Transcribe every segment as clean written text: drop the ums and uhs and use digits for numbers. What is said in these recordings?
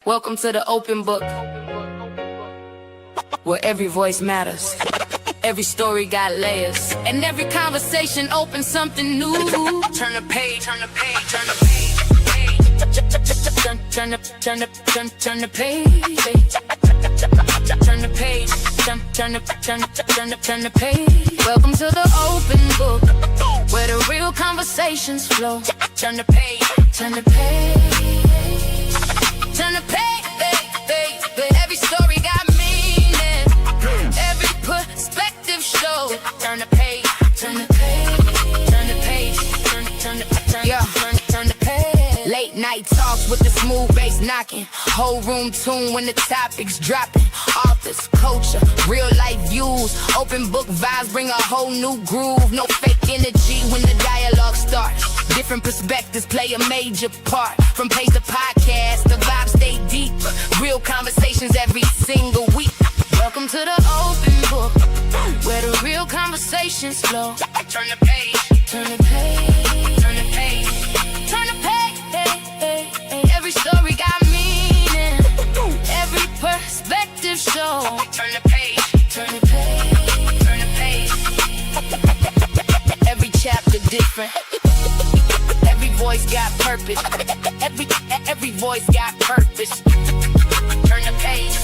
Welcome to the open book, where every voice matters. Every story got layers, and every conversation opens something new. Turn the page, turn the page, turn the page. Turn the page. Turn the page. Turn the page. Welcome to the open book, where the real conversations flow. Turn the page. Turn the page. Turn the page. Every story got meaning. Every perspective shows. Turn the page. Turn the page. Turn the page. Turn the page. Late night talks with the smooth bass knocking. Whole room tuned when the topics dropping. Authors, culture, real life views. Open book vibes bring a whole new groove. No fake energy when the dialogue starts. Different perspectives play a major part. From page to podcast, the vibes stay deep. Real conversations every single week. Welcome to the open book, where the real conversations flow. Turn the page, turn the page, turn the page, turn the page. Every story got meaning. Every perspective show. Turn the page, turn the page, turn the page. Every chapter different. Every voice got purpose. Every voice got purpose. Turn the page.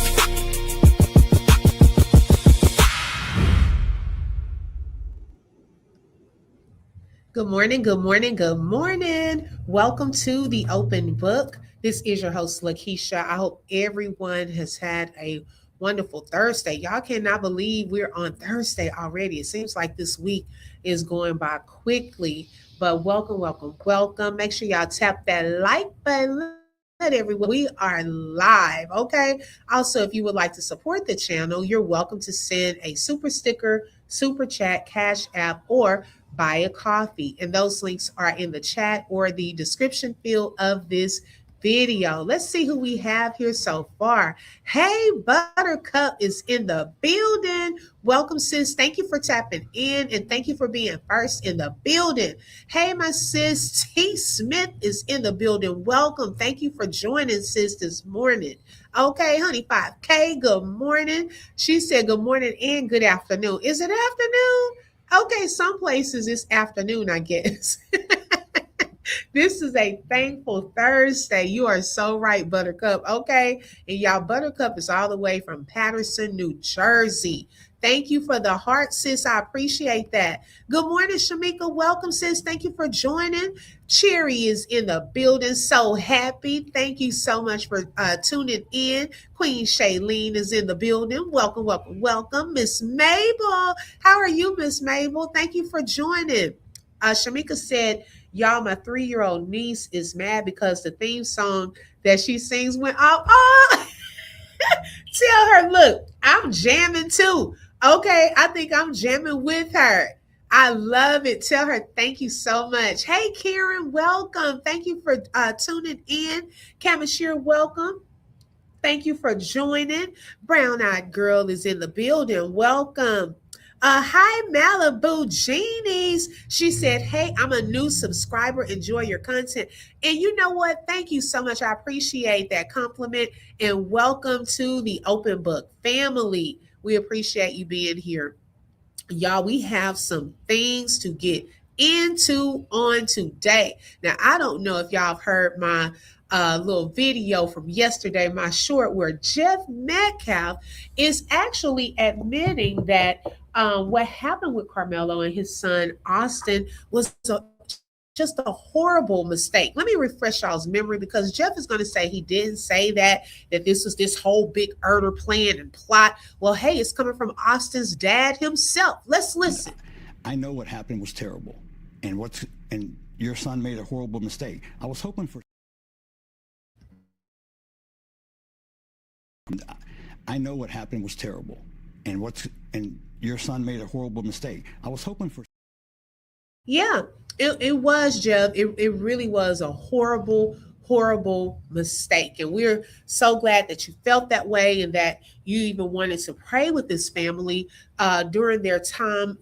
Good morning, good morning, good morning. Welcome to the open book. This is your host, Lakeisha. I hope everyone has had a wonderful Thursday. Y'all cannot believe we're on Thursday already. It seems like this week is going by quickly, but welcome, welcome, welcome. Make sure y'all tap that like button. Everyone, we are live. Okay. Also, if you would like to support the channel, you're welcome to send a super sticker, super chat, cash app, or buy a coffee. And those links are in the chat or the description field of this video. Let's see who we have here so far. Hey, Buttercup is in the building. Welcome, sis. Thank you for tapping in, and thank you for being first in the building. Hey, my sis, T. Smith is in the building. Welcome. Thank you for joining, sis, this morning. Okay, honey, 5K, good morning. She said good morning and good afternoon. Is it afternoon? Okay, some places it's afternoon, I guess. This is a thankful Thursday. You are so right, Buttercup. Okay. And y'all, Buttercup is all the way from Patterson, New Jersey. Thank you for the heart, sis. I appreciate that. Good morning, Shamika. Welcome, sis. Thank you for joining. Cherry is in the building. So happy. Thank you so much for tuning in. Queen Shailene is in the building. Welcome, welcome, welcome. Miss Mabel. How are you, Miss Mabel? Thank you for joining. Shamika said, y'all, my 3-year-old niece is mad because the theme song that she sings went off. Oh, tell her, look, I'm jamming too. Okay, I think I'm jamming with her. I love it. Tell her thank you so much. Hey, Karen, welcome. Thank you for tuning in. Kamashir, welcome. Thank you for joining. Brown Eyed Girl is in the building. Welcome. Hi, Malibu Genies. She said, hey, I'm a new subscriber. Enjoy your content. And you know what? Thank you so much. I appreciate that compliment. And welcome to the Open Book family. We appreciate you being here. Y'all, we have some things to get into on today. Now, I don't know if y'all have heard my little video from yesterday, my short, where Jeff Metcalf is actually admitting that what happened with Karmelo and his son Austin was just a horrible mistake. Let me refresh y'all's memory, because Jeff is going to say he didn't say that this was this whole big murder plan and plot. Well, hey, it's coming from Austin's dad himself. Let's listen. I know what happened was terrible, and your son made a horrible mistake. I was hoping for. I know what happened was terrible, and your son made a horrible mistake. I was hoping for. Yeah, it was, Jeff. It really was a horrible, horrible mistake. And we're so glad that you felt that way and that you even wanted to pray with this family during their time,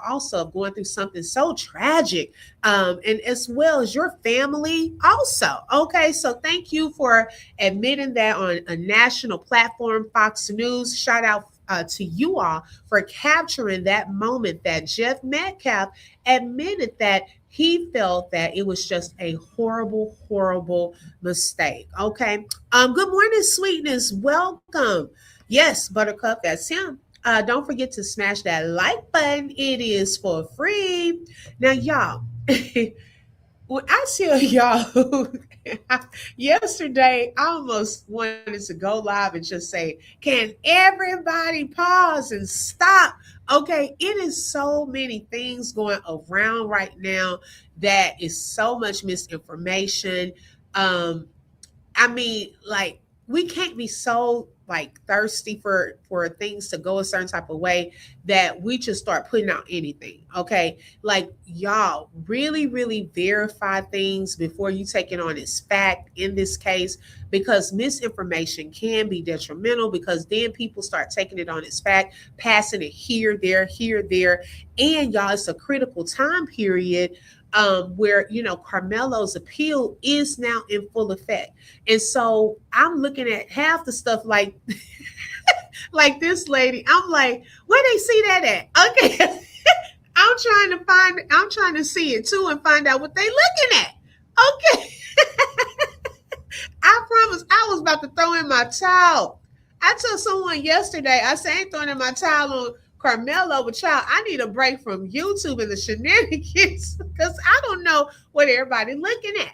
also going through something so tragic, and as well as your family also. Okay, so thank you for admitting that on a national platform, Fox News. Shout out to you all for capturing that moment that Jeff Metcalf admitted that he felt that it was just a horrible, horrible mistake. Okay. Good morning, sweetness. Welcome. Yes, Buttercup, that's him. Don't forget to smash that like button. It is for free. Now, y'all, when I tell y'all, yesterday I almost wanted to go live and just say, can everybody pause and stop? Okay, it is so many things going around right now that is so much misinformation. I mean, like, we can't be so like thirsty for things to go a certain type of way that we just start putting out anything. Okay, like, y'all really really verify things before you take it on as fact in this case, because misinformation can be detrimental, because then people start taking it on as fact, passing it here there, and y'all, it's a critical time period where Karmelo's appeal is now in full effect. And so I'm looking at half the stuff like like this lady. I'm like, where they see that at? Okay. I'm trying to see it too and find out what they looking at. Okay. I promise I was about to throw in my towel. I told someone yesterday, I said, I ain't throwing in my towel on Karmelo, but child, I need a break from YouTube and the shenanigans because I don't know what everybody looking at.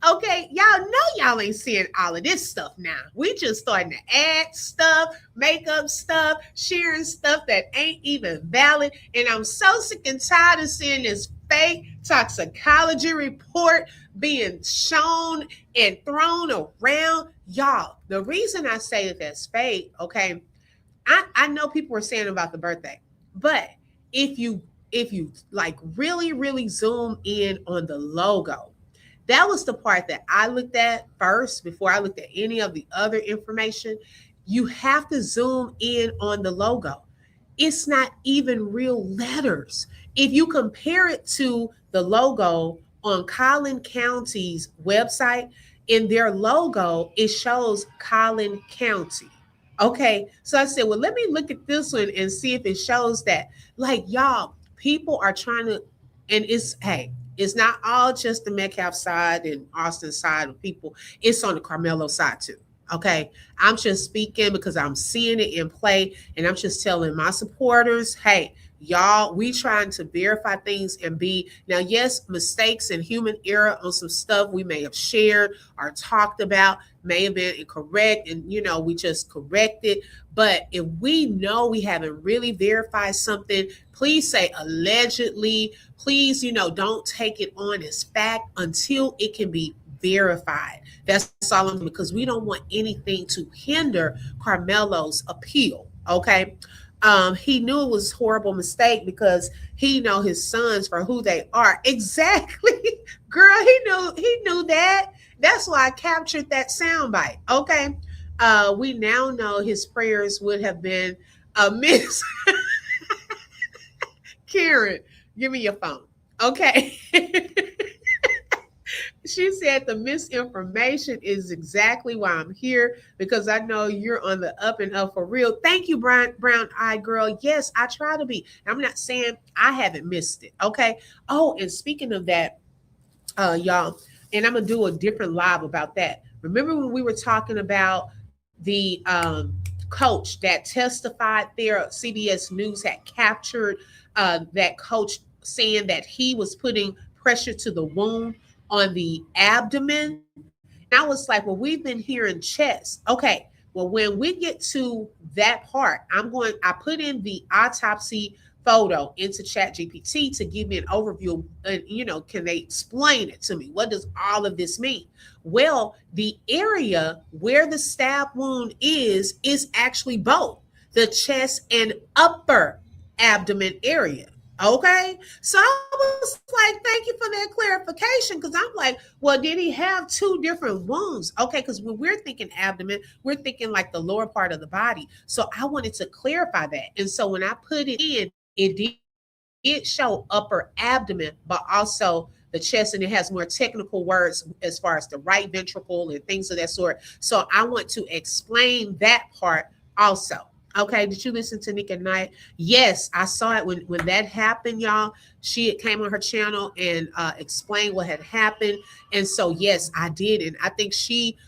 Okay, y'all know y'all ain't seeing all of this stuff now. We just starting to add stuff, make up stuff, sharing stuff that ain't even valid. And I'm so sick and tired of seeing this fake toxicology report being shown and thrown around. Y'all, the reason I say that that's fake, okay, I know people were saying about the birthday, but if you like really really zoom in on the logo, that was the part that I looked at first before I looked at any of the other information. You have to zoom in on the logo. It's not even real letters. If you compare it to the logo on Collin County's website, in their logo, it shows Collin County. Okay, so I said, well, let me look at this one and see if it shows that. Like, y'all, people are trying to, and it's not all just the Metcalf side and Austin side of people. It's on the Karmelo side too. Okay, I'm just speaking because I'm seeing it in play, and I'm just telling my supporters, hey, y'all, we trying to verify things and be now. Yes, mistakes and human error on some stuff we may have shared or talked about may have been incorrect, and we just correct it. But if we know we haven't really verified something, please say allegedly. Please, don't take it on as fact until it can be verified. That's all I'm doing, because we don't want anything to hinder Karmelo's appeal. Okay. He knew it was a horrible mistake because he know his sons for who they are. Exactly. Girl, he knew that. That's why I captured that soundbite. Okay. We now know his prayers would have been amiss. Karen, give me your phone. Okay. She said the misinformation is exactly why I'm here, because I know you're on the up and up for real. Thank you, brown eyed girl. Yes, I try to be. I'm not saying I haven't missed it. Okay. Oh, and speaking of that, y'all, and I'm gonna do a different live about that. Remember when we were talking about the coach that testified there? CBS News had captured that coach saying that he was putting pressure to the wound on the abdomen. And I was like, well, we've been hearing chest. Okay. Well, when we get to that part, I put in the autopsy photo into Chat GPT to give me an overview. And, can they explain it to me? What does all of this mean? Well, the area where the stab wound is actually both the chest and upper abdomen area. Okay. So I was like, thank you for that clarification. Because I'm like, well, did he have two different wounds? Okay. Because when we're thinking abdomen, we're thinking like the lower part of the body. So I wanted to clarify that. And so when I put it in, it show upper abdomen, but also the chest, and it has more technical words as far as the right ventricle and things of that sort. So I want to explain that part also. Okay, did you listen to Nick at Night? Yes, I saw it when that happened, y'all. She came on her channel and explained what had happened, and so yes, I did, and I think she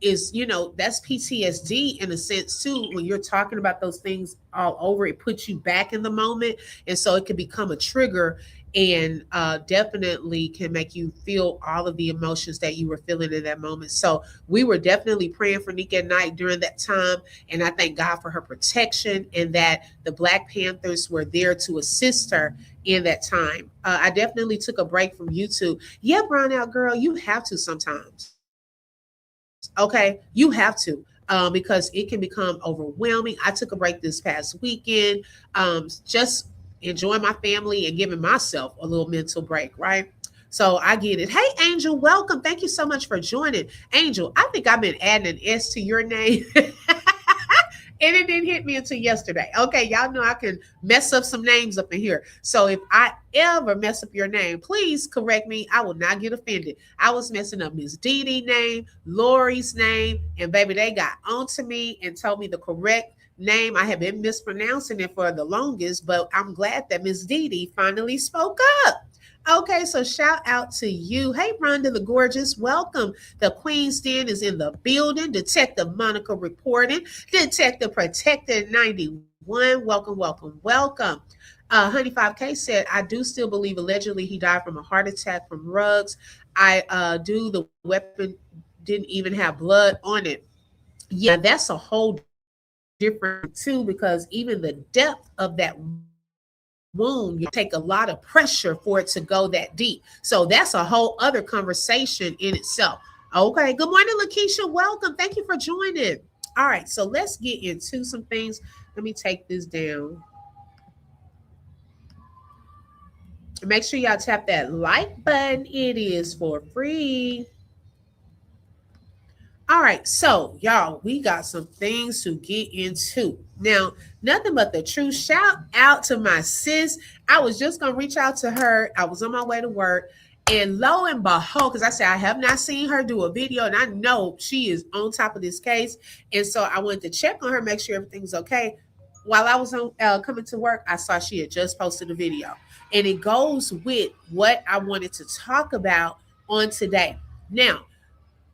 is, that's PTSD in a sense too. When you're talking about those things all over, it puts you back in the moment, and so it can become a trigger, and definitely can make you feel all of the emotions that you were feeling in that moment. So we were definitely praying for Nika at Night during that time, and I thank God for her protection and that the Black Panthers were there to assist her in that time. I definitely took a break from YouTube. Yeah, brown out girl, you have to sometimes. Okay, you have to. Because it can become overwhelming. I took a break this past weekend, just enjoying my family and giving myself a little mental break, right? So I get it. Hey, Angel, welcome. Thank you so much for joining. Angel, I think I've been adding an S to your name. And it didn't hit me until yesterday. Okay, y'all know I can mess up some names up in here. So if I ever mess up your name, please correct me. I will not get offended. I was messing up Miss Dee Dee name, Lori's name, and baby, they got onto me and told me the correct name. I have been mispronouncing it for the longest, but I'm glad that Miss Dee Dee finally spoke up. Okay, so shout out to you. Hey, Rhonda the Gorgeous, welcome. The Queen's Den is in the building. Detective Monica reporting. Detective Protected 91, welcome, welcome, welcome. Honey 5K said, I do still believe allegedly he died from a heart attack from rugs. I do. The weapon didn't even have blood on it. Yeah, that's a whole different too, because even the depth of that wound, you take a lot of pressure for it to go that deep. So that's a whole other conversation in itself. Okay. Good morning, Lakeisha. Welcome. Thank you for joining. All right. So let's get into some things. Let me take this down. Make sure y'all tap that like button. It is for free. All right, so y'all, we got some things to get into. Now, nothing but the truth. Shout out to my sis. I was just going to reach out to her. I was on my way to work. And lo and behold, because I said I have not seen her do a video, and I know she is on top of this case. And so I wanted to check on her, make sure everything's okay. While I was on coming to work, I saw she had just posted a video. And it goes with what I wanted to talk about on today. Now,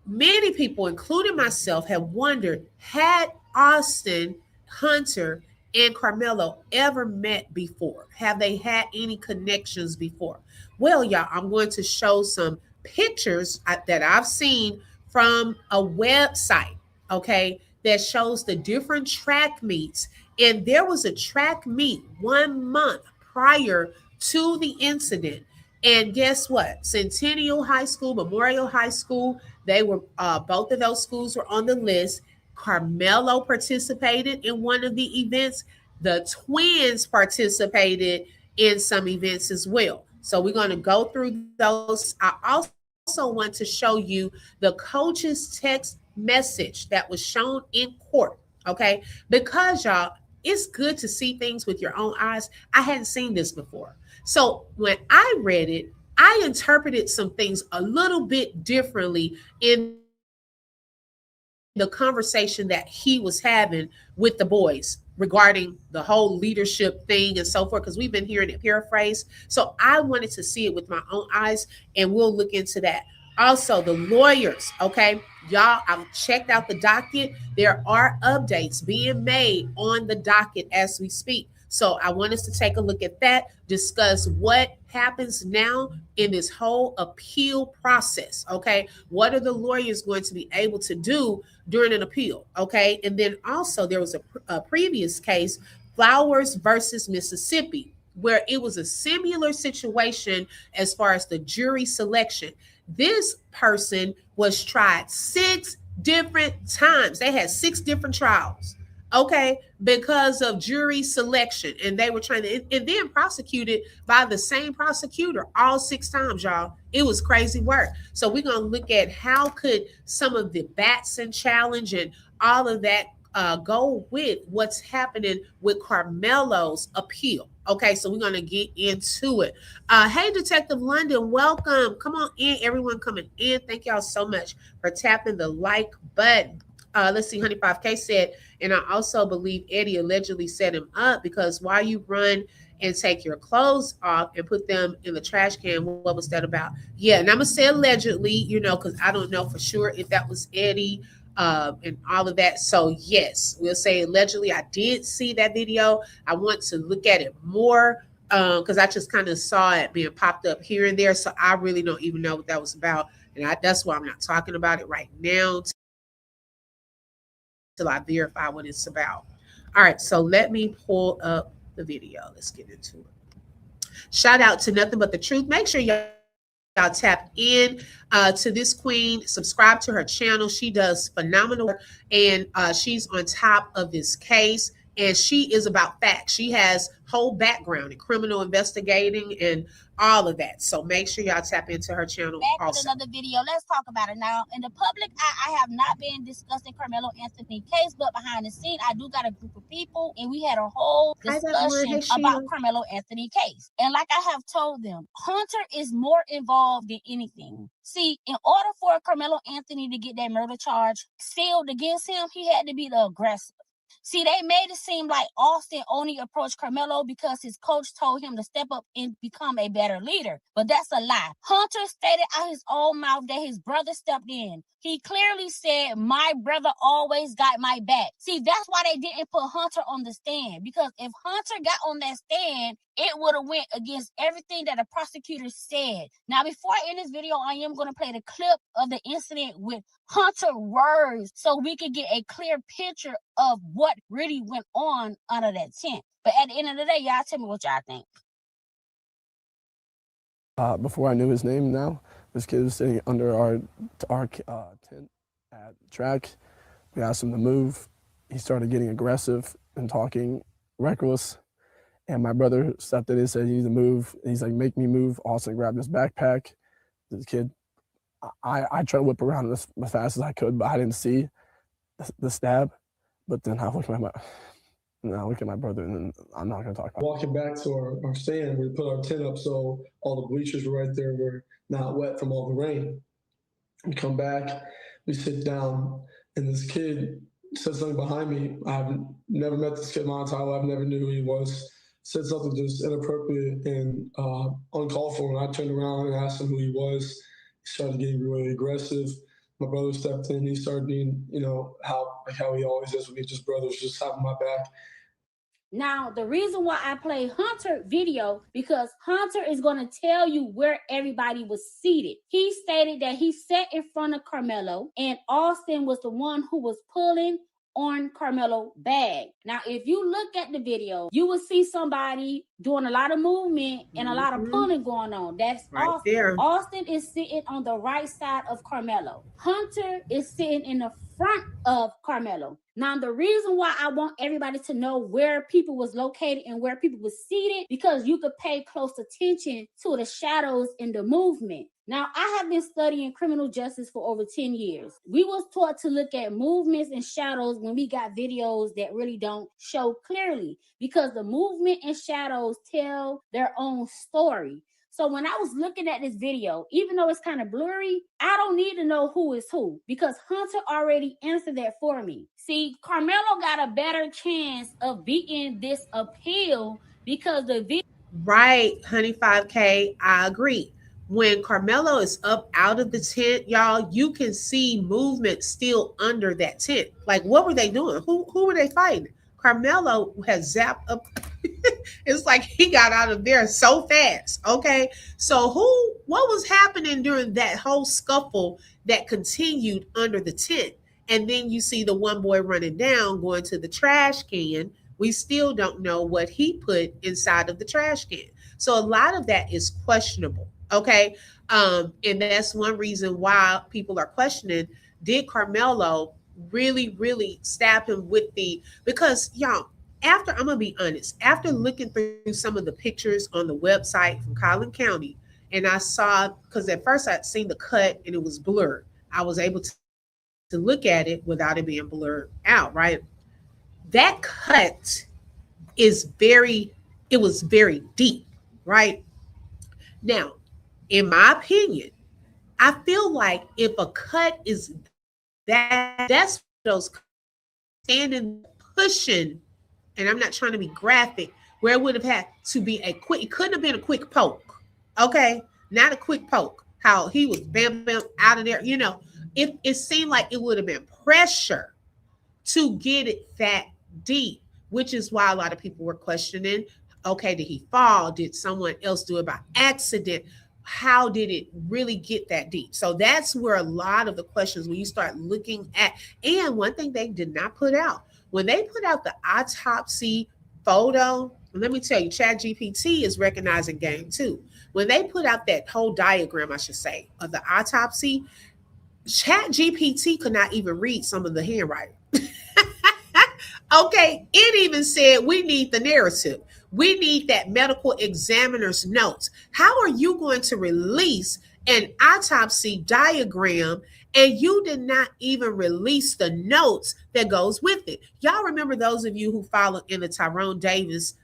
many people, including myself, have wondered, had Austin, Hunter, and Karmelo ever met before? Have they had any connections before? Well, y'all, I'm going to show some pictures that I've seen from a website, okay, that shows the different track meets. And there was a track meet 1 month prior to the incident. And guess what? Centennial High School, Memorial High School, they were both of those schools were on the list. Karmelo participated in one of the events. The twins participated in some events as well. So we're going to go through those. I also want to show you the coach's text message that was shown in court. Okay, because y'all, it's good to see things with your own eyes. I hadn't seen this before. So when I read it, I interpreted some things a little bit differently in the conversation that he was having with the boys regarding the whole leadership thing and so forth, because we've been hearing it paraphrased. So I wanted to see it with my own eyes, and we'll look into that. Also, the lawyers, okay, y'all, I've checked out the docket. There are updates being made on the docket as we speak. So I want us to take a look at that, discuss what happens now in this whole appeal process, okay? What are the lawyers going to be able to do during an appeal, okay? And then also there was a previous case, Flowers versus Mississippi, where it was a similar situation as far as the jury selection. This person was tried 6 different times. They had 6 different trials. Okay, because of jury selection, and they were trying to, and then prosecuted by the same prosecutor all 6 times, y'all. It was crazy work. So we're gonna look at how could some of the Batson challenge and all of that go with what's happening with Carmelo's appeal. Okay, so we're gonna get into it. Hey, Detective London, welcome. Come on in, everyone coming in. Thank y'all so much for tapping the like button. Let's see, Honey 5K said, and I also believe Eddie allegedly set him up because why you run and take your clothes off and put them in the trash can? What was that about? Yeah, and I'm gonna say allegedly, because I don't know for sure if that was Eddie and all of that. So yes, we'll say allegedly. I did see that video. I want to look at it more because I just kind of saw it being popped up here and there. So I really don't even know what that was about, and that's why I'm not talking about it right now till I verify what it's about. All right, so let me pull up the video. Let's get into it. Shout out to Nothing But the Truth. Make sure y'all tap in to this queen. Subscribe to her channel. She does phenomenal work, and she's on top of this case. And she is about facts. She has whole background in criminal investigating and all of that. So make sure y'all tap into her channel. Back with another video. Let's talk about it now. In the public, I have not been discussing Karmelo Anthony case, but behind the scene, I do got a group of people, and we had a whole discussion about Karmelo Anthony case. And like I have told them, Hunter is more involved than anything. See, in order for Karmelo Anthony to get that murder charge sealed against him, he had to be the aggressor. See, they made it seem like Austin only approached Karmelo because his coach told him to step up and become a better leader. But that's a lie. Hunter stated out his own mouth that his brother stepped in. He clearly said, my brother always got my back. See, that's why they didn't put Hunter on the stand. Because if Hunter got on that stand, it would have went against everything that the prosecutor said. Now, before I end this video, I am going to play the clip of the incident with Hunter words so we can get a clear picture of what really went on under that tent. But at the end of the day, y'all tell me what y'all think. Before I knew his name now, this kid was sitting under our tent at the track. We asked him to move. He started getting aggressive and talking reckless. And my brother stepped in and said, you need to move. And he's like, make me move. Austin grabbed his backpack. This kid, I tried to whip around as fast as I could, but I didn't see the stab. But then I look at my brother, and then I'm not going to talk about it. Walking back to our stand, we put our tent up so all the bleachers were right there, were not wet from all the rain. We come back, we sit down, and this kid said something behind me. I've never met this kid in my entire life, never knew who he was. Said something just inappropriate and uncalled for. When I turned around and asked him who he was, he started getting really aggressive. My brother stepped in. He started being, how he always is with me, just brothers, just having my back. Now, the reason why I play Hunter video, because Hunter is going to tell you where everybody was seated. He stated that he sat in front of Karmelo, and Austin was the one who was pulling on Karmelo bag. Now, if you look at the video, you will see somebody doing a lot of movement and a lot of pulling going on. That's right Austin. There. Austin is sitting on the right side of Karmelo. Hunter is sitting in the front of Karmelo. Now, the reason why I want everybody to know where people was located and where people was seated, because you could pay close attention to the shadows in the movement. Now, I have been studying criminal justice for over 10 years. We was taught to look at movements and shadows when we got videos that really don't show clearly, because the movement and shadows tell their own story. So when I was looking at this video, even though it's kind of blurry, I don't need to know who is who, because Hunter already answered that for me. See, Karmelo got a better chance of beating this appeal because the video. Right, Honey 5K, I agree. When Karmelo is up out of the tent, y'all, you can see movement still under that tent. Like, what were they doing? Who were they fighting? Karmelo has zapped up. It's like he got out of there so fast. Okay. So what was happening during that whole scuffle that continued under the tent? And then you see the one boy running down, going to the trash can. We still don't know what he put inside of the trash can. So a lot of that is questionable. Okay. And that's one reason why people are questioning, did Karmelo really stabbed him with the, because y'all, after, I'm gonna be honest, after looking through some of the pictures on the website from Collin County, and I saw, because at first I'd seen the cut and it was blurred. I was able to look at it without it being blurred out, right? That cut is very, it was very deep, right? Now, in my opinion, I feel like if a cut is that's those standing pushing, and I'm not trying to be graphic, where it would have had to be a quick, it couldn't have been a quick poke, okay? Not a quick poke. How he was bam bam out of there, it seemed like it would have been pressure to get it that deep, which is why a lot of people were questioning, okay, did he fall? Did someone else do it by accident? How did it really get that deep? So that's where a lot of the questions, when you start looking at, and one thing they did not put out, when they put out the autopsy photo, let me tell you, Chat GPT is recognizing game too. When they put out that whole diagram, I should say, of the autopsy, Chat GPT could not even read some of the handwriting. Okay, it even said we need the narrative. We need that medical examiner's notes. How are you going to release an autopsy diagram and you did not even release the notes that goes with it? Y'all remember, those of you who followed in the Tyrone Davis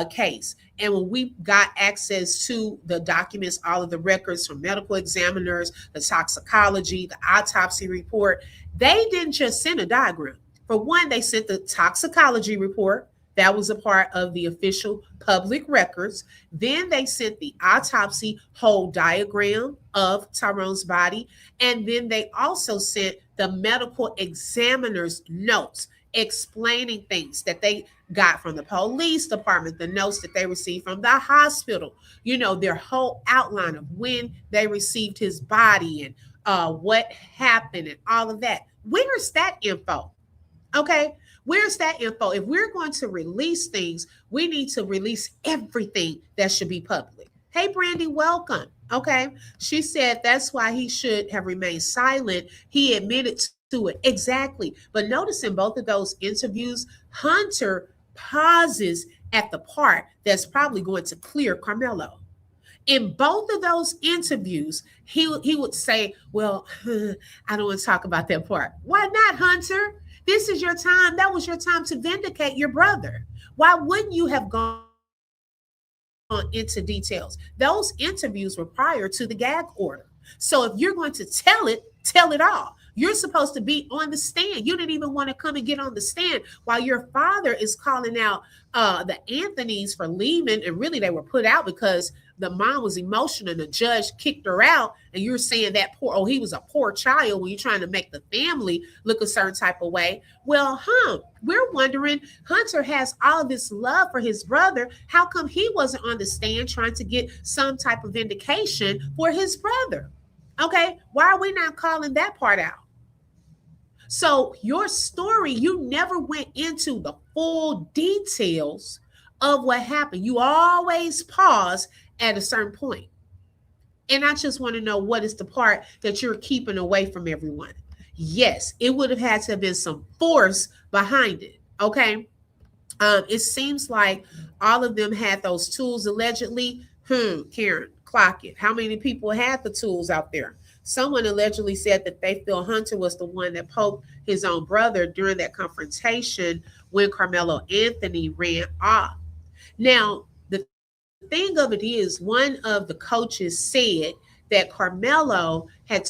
case, and when we got access to the documents, all of the records from medical examiners, the toxicology, the autopsy report, they didn't just send a diagram. For one, they sent the toxicology report. That was a part of the official public records. Then they sent the autopsy whole diagram of Tyrone's body. And then they also sent the medical examiner's notes explaining things that they got from the police department, the notes that they received from the hospital, their whole outline of when they received his body and what happened and all of that. Where's that info? Okay, where's that info? If we're going to release things, we need to release everything that should be public. Hey, Brandy, welcome. Okay, she said that's why he should have remained silent. He admitted to it. Exactly. But notice in both of those interviews, Hunter pauses at the part that's probably going to clear Karmelo. In both of those interviews, he would say, well, I don't want to talk about that part. Why not, Hunter? This is your time. That was your time to vindicate your brother. Why wouldn't you have gone into details? Those interviews were prior to the gag order. So if you're going to tell it all. You're supposed to be on the stand. You didn't even want to come and get on the stand while your father is calling out the Anthonys for leaving. And really, they were put out because the mom was emotional and the judge kicked her out. And you're saying that he was a poor child when you're trying to make the family look a certain type of way. Well, we're wondering, Hunter has all of this love for his brother. How come he wasn't on the stand trying to get some type of vindication for his brother? Okay, why are we not calling that part out? So your story, you never went into the full details of what happened. You always pause at a certain point. And I just want to know, what is the part that you're keeping away from everyone? Yes, it would have had to have been some force behind it. Okay. It seems like all of them had those tools allegedly. Karen, clock it. How many people had the tools out there? Someone allegedly said that they feel Hunter was the one that poked his own brother during that confrontation when Karmelo Anthony ran off. Now, the thing of it is, one of the coaches said that Karmelo had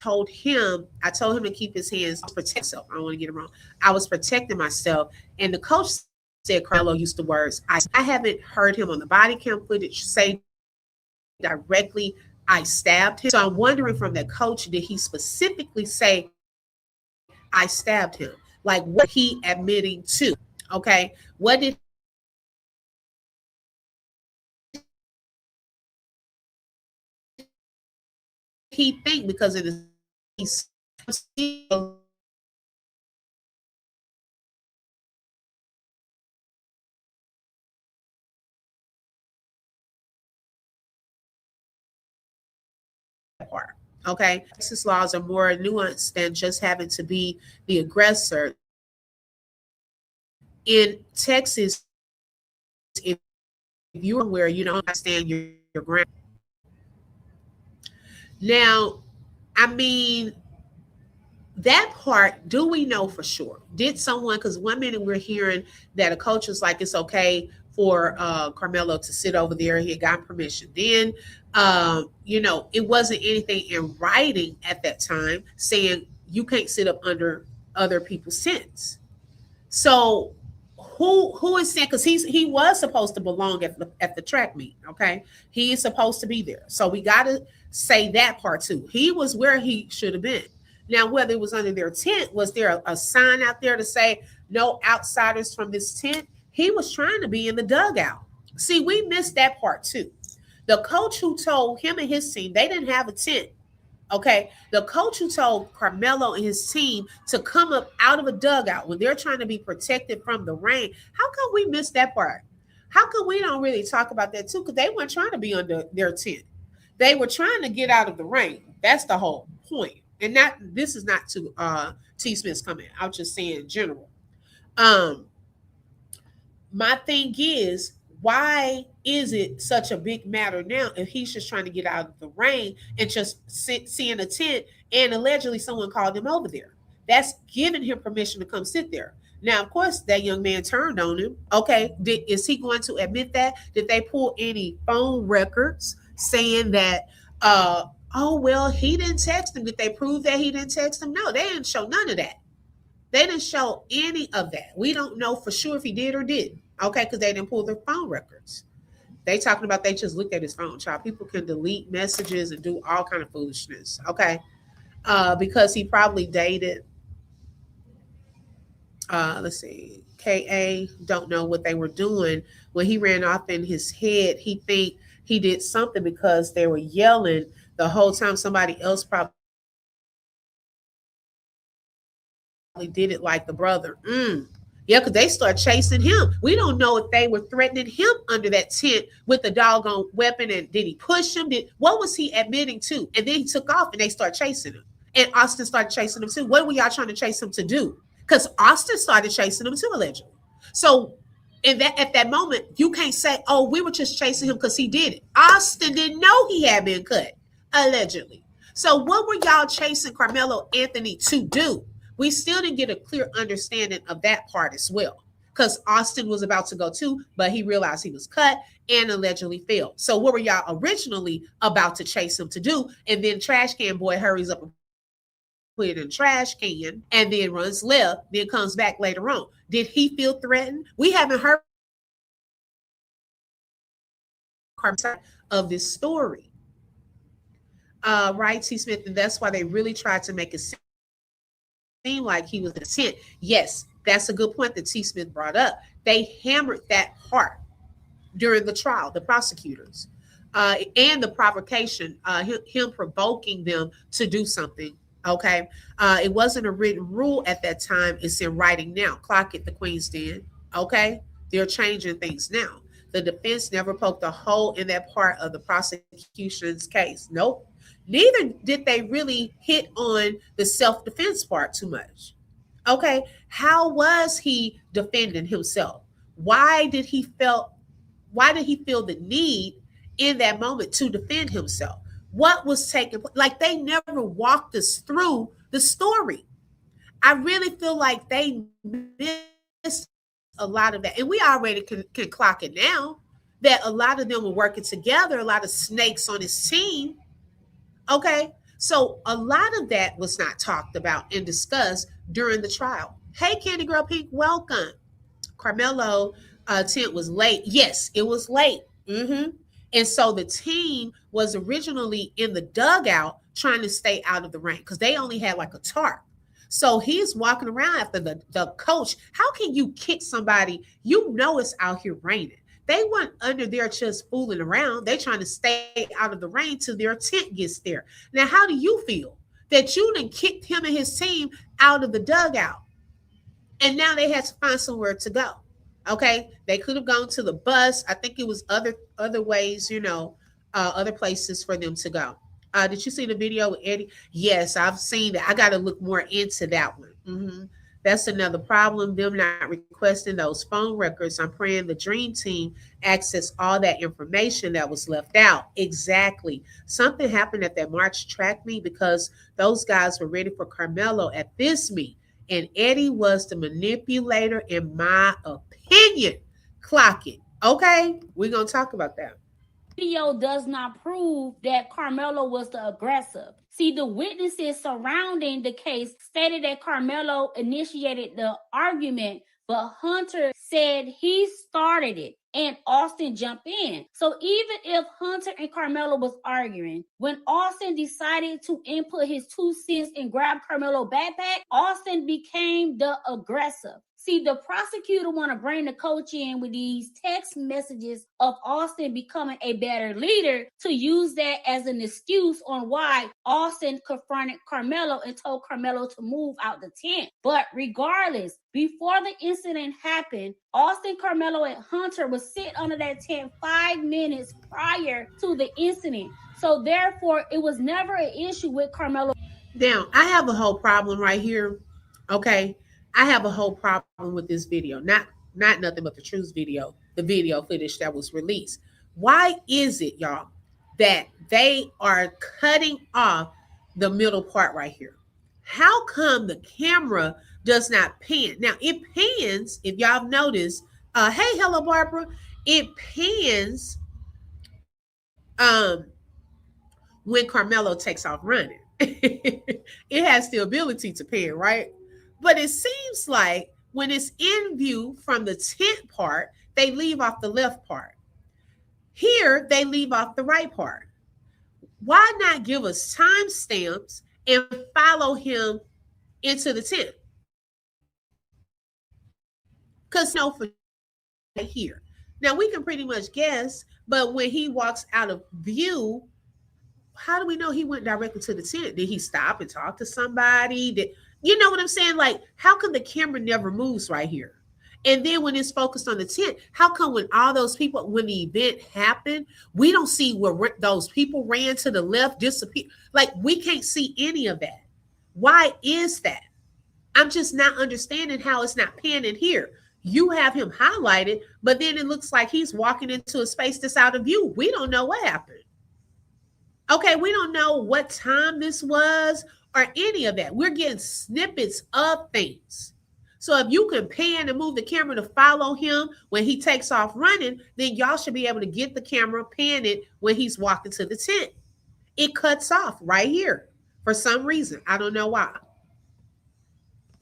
I told him to keep his hands, protect himself. I don't want to get it wrong. I was protecting myself. And the coach said Karmelo used the words, I haven't heard him on the body cam footage say directly, I stabbed him. So I'm wondering, from that coach, did he specifically say, I stabbed him? Like, what he admitting to? Okay. What did he think? Because it is part. Okay. Texas laws are more nuanced than just having to be the aggressor. In Texas, if you're somewhere you don't understand your ground. Now, I mean, that part, do we know for sure? Did someone, because one minute we're hearing that a coach was like, it's okay for Karmelo to sit over there. He had gotten permission. Then, it wasn't anything in writing at that time saying you can't sit up under other people's tents. So who is saying, because he was supposed to belong at the track meet, okay? He is supposed to be there. So we gotta say that part too. He was where he should have been. Now, whether it was under their tent, was there a sign out there to say no outsiders from this tent? He was trying to be in the dugout. See, we missed that part too. The coach who told him and his team they didn't have a tent. Okay, the coach who told Karmelo and his team to come up out of a dugout when they're trying to be protected from the rain. How come we miss that part? How come we don't really talk about that too? Because they weren't trying to be under their tent. They were trying to get out of the rain. That's the whole point. And that this is not to T. Smith's comment. I'm just saying in general. Um, my thing is, why is it such a big matter now if he's just trying to get out of the rain and just seeing a tent and allegedly someone called him over there? That's giving him permission to come sit there. Now, of course, that young man turned on him. Okay, is he going to admit that? Did they pull any phone records saying that, oh, well, he didn't text him? Did they prove that he didn't text him? No, they didn't show none of that. They didn't show any of that. We don't know for sure if he did or didn't. Okay, because they didn't pull their phone records. They talking about they just looked at his phone. Child, people can delete messages and do all kind of foolishness. Okay, because he probably dated. Let's see, Ka. Don't know what they were doing when he ran off in his head. He think he did something because they were yelling the whole time. Somebody else probably did it like the brother. Yeah, because they start chasing him. We don't know if they were threatening him under that tent with the doggone weapon. And did he push him? What was he admitting to? And then he took off and they start chasing him. And Austin started chasing him too. What were y'all trying to chase him to do? Because Austin started chasing him too, allegedly. So at that moment, you can't say, oh, we were just chasing him because he did it. Austin didn't know he had been cut, allegedly. So what were y'all chasing Karmelo Anthony to do? We still didn't get a clear understanding of that part as well. Because Austin was about to go too, but he realized he was cut and allegedly failed. So what were y'all originally about to chase him to do? And then Trash Can Boy hurries up and put it in the trash can and then runs left, then comes back later on. Did he feel threatened? We haven't heard of this story. Right, T. Smith, and that's why they really tried to make it seem like he was in a tent. Yes, that's a good point that T. Smith brought up. They hammered that part during the trial, the prosecutors, and the provocation, him provoking them to do something. Okay, it wasn't a written rule at that time. It's in writing now. Clock it, the Queen's Den. Okay, they're changing things now. The defense never poked a hole in that part of the prosecution's case. Nope. Neither did they really hit on the self-defense part too much. Okay, how was he defending himself? Why did he feel the need in that moment to defend himself? What was taking place? Like, they never walked us through the story. I really feel like they missed a lot of that. And we already can clock it now that a lot of them were working together, a lot of snakes on his team. Okay, so a lot of that was not talked about and discussed during the trial. Hey, Candy Girl Pink, welcome. Karmelo tent was late. Yes, it was late. And so the team was originally in the dugout trying to stay out of the rain because they only had like a tarp. So he's walking around after the coach. How can you kick somebody? You know it's out here raining. They weren't under there just fooling around. They're trying to stay out of the rain till their tent gets there. Now, how do you feel that you done kicked him and his team out of the dugout? And now they had to find somewhere to go. Okay, they could have gone to the bus. I think it was other ways, other places for them to go. Did you see the video with Eddie? Yes, I've seen that. I got to look more into that one. That's another problem. Them not requesting those phone records. I'm praying the dream team access all that information that was left out. Exactly. Something happened at that March track meet because those guys were ready for Carmelo at this meet. And Eddie was the manipulator, in my opinion. Clock it. Okay? We're going to talk about that. Video does not prove that Karmelo was the aggressor. See, the witnesses surrounding the case stated that Karmelo initiated the argument, but Hunter said he started it and Austin jumped in. So even if Hunter and Karmelo was arguing, when Austin decided to input his 2 cents and grab Karmelo backpack, Austin became the aggressor. See, the prosecutor want to bring the coach in with these text messages of Austin becoming a better leader to use that as an excuse on why Austin confronted Karmelo and told Karmelo to move out the tent. But regardless, before the incident happened, Austin, Karmelo, and Hunter was sitting under that tent 5 minutes prior to the incident. So therefore, it was never an issue with Karmelo. Now, I have a whole problem right here. Okay. I have a whole problem with this video. Not nothing but the truth video, the video footage that was released. Why is it, y'all, that they are cutting off the middle part right here? How come the camera does not pan? Now it pans, if y'all have noticed, hey, hello, Barbara. It pans when Carmelo takes off running. It has the ability to pan, right? But it seems like when it's in view from the tent part, they leave off the left part. Here, they leave off the right part. Why not give us timestamps and follow him into the tent? Because no, for here. Now, we can pretty much guess, but when he walks out of view, how do we know he went directly to the tent? Did he stop and talk to somebody? You know what I'm saying? Like, how come the camera never moves right here? And then when it's focused on the tent, how come when all those people, when the event happened, we don't see where those people ran to the left, disappeared? Like, we can't see any of that. Why is that? I'm just not understanding how it's not panning here. You have him highlighted, but then it looks like he's walking into a space that's out of view. We don't know what happened. Okay, we don't know what time this was or any of that. We're getting snippets of things. So if you can pan and move the camera to follow him when he takes off running, then y'all should be able to get the camera, pan it when he's walking to the tent. It cuts off right here for some reason. I don't know why.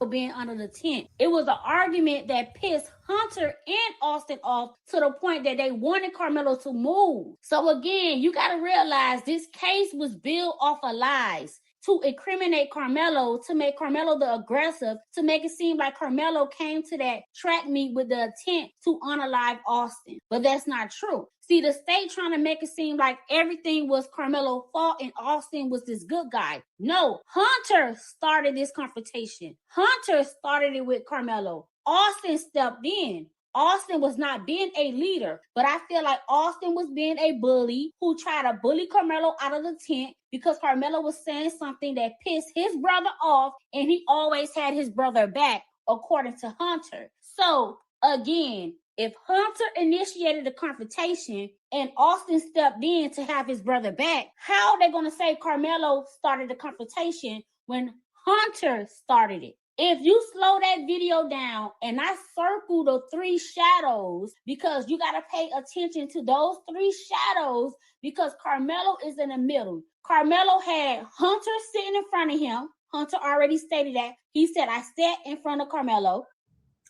Being under the tent. It was an argument that pissed Hunter and Austin off to the point that they wanted Karmelo to move. So again, you got to realize this case was built off of lies to incriminate Karmelo, to make Karmelo the aggressive, to make it seem like Karmelo came to that track meet with the intent to unalive Austin. But that's not true. See, the state trying to make it seem like everything was Karmelo's fault and Austin was this good guy. No, Hunter started this confrontation. Hunter started it with Karmelo. Austin stepped in. Austin was not being a leader, but I feel like Austin was being a bully who tried to bully Karmelo out of the tent because Karmelo was saying something that pissed his brother off, and he always had his brother back, according to Hunter. So, again, if Hunter initiated the confrontation and Austin stepped in to have his brother back, how are they going to say Karmelo started the confrontation when Hunter started it? If you slow that video down and I circle the 3 shadows, because you got to pay attention to those 3 shadows, because Karmelo is in the middle. Karmelo had Hunter sitting in front of him. Hunter already stated that. He said, I sat in front of Karmelo.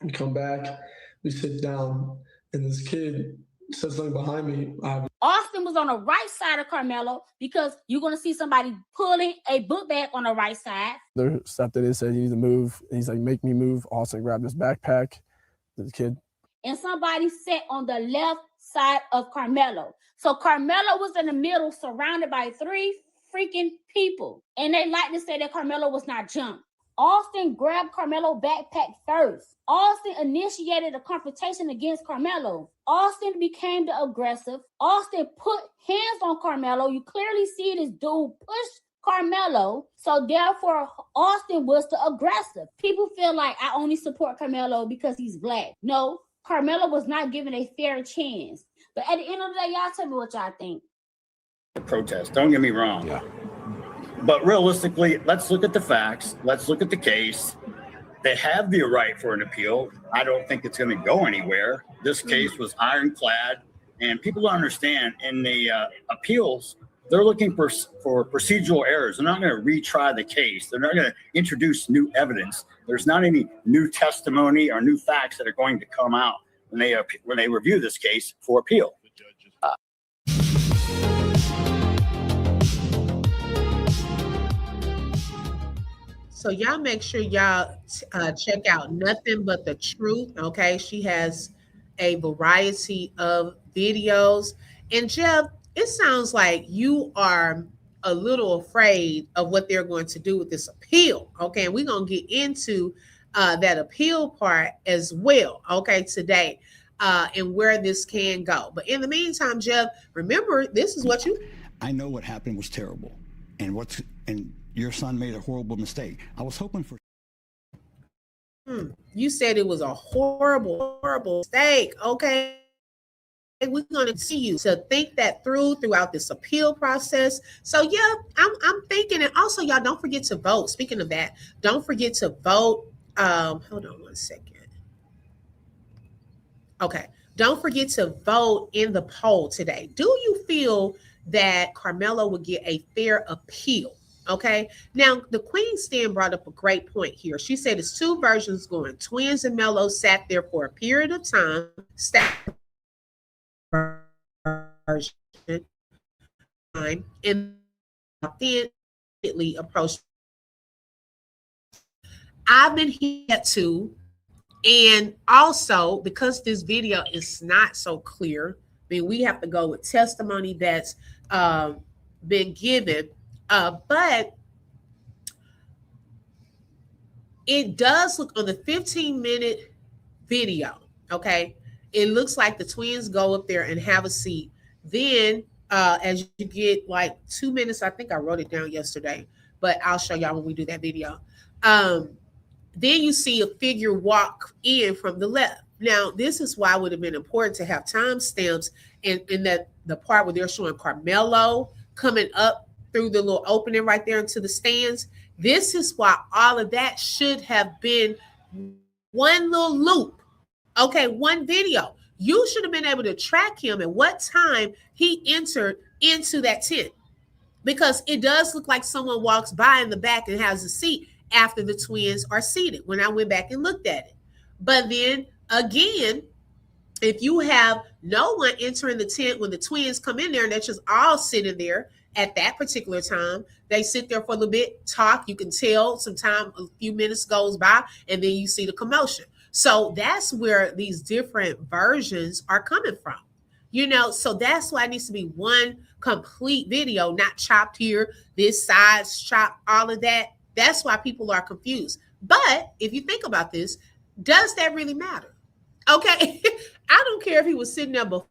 We come back, we sit down, and this kid says something behind me. Austin was on the right side of Karmelo because you're going to see somebody pulling a book bag on the right side. The stuff that they said, you need to move. He's like, make me move. Austin grabbed his backpack. The kid. And somebody sat on the left side of Karmelo. So Karmelo was in the middle surrounded by 3 freaking people. And they like to say that Karmelo was not jumped. Austin grabbed Karmelo backpack first. Austin initiated a confrontation against Karmelo. Austin became the aggressive. Austin put hands on Karmelo. You clearly see this dude push Karmelo. So therefore, Austin was the aggressive. People feel like I only support Karmelo because he's black. No, Karmelo was not given a fair chance. But at the end of the day, y'all tell me what y'all think. The protest, don't get me wrong. Yeah. But realistically, let's look at the facts. Let's look at the case. They have the right for an appeal. I don't think it's going to go anywhere. This case was ironclad, and people don't understand in the appeals, they're looking for procedural errors. They're not going to retry the case. They're not going to introduce new evidence. There's not any new testimony or new facts that are going to come out when they review this case for appeal. So y'all make sure y'all check out Nothing But the Truth. Okay, she has a variety of videos. And Jeff, it sounds like you are a little afraid of what they're going to do with this appeal. Okay, and we're gonna get into that appeal part as well. Okay, today, and where this can go. But in the meantime, Jeff, remember this is what you. I know what happened was terrible, and your son made a horrible mistake. I was hoping for. You said it was a horrible mistake. Okay. We're going to see you to think that throughout this appeal process. So yeah, I'm thinking, and also y'all don't forget to vote. Speaking of that, don't forget to vote. Hold on one second. Okay. Don't forget to vote in the poll today. Do you feel that Karmelo would get a fair appeal? Okay. Now, the Queen Stand brought up a great point here. She said it's two versions going. Twins and Melo sat there for a period of time. Version and authentically approached. I've been here too. And also, because this video is not so clear, I mean, we have to go with testimony that's been given. But it does look on the 15-minute video, okay? It looks like the twins go up there and have a seat. Then as you get like 2 minutes, I think I wrote it down yesterday, but I'll show y'all when we do that video. Then you see a figure walk in from the left. Now, this is why it would have been important to have timestamps in that the part where they're showing Karmelo coming up through the little opening right there into the stands. This is why all of that should have been one little loop. Okay, one video. You should have been able to track him at what time he entered into that tent, because it does look like someone walks by in the back and has a seat after the twins are seated when I went back and looked at it. But then again, if you have no one entering the tent when the twins come in there and they're just all sitting there at that particular time, they sit there for a little bit, talk, you can tell some time, a few minutes goes by, and then you see the commotion. So that's where these different versions are coming from, so that's why it needs to be one complete video, not chopped here, this side's chopped, all of that. That's why people are confused. But if you think about this, does that really matter? Okay, I don't care if he was sitting there before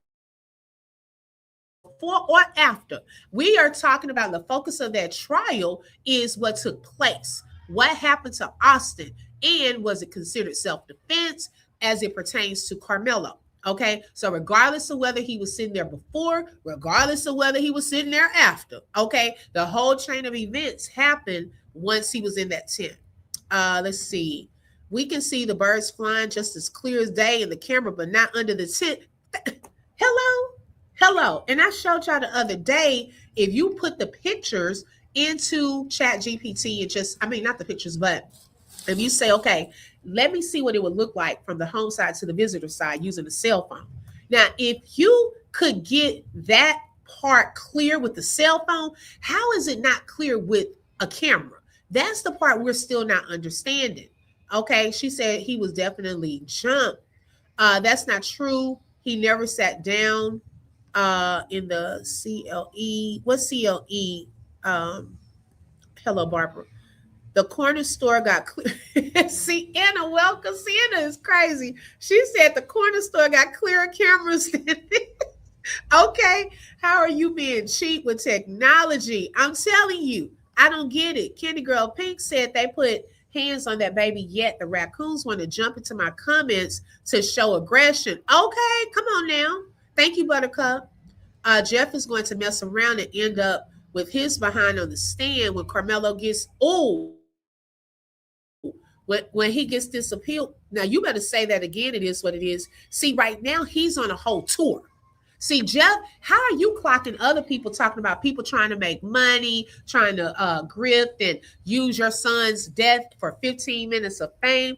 or after. We are talking about the focus of that trial is what took place. What happened to Austin? And was it considered self-defense as it pertains to Karmelo? Okay, so regardless of whether he was sitting there before, regardless of whether he was sitting there after, okay, the whole chain of events happened once he was in that tent. Let's see. We can see the birds flying just as clear as day in the camera, but not under the tent. Hello. And I showed y'all the other day, if you put the pictures into Chat GPT and not the pictures, but if you say, okay, let me see what it would look like from the home side to the visitor side using a cell phone. Now, if you could get that part clear with the cell phone, how is it not clear with a camera? That's the part we're still not understanding. Okay, she said he was definitely jumped. That's not true. He never sat down in the CLE. What's CLE? Hello, Barbara. The corner store got clear. See, Anna, welcome. Sienna is crazy. She said the corner store got clearer cameras than Okay, how are you being cheap with technology? I'm telling you, I don't get it. Candy Girl Pink said they put hands on that baby, yet the raccoons want to jump into my comments to show aggression. Okay, come on now. Thank you, Buttercup. Jeff is going to mess around and end up with his behind on the stand when Karmelo gets when he gets this appeal. Now you better say that again. It is what it is. See, right now he's on a whole tour. See, Jeff, how are you clocking other people talking about people trying to make money, trying to grift and use your son's death for 15 minutes of fame?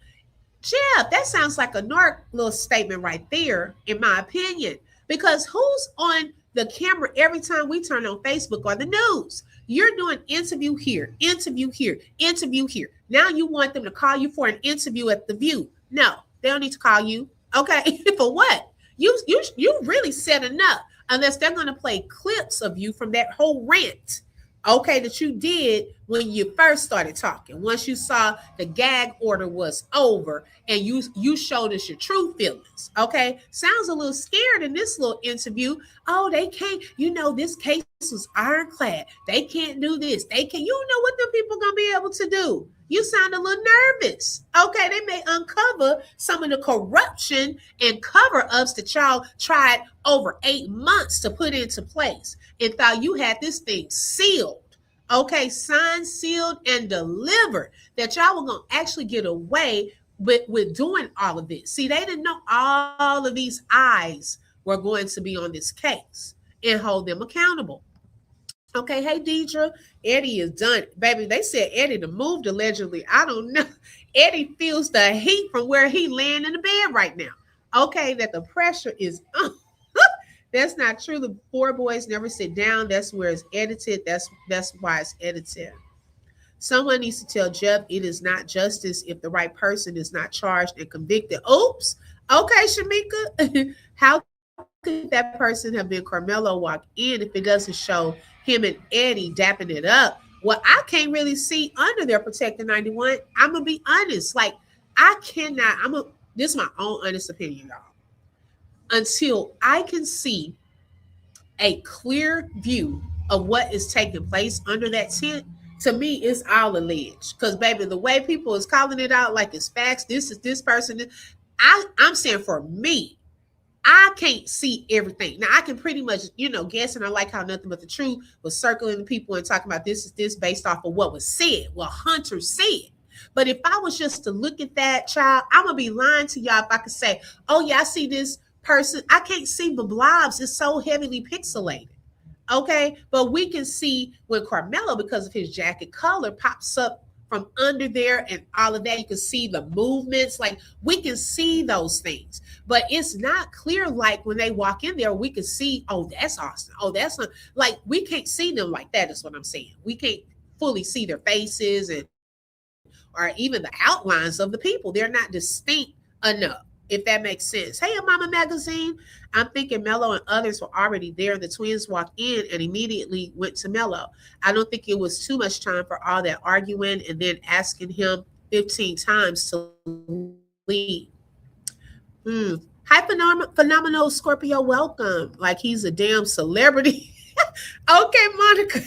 Jeff, that sounds like a narc little statement right there, in my opinion. Because who's on the camera every time we turn on Facebook or the news? You're doing interview here, interview here, interview here. Now you want them to call you for an interview at The View. No, they don't need to call you. Okay, for what? You really said enough, unless they're going to play clips of you from that whole rant, okay, that you did when you first started talking. Once you saw the gag order was over and you showed us your true feelings, okay? Sounds a little scared in this little interview. Oh, they can't, this case was ironclad. They can't do this. They can't, you don't know what them people going to be able to do. You sound a little nervous. Okay, they may uncover some of the corruption and cover-ups that y'all tried over 8 months to put into place and thought you had this thing sealed. Okay, signed, sealed, and delivered, that y'all were going to actually get away with doing all of this. See, they didn't know all of these eyes were going to be on this case and hold them accountable. Okay, hey, Deidre, Eddie is done. Baby, they said Eddie to moved allegedly. I don't know. Eddie feels the heat from where he laying in the bed right now. Okay, that the pressure is on. That's not true. The 4 boys never sit down. That's where it's edited. That's why it's edited. Someone needs to tell Jeff it is not justice if the right person is not charged and convicted. Oops. Okay, Shamika. How could that person have been Karmelo walk in if it doesn't show him and Eddie dapping it up? Well, I can't really see under their protected 91. I'm gonna be honest. Like, I cannot. This is my own honest opinion, y'all. Until I can see a clear view of what is taking place under that tent, to me, it's all alleged. Because, baby, the way people is calling it out like it's facts, this is this person. I'm saying for me, I can't see everything. Now, I can pretty much, guess, and I like how Nothing But the Truth was circling the people and talking about this is this based off of what was said, what Hunter said. But if I was just to look at that, child, I'm going to be lying to y'all if I could say, oh, yeah, I see this person. I can't see the blobs. It's so heavily pixelated. Okay, but we can see when Karmelo, because of his jacket color, pops up from under there and all of that. You can see the movements. Like, we can see those things, but it's not clear. Like, when they walk in there, we can see, oh, that's Austin. Oh, that's not, like, we can't see them like that is what I'm saying. We can't fully see their faces or even the outlines of the people. They're not distinct enough, if that makes sense. Hey, Mama Magazine. I'm thinking Melo and others were already there. The twins walked in and immediately went to Melo. I don't think it was too much time for all that arguing and then asking him 15 times to leave. Hi, phenomenal Scorpio. Welcome. Like he's a damn celebrity. Okay, Monica.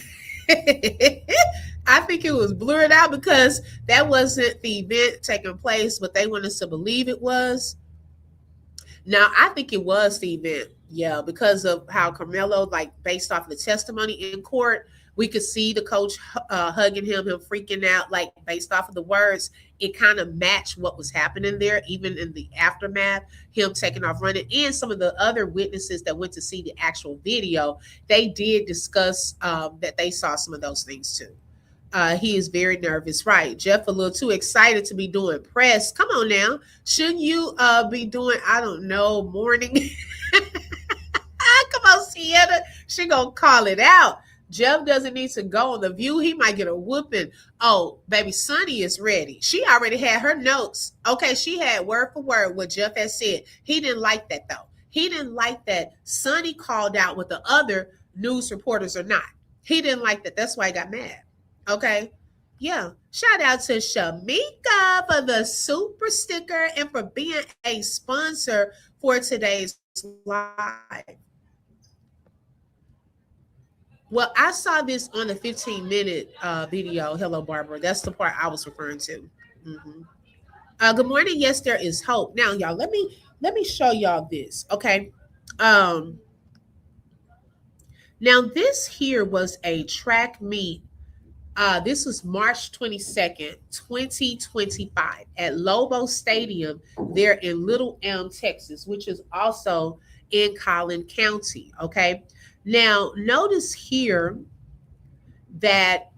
I think it was blurred out because that wasn't the event taking place, but they want us to believe it was. Now, I think it was the event, yeah, because of how Karmelo, like, based off of the testimony in court, we could see the coach hugging him freaking out, like, based off of the words, it kind of matched what was happening there, even in the aftermath, him taking off running. And some of the other witnesses that went to see the actual video, they did discuss that they saw some of those things too. He is very nervous, right? Jeff a little too excited to be doing press. Come on now. Shouldn't you be doing, I don't know, morning? Come on, Sienna. She gonna call it out. Jeff doesn't need to go on The View. He might get a whooping. Oh, baby, Sonny is ready. She already had her notes. Okay, she had word for word what Jeff had said. He didn't like that, though. He didn't like that Sonny called out what the other news reporters are not. He didn't like that. That's why he got mad. Okay, Yeah. Shout out to Shamika for the super sticker and for being a sponsor for today's live. Well, I saw this on the 15-minute video. Hello, Barbara. That's the part I was referring to. Mhm. Good morning. Yes, there is hope. Now, y'all, let me show y'all this. Okay. Um, Now this here was a track meet. This was March 22nd, 2025 at Lobo Stadium there in Little Elm, Texas, which is also in Collin County. Okay. Now, notice here that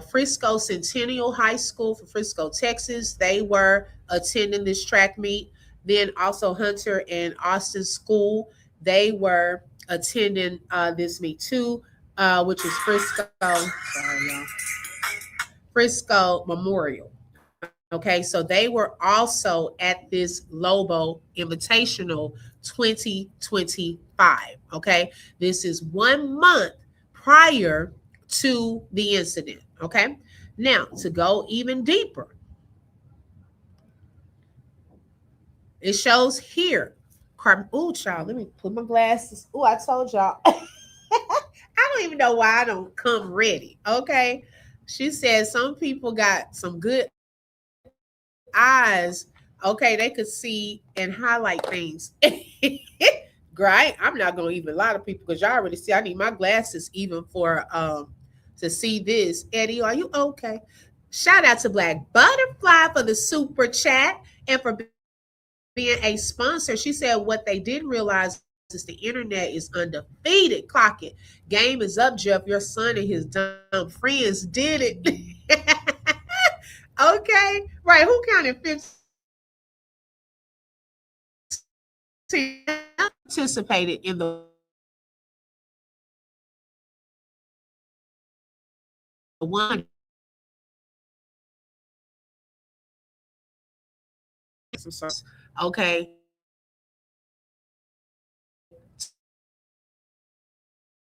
Frisco Centennial High School for Frisco, Texas, they were attending this track meet. Then also Hunter and Austin School, they were attending this meet too, which is Frisco. Sorry, y'all. Frisco Memorial. Okay, so they were also at this Lobo Invitational 2025. Okay, this is 1 month prior to the incident. Okay, now to go even deeper, it shows here. Oh, child, let me put my glasses. Oh, I told y'all. I don't even know why I don't come ready. Okay, she said some people got some good eyes. Okay, they could see and highlight things. Right? I'm not gonna even lie to people because y'all already see I need my glasses even for to see this. Eddie, are you okay? Shout out to Black Butterfly for the super chat and for being a sponsor. She said what they didn't realize is the internet is undefeated. Clock it. Game is up, Jeff. Your son and his dumb friends did it. Okay, right. Who counted 15 participated in the one? Okay,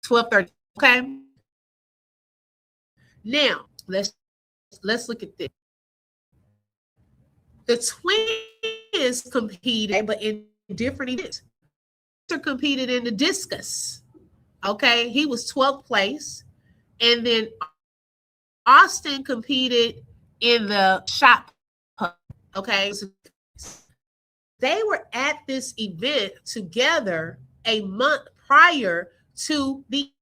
12:30. Okay, now let's look at this. The twins competed, but in different events. Competed in the discus. Okay, he was 12th place, and then Austin competed in the shot put. Okay, they were at this event together a month prior to the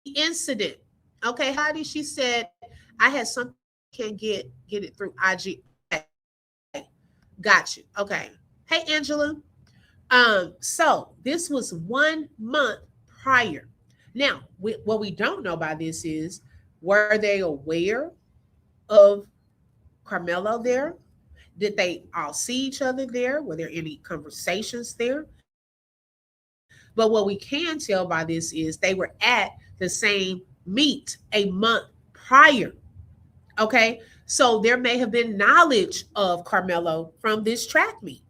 incident. Okay, Heidi, she said I had something can get it through IG. Okay. Got you. Okay. Hey, Angela. So this was 1 month prior. Now, what we don't know by this is, were they aware of Karmelo there? Did they all see each other there? Were there any conversations there? But what we can tell by this is they were at the same meet a month prior. Okay, so there may have been knowledge of Karmelo from this track meet.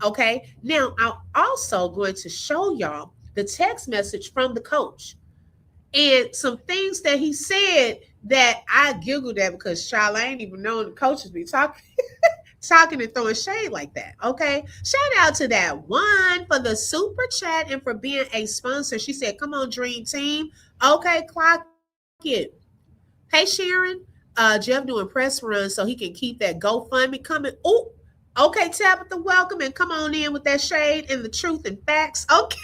Okay, now I'm also going to show y'all the text message from the coach and some things that he said that I giggled at because Charlotte, I ain't even known the coaches be talking and throwing shade like that. Okay, shout out to that one for the super chat and for being a sponsor. She said, "Come on, Dream Team." Okay, clock it. Hey, Sharon. Jeff doing press runs so he can keep that GoFundMe coming. Oh, okay, Tabitha, welcome and come on in with that shade and the truth and facts. Okay.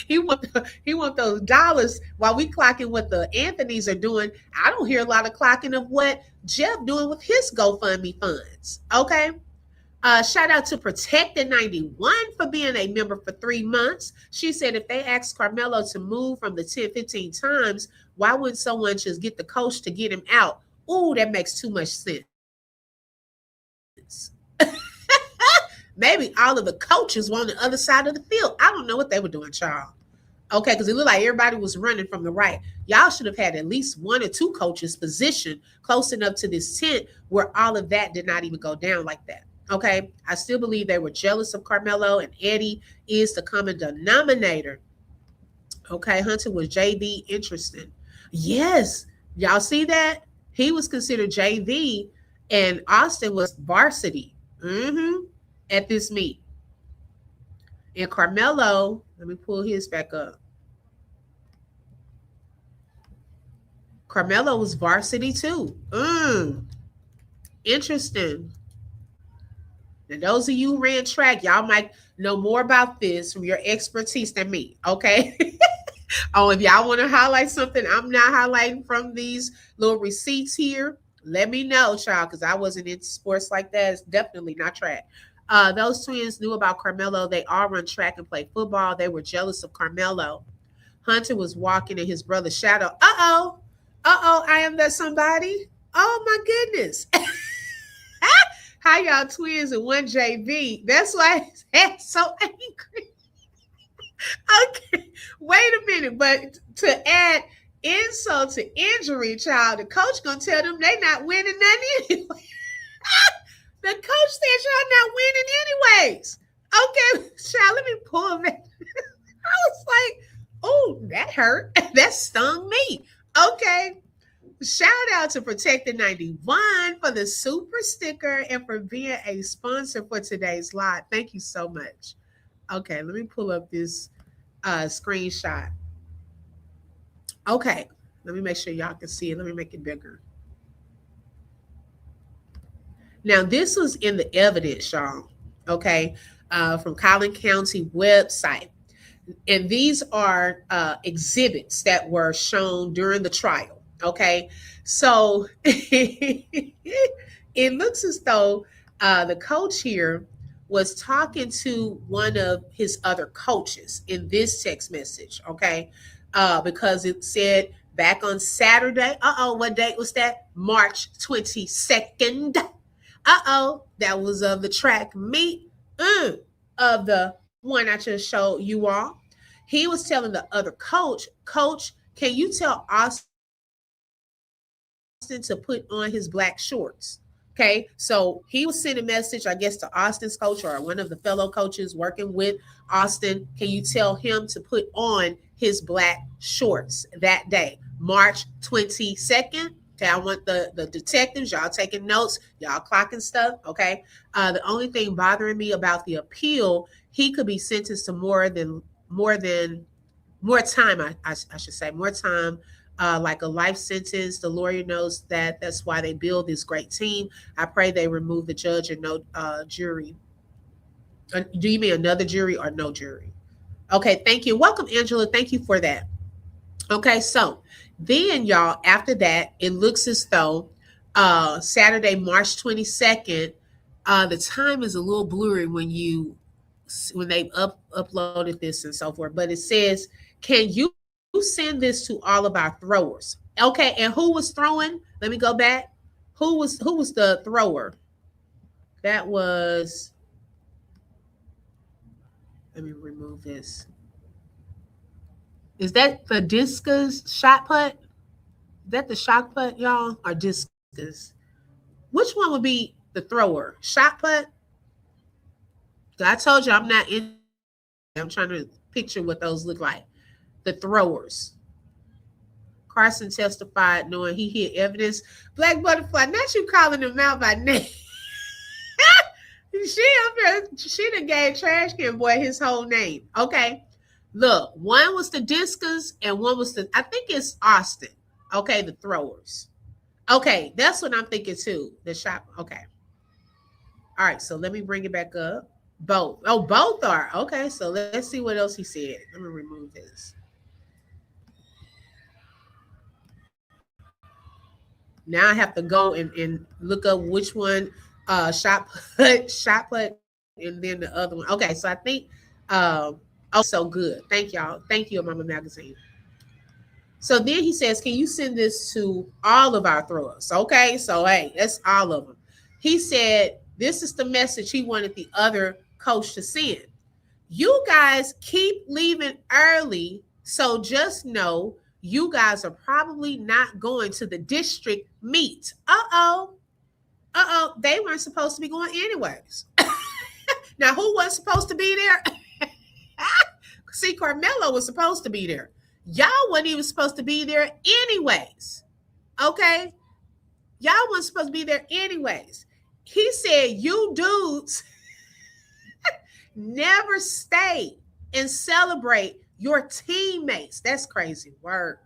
he want those dollars while we clocking what the Anthonys are doing. I don't hear a lot of clocking of what Jeff doing with his GoFundMe funds. Okay. Shout out to Protected 91 for being a member for 3 months. She said if they asked Karmelo to move from the 10, 15 times, why wouldn't someone just get the coach to get him out? Ooh, that makes too much sense. Maybe all of the coaches were on the other side of the field. I don't know what they were doing, child. Okay, because it looked like everybody was running from the right. Y'all should have had at least 1 or 2 coaches positioned close enough to this tent where all of that did not even go down like that. Okay, I still believe they were jealous of Karmelo, and Eddie is the common denominator. Okay, Hunter was JB. Interesting. Yes, y'all see that? He was considered JV, and Austin was varsity at this meet. And Karmelo, let me pull his back up. Karmelo was varsity too. Interesting. Now, those of you who ran track, y'all might know more about this from your expertise than me, okay? Oh, if y'all want to highlight something I'm not highlighting from these little receipts here, let me know, child, because I wasn't into sports like that. It's definitely not track. Those twins knew about Karmelo. They all run track and play football. They were jealous of Karmelo. Hunter was walking in his brother's shadow. Uh-oh, I am that somebody. Oh, my goodness. How y'all twins and one JV? That's why he's so angry. Okay, wait a minute. But to add insult to injury, child, the coach gonna tell them they not winning nothing anyway. The coach said y'all not winning anyways. Okay, child, let me pull that. I was like, oh, that hurt. That stung me. Okay. Shout out to Protected 91 for the super sticker and for being a sponsor for today's live. Thank you so much. Okay, let me pull up this screenshot. Okay, let me make sure y'all can see it. Let me make it bigger. Now, this was in the evidence, y'all, okay, from Collin County website. And these are exhibits that were shown during the trial. Okay, so it looks as though the coach here was talking to one of his other coaches in this text message, okay, because it said back on Saturday, what date was that? March 22nd. That was of the track meet of the one I just showed you all. He was telling the other coach, can you tell Austin to put on his black shorts? Okay, so he was sending a message, I guess, to Austin's coach or one of the fellow coaches working with Austin. Can you tell him to put on his black shorts that day, March 22nd? Okay, I want the detectives, y'all taking notes, y'all clocking stuff, okay? The only thing bothering me about the appeal, he could be sentenced to more time, I should say, more time, like a life sentence. The lawyer knows that. That's why they build this great team. I pray they remove the judge and no jury. Do you mean another jury or no jury? Okay, thank you. Welcome, Angela. Thank you for that. Okay, so then, y'all, after that, it looks as though Saturday, March 22nd, the time is a little blurry when they uploaded this and so forth, but it says, can you send this to all of our throwers? Okay, and who was throwing? Let me go back. Who was the thrower? That was, let me remove this. Is that the discus shot put? Is that the shot put, y'all, or discus? Which one would be the thrower? Shot put? I told you I'm not in. I'm trying to picture what those look like. The throwers. Carson testified knowing he hid evidence. Black Butterfly, not you calling them out by name. She done gave Trash Can Boy his whole name. Okay. Look, one was the discus and one was I think it's Austin. Okay, the throwers. Okay, that's what I'm thinking too. The shot. Okay. All right, so let me bring it back up. Both. Oh, both are. Okay, so let's see what else he said. Let me remove this. Now I have to go and look up which one shot put, and then the other one. Okay, so I think so good. Thank y'all. Thank you, Mama Magazine. So then he says, can you send this to all of our throwers? Okay, so hey, that's all of them. He said, this is the message he wanted the other coach to send. You guys keep leaving early, so just know you guys are probably not going to the district meet. They weren't supposed to be going anyways. Now, who was supposed to be there? See, Karmelo was supposed to be there. Y'all wasn't even supposed to be there anyways. Okay? Y'all weren't supposed to be there anyways. He said, you dudes never stay and celebrate your teammates. That's crazy word.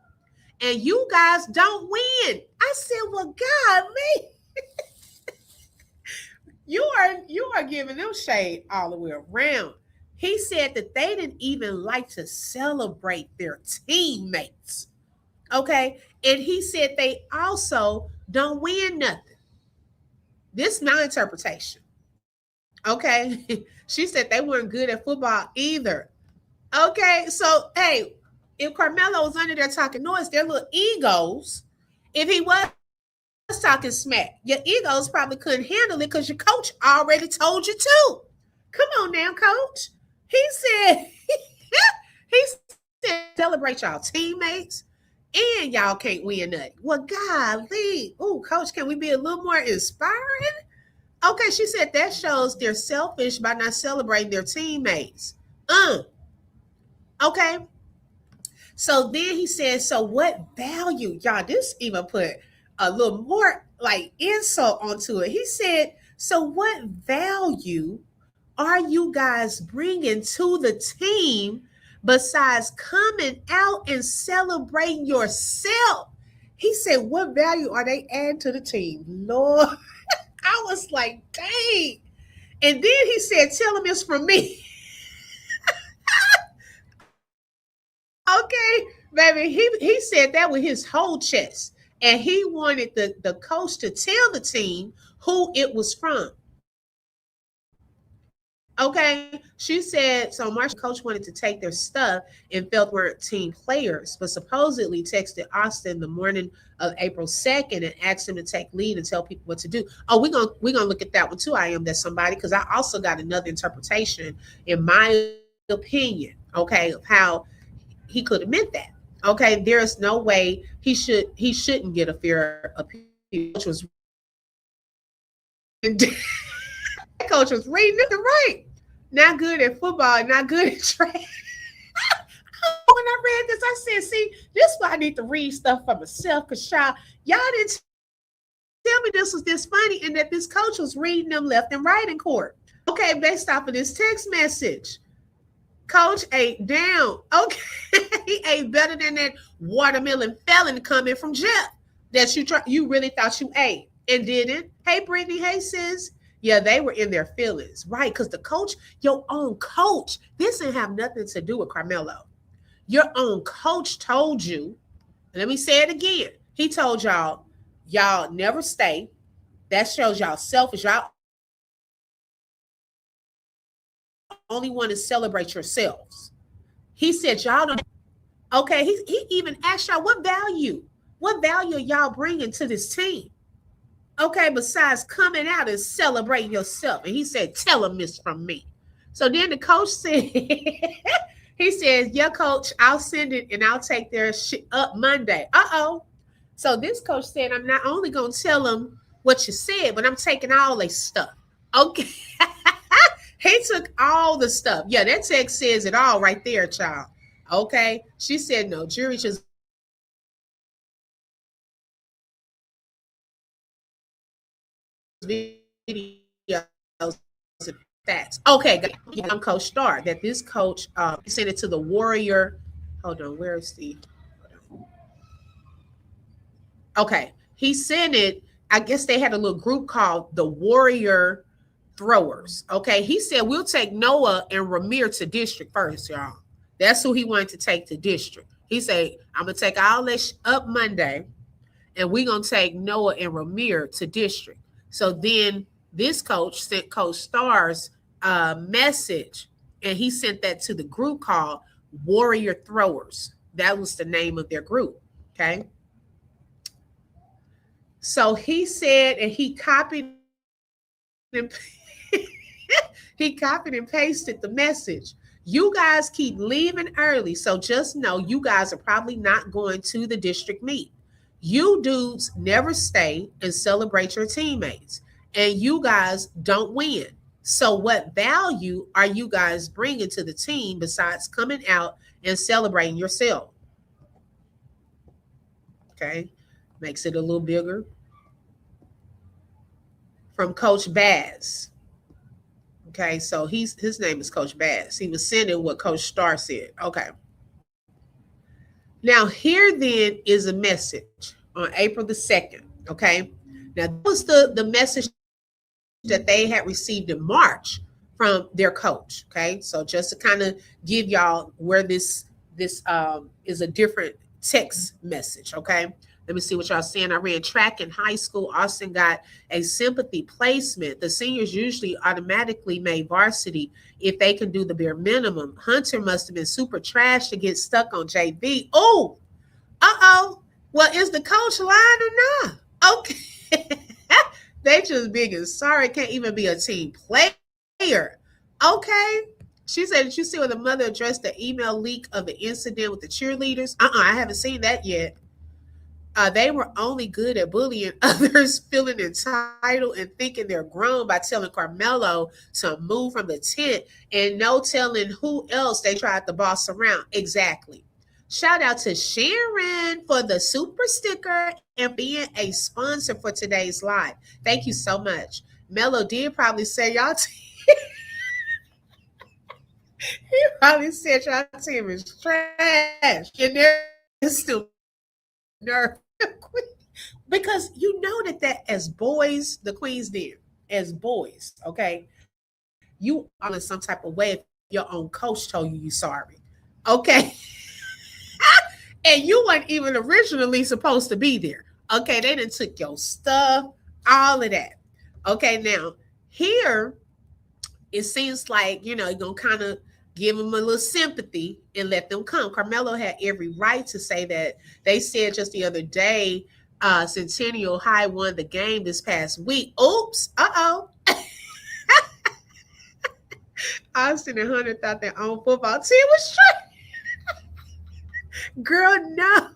And you guys don't win. I said, well, God, me. You are giving them shade all the way around. He said that they didn't even like to celebrate their teammates. Okay. And he said they also don't win nothing. This is my interpretation. Okay. She said they weren't good at football either. Okay. So, hey, if Karmelo was under there talking noise, their little egos, if he was talking smack, your egos probably couldn't handle it because your coach already told you to. Come on now, coach. He said, he said, celebrate y'all teammates and y'all can't win nothing. Well, golly. Oh, coach, can we be a little more inspiring? Okay, she said that shows they're selfish by not celebrating their teammates. Okay. So then he said, so what value? Y'all, this even put a little more like insult onto it. He said, so what value are you guys bringing to the team besides coming out and celebrating yourself? He said, what value are they adding to the team? Lord, I was like, dang. And then he said, tell him it's from me. Okay, baby, he said that with his whole chest. And he wanted the coach to tell the team who it was from. Okay, she said, so Marshall coach wanted to take their stuff and felt weren't team players, but supposedly texted Austin the morning of April 2nd and asked him to take lead and tell people what to do. Oh, we're gonna look at that one too. I am that somebody, because I also got another interpretation, in my opinion, okay, of how he could have meant that. Okay, there is no way he shouldn't get a fair appeal. Coach was coach was reading it right. Not good at football, not good at track. When I read this, I said, see, this is why I need to read stuff for myself, because y'all didn't tell me this was this funny and that this coach was reading them left and right in court. Okay, based off of this text message. Coach ate down. Okay, he ate better than that watermelon felon coming from Jeff that you really thought you ate and didn't. Hey, Brittany. Hey, sis. Yeah, they were in their feelings, right? Because the coach, your own coach, this didn't have nothing to do with Karmelo. Your own coach told you, and let me say it again. He told y'all never stay. That shows y'all selfish. Y'all only want to celebrate yourselves. He said y'all don't. Okay, he even asked y'all what value are y'all bringing to this team? Okay, besides coming out and celebrating yourself. And he said, tell him it's from me. So then the coach said, he says, yeah, coach, I'll send it and I'll take their shit up Monday. Uh-oh. So this coach said, I'm not only going to tell them what you said, but I'm taking all their stuff. Okay. He took all the stuff. Yeah, that text says it all right there, child. Okay. She said, no, jury just videos and facts. Okay, I'm Coach Star. That this coach sent it to the Warrior. Hold on, where is the? Okay, he sent it. I guess they had a little group called the Warrior Throwers. Okay, he said we'll take Noah and Ramir to district first, y'all. That's who he wanted to take to district. He said, I'm gonna take all this up Monday, and we're gonna take Noah and Ramir to district. So then this coach sent Coach Star's message, and he sent that to the group called Warrior Throwers. That was the name of their group. Okay. So he said, and he copied and he copied and pasted the message. You guys keep leaving early, so just know you guys are probably not going to the district meet. You dudes never stay and celebrate your teammates, and you guys don't win. So what value are you guys bringing to the team besides coming out and celebrating yourself? Okay, makes it a little bigger. from Coach Baz. Okay, so his name is Coach Bass. He was sending what Coach Starr said. Okay. Now, here then is a message on April the 2nd. Okay. Now, that was the message that they had received in March from their coach. Okay. So just to kind of give y'all where this is a different text message. Okay. Let me see what y'all saying. I ran track in high school. Austin got a sympathy placement. The seniors usually automatically made varsity if they can do the bare minimum. Hunter must have been super trash to get stuck on JV. Oh, well, is the coach lying or not? Okay. They just big and sorry. Can't even be a team player. Okay. She said, did you see where the mother addressed the email leak of the incident with the cheerleaders? I haven't seen that yet. They were only good at bullying others, feeling entitled and thinking they're grown by telling Karmelo to move from the tent and no telling who else they tried to boss around. Exactly. Shout out to Sharon for the super sticker and being a sponsor for today's live. Thank you so much. Melo did probably say y'all he probably said y'all team is trash. And they're still nerve. Because you know that as boys, the queens did, as boys, okay, you are in some type of way if your own coach told you sorry, okay? And you weren't even originally supposed to be there, okay? They done took your stuff, all of that, okay? Now, here, it seems like, you're going to kind of give them a little sympathy and let them come. Karmelo had every right to say that. They said just the other day, Centennial High won the game this past week. Oops. Austin and Hunter thought their own football team was trash. Girl, no.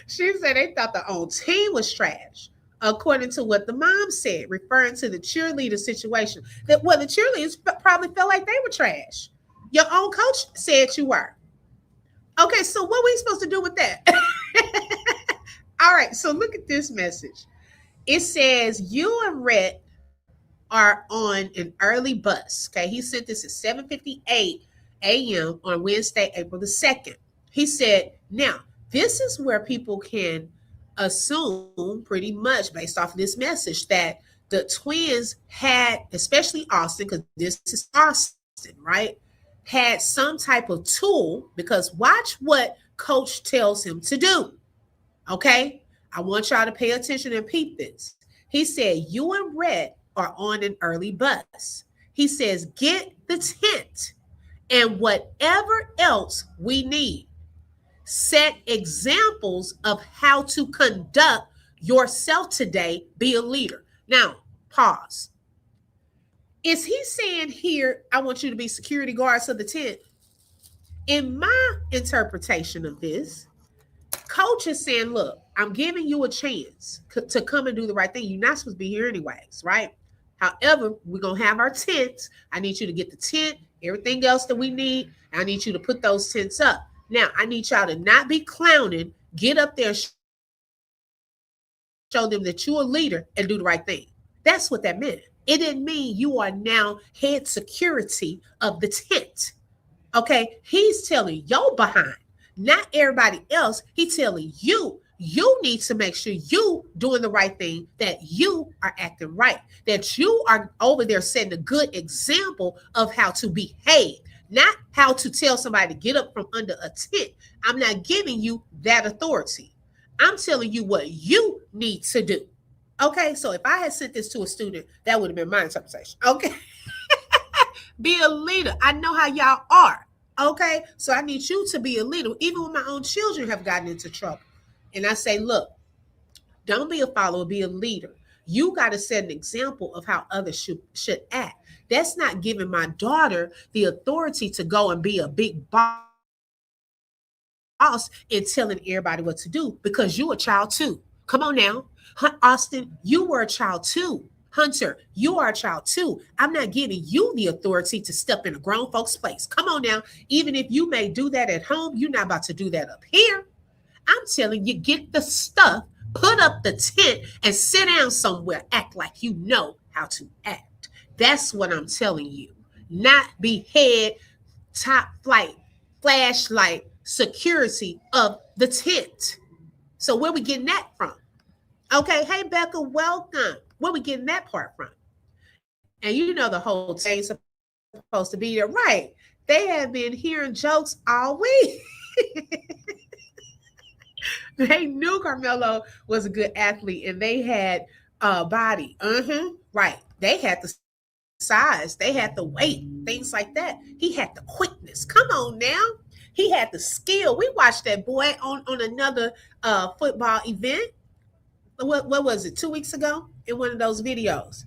She said they thought their own team was trash, according to what the mom said, referring to the cheerleader situation. That the cheerleaders probably felt like they were trash. Your own coach said you were. Okay, so what are we supposed to do with that? All right, so look at this message. It says, you and Rhett are on an early bus. Okay, he sent this at 7:58 a.m. on Wednesday, April the 2nd. He said, now, this is where people can assume pretty much based off of this message that the twins had, especially Austin, because this is Austin, right? Had some type of tool, because watch what coach tells him to do. Okay, I want y'all to pay attention and peep this. He said, you and Red are on an early bus. He says, get the tent and whatever else we need. Set examples of how to conduct yourself today. Be a leader. Now, pause. Is he saying here, I want you to be security guards of the tent? In my interpretation of this, coach is saying, look, I'm giving you a chance to come and do the right thing. You're not supposed to be here anyways, right? However, we're going to have our tents. I need you to get the tent, everything else that we need. I need you to put those tents up. Now, I need y'all to not be clowning. Get up there, show them that you're a leader and do the right thing. That's what that meant. It didn't mean you are now head security of the tent. Okay? He's telling your behind, not everybody else. He's telling you, you need to make sure you doing the right thing, that you are acting right, that you are over there setting a good example of how to behave, not how to tell somebody to get up from under a tent. I'm not giving you that authority. I'm telling you what you need to do. Okay, so if I had sent this to a student, that would have been my interpretation. Okay. Be a leader. I know how y'all are. Okay, so I need you to be a leader. Even when my own children have gotten into trouble. And I say, look, don't be a follower, be a leader. You got to set an example of how others should act. That's not giving my daughter the authority to go and be a big boss and telling everybody what to do, because you're a child too. Come on now. Austin, you were a child too. Hunter, you are a child too. I'm not giving you the authority to step in a grown folks' place. Come on now. Even if you may do that at home, you're not about to do that up here. I'm telling you, get the stuff, put up the tent, and sit down somewhere. Act like you know how to act. That's what I'm telling you. Not be head, top flight, flashlight, security of the tent. So where we getting that from? Okay, hey Becca, welcome. Where we getting that part from? And you know the whole thing's supposed to be there, right? They have been hearing jokes all week. They knew Karmelo was a good athlete, and they had a body. Right. They had the size, they had the weight, things like that. He had the quickness. Come on now. He had the skill. We watched that boy on another football event. What was it, 2 weeks ago, in one of those videos?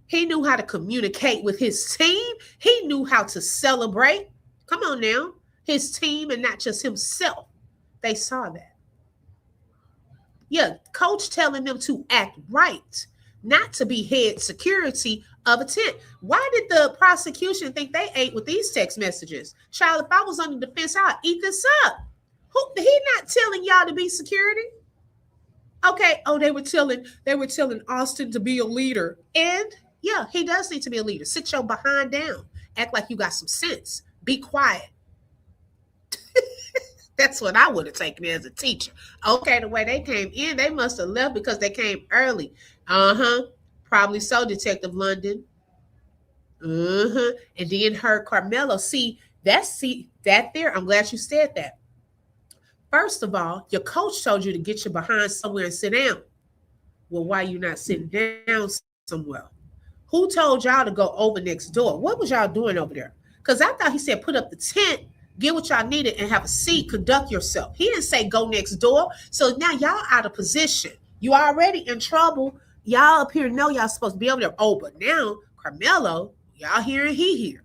He knew how to communicate with his team. He knew how to celebrate. Come on now. His team and not just himself. They saw that. Yeah, coach telling them to act right, not to be head security of a tent. Why did the prosecution think they ate with these text messages? Child, if I was on the defense, I'd eat this up. He not telling y'all to be security. Okay. Oh, they were telling Austin to be a leader. And yeah, he does need to be a leader. Sit your behind down. Act like you got some sense. Be quiet. That's what I would have taken as a teacher. Okay, the way they came in, they must have left because they came early. Probably so, Detective London. And then heard Karmelo. See that there. I'm glad you said that. First of all, your coach told you to get your behind somewhere and sit down. Well, why you not sitting down somewhere? Who told y'all to go over next door? What was y'all doing over there? Because I thought he said put up the tent, get what y'all needed, and have a seat, conduct yourself. He didn't say go next door. So now y'all out of position. You already in trouble. Y'all up here know y'all supposed to be over there. Oh, but now Karmelo, y'all here and he here.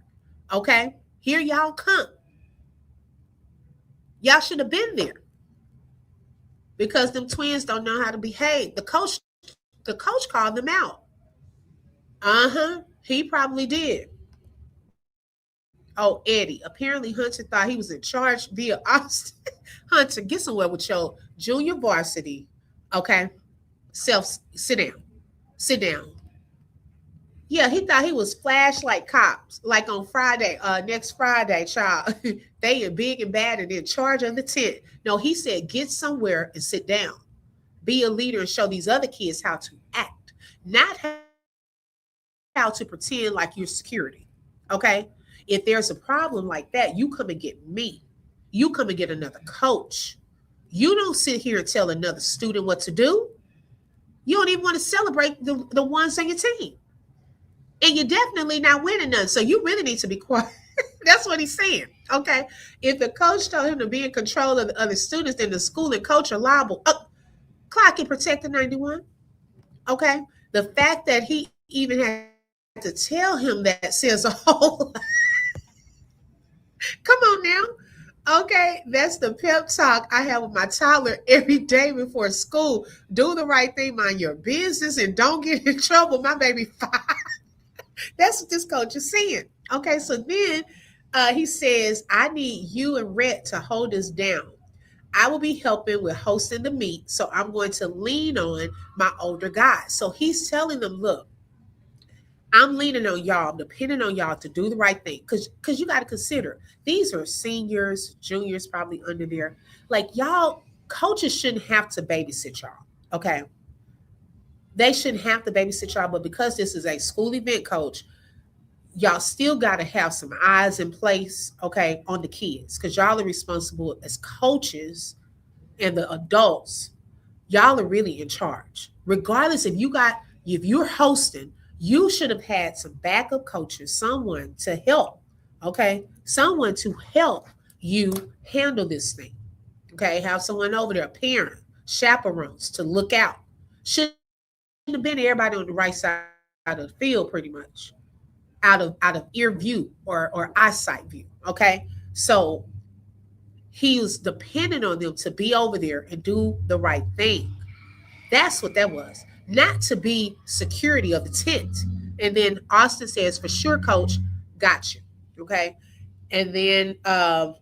Okay? Here y'all come. Y'all should have been there. Because them twins don't know how to behave. The coach called them out. He probably did. Oh, Eddie. Apparently Hunter thought he was in charge via Austin. Hunter, get somewhere with your junior varsity. Okay? Sit down. Sit down. Yeah, he thought he was flash like cops, like on Friday, next Friday, child. They are big and bad and in charge of the tent. No, he said get somewhere and sit down. Be a leader and show these other kids how to act, not how to pretend like you're security. Okay? If there's a problem like that, you come and get me. You come and get another coach. You don't sit here and tell another student what to do. You don't even want to celebrate the ones on your team. And you're definitely not winning none. So you really need to be quiet. That's what he's saying. Okay. If the coach told him to be in control of the other students, then the school and coach are liable. Clock and protect the 91. Okay. The fact that he even had to tell him that says a whole lot. Come on now. Okay. That's the pep talk I have with my toddler every day before school. Do the right thing, mind your business, and don't get in trouble. My baby 5. That's what this coach is saying. Okay, so then he says, I need you and Rhett to hold us down. I will be helping with hosting the meet, so I'm going to lean on my older guys. So he's telling them, look, I'm leaning on y'all, I'm depending on y'all to do the right thing. Because you got to consider, these are seniors, juniors probably under there. Like y'all, coaches shouldn't have to babysit y'all, okay? They shouldn't have to babysit y'all, but because this is a school event coach, y'all still got to have some eyes in place, okay, on the kids, because y'all are responsible as coaches and the adults. Y'all are really in charge. Regardless if you're hosting, you should have had some backup coaches, someone to help, okay, someone to help you handle this thing, okay, have someone over there, a parent, chaperones to look out. Should have been everybody on the right side of the field, pretty much out of ear view or eyesight view. Okay, so he was dependent on them to be over there and do the right thing. That's what that was, not to be security of the tent. And then Austin says, for sure, coach, got you. Okay. And then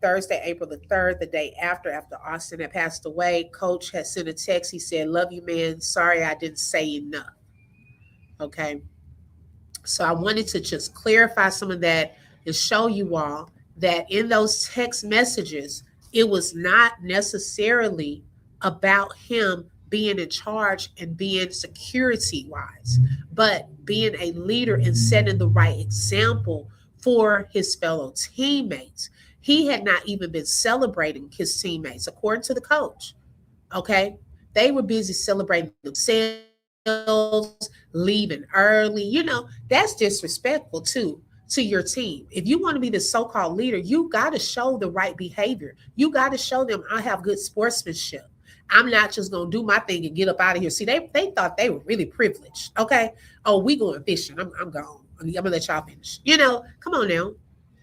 Thursday, April the 3rd, the day after Austin had passed away, coach had sent a text. He said, love you, man. Sorry I didn't say enough. Okay. So I wanted to just clarify some of that and show you all that in those text messages, it was not necessarily about him being in charge and being security wise, but being a leader and setting the right example for his fellow teammates. He had not even been celebrating his teammates, according to the coach. Okay. They were busy celebrating themselves, leaving early. That's disrespectful too to your team. If you want to be the so-called leader, you got to show the right behavior. You got to show them I have good sportsmanship. I'm not just gonna do my thing and get up out of here. See, they thought they were really privileged. Okay. Oh, we going fishing. I'm gone. I'm gonna let y'all finish. Come on now.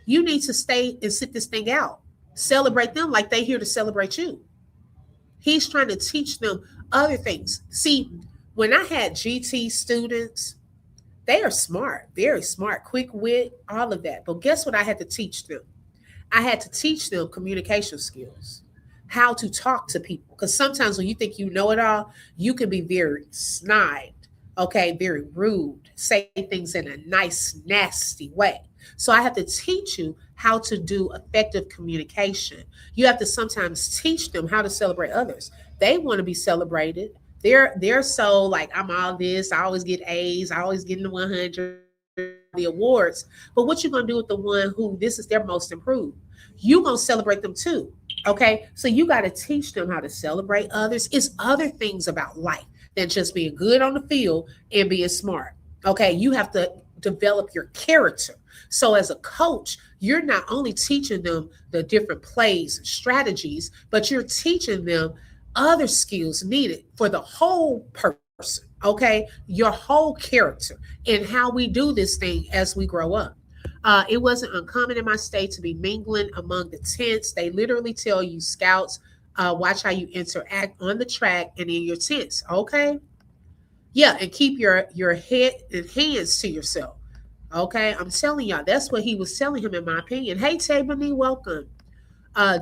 You need to stay and sit this thing out. Celebrate them like they here to celebrate you. He's trying to teach them other things. See, when I had GT students, they are smart, very smart, quick wit, all of that. But guess what I had to teach them? I had to teach them communication skills, how to talk to people. Because sometimes when you think you know it all, you can be very snide, okay, very rude, say things in a nice, nasty way. So I have to teach you how to do effective communication. You have to sometimes teach them how to celebrate others. They want to be celebrated. They're so like, I'm all this. I always get A's. I always get in the 100, the awards. But what you gonna do with the one who this is their most improved? You gonna celebrate them too. Okay, so you got to teach them how to celebrate others. It's other things about life than just being good on the field and being smart. Okay, you have to develop your character. So as a coach, you're not only teaching them the different plays and strategies, but you're teaching them other skills needed for the whole person. Okay, your whole character and how we do this thing as we grow up. It wasn't uncommon in my state to be mingling among the tents. They literally tell you, scouts, watch how you interact on the track and in your tents. Okay. Yeah, and keep your head and hands to yourself. Okay, I'm telling y'all, that's what he was telling him, in my opinion. Hey, Tabani, welcome.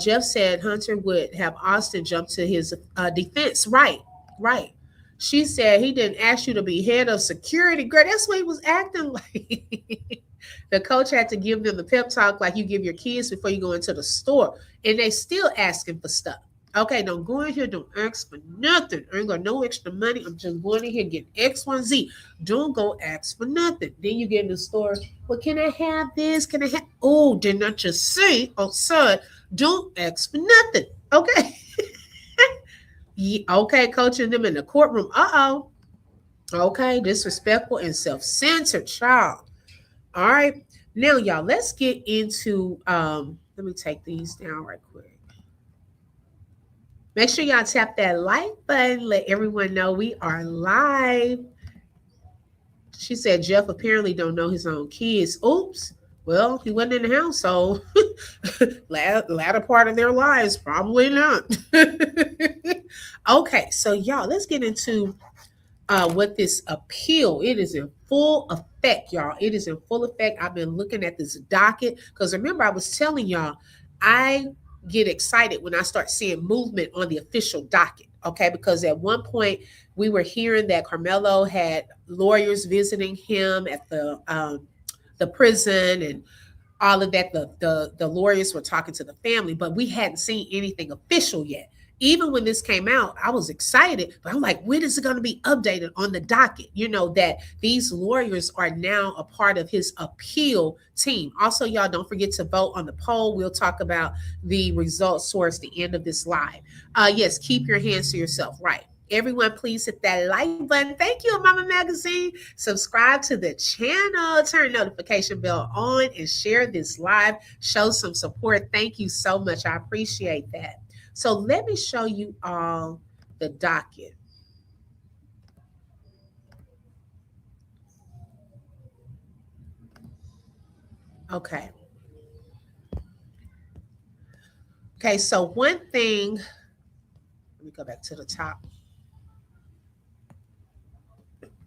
Jeff said Hunter would have Austin jump to his defense. Right, right. She said he didn't ask you to be head of security. Girl, that's what he was acting like. The coach had to give them the pep talk like you give your kids before you go into the store. And they still asking for stuff. Okay, don't go in here, don't ask for nothing. I ain't got no extra money. I'm just going in here and getting X, Y, Z. Don't go ask for nothing. Then you get in the store. Well, can I have this? Can I have? Oh, didn't I just say, oh, son, don't ask for nothing. Okay. Yeah, okay, coaching them in the courtroom. Uh-oh. Okay, disrespectful and self-centered child. All right. Now, y'all, let's get into, let me take these down right quick. Make sure y'all tap that like button. Let everyone know we are live. She said Jeff apparently don't know his own kids. Oops. Well, he wasn't in the house, so latter part of their lives, probably not. Okay, so y'all, let's get into what this appeal. It is in full effect, y'all. It is in full effect. I've been looking at this docket because remember, I was telling y'all, I get excited when I start seeing movement on the official docket. Okay, because at one point we were hearing that Karmelo had lawyers visiting him at the prison and all of that. The lawyers were talking to the family, but we hadn't seen anything official yet. Even when this came out, I was excited, but I'm like, when is it going to be updated on the docket? You know, that these lawyers are now a part of his appeal team. Also, y'all, don't forget to vote on the poll. We'll talk about the results towards the end of this live. Yes, keep your hands to yourself. Right. Everyone, please hit that like button. Thank you, Mama Magazine. Subscribe to the channel, turn notification bell on, and share this live. Show some support. Thank you so much. I appreciate that. So let me show you all the docket. Okay. Okay, so one thing, let me go back to the top.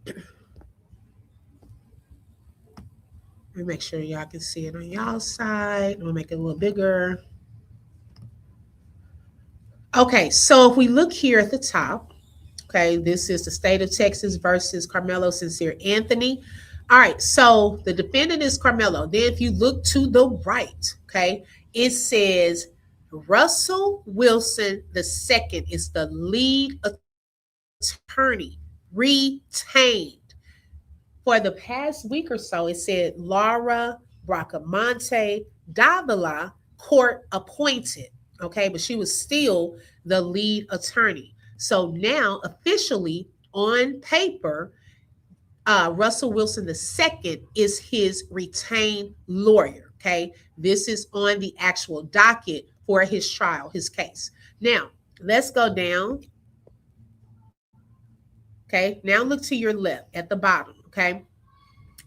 Let me make sure y'all can see it on y'all side. I'm gonna make it a little bigger. Okay, so if we look here at the top, okay, this is the state of Texas versus Karmelo Sincere Anthony. All right, so the defendant is Karmelo. Then if you look to the right, okay, it says Russell Wilson the second is the lead attorney retained. For the past week or so, it said Laura Bracamonte Davila court appointed. Okay, but she was still the lead attorney. So now officially on paper, Russell Wilson II is his retained lawyer. Okay, this is on the actual docket for his trial, his case. Now, let's go down. Okay, now look to your left at the bottom. Okay,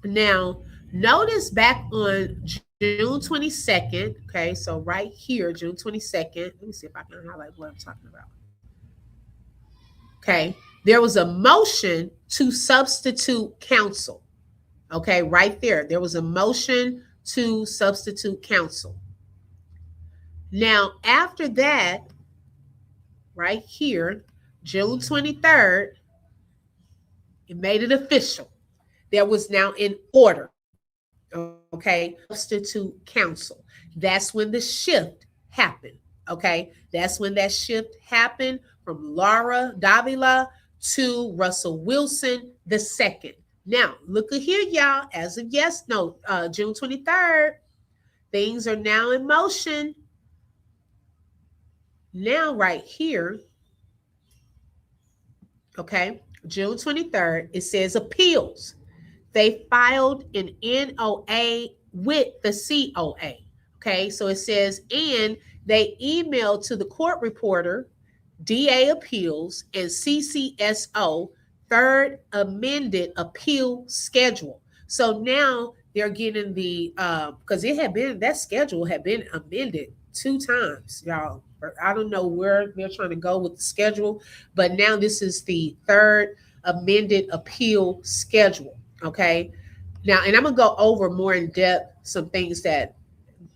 now notice back on June 22nd. Okay, so right here, June 22nd. Let me see if I can highlight what I'm talking about. Okay, there was a motion to substitute counsel. Okay, right there. There was a motion to substitute counsel. Now, after that, right here, June 23rd, it made it official. There was now an order, okay, substitute counsel. That's when the shift happened, okay? That's when that shift happened from Laura Davila to Russell Wilson II. Now, look at here, y'all. As of June 23rd, things are now in motion. Now, right here, okay, June 23rd, it says appeals. They filed an NOA with the COA. Okay, so it says, and they emailed to the court reporter, DA appeals, and CCSO, third amended appeal schedule. So now they're getting the, because that schedule had been amended 2 times, y'all. I don't know where they're trying to go with the schedule, but now this is the third amended appeal schedule. Okay. Now, and I'm going to go over more in depth some things that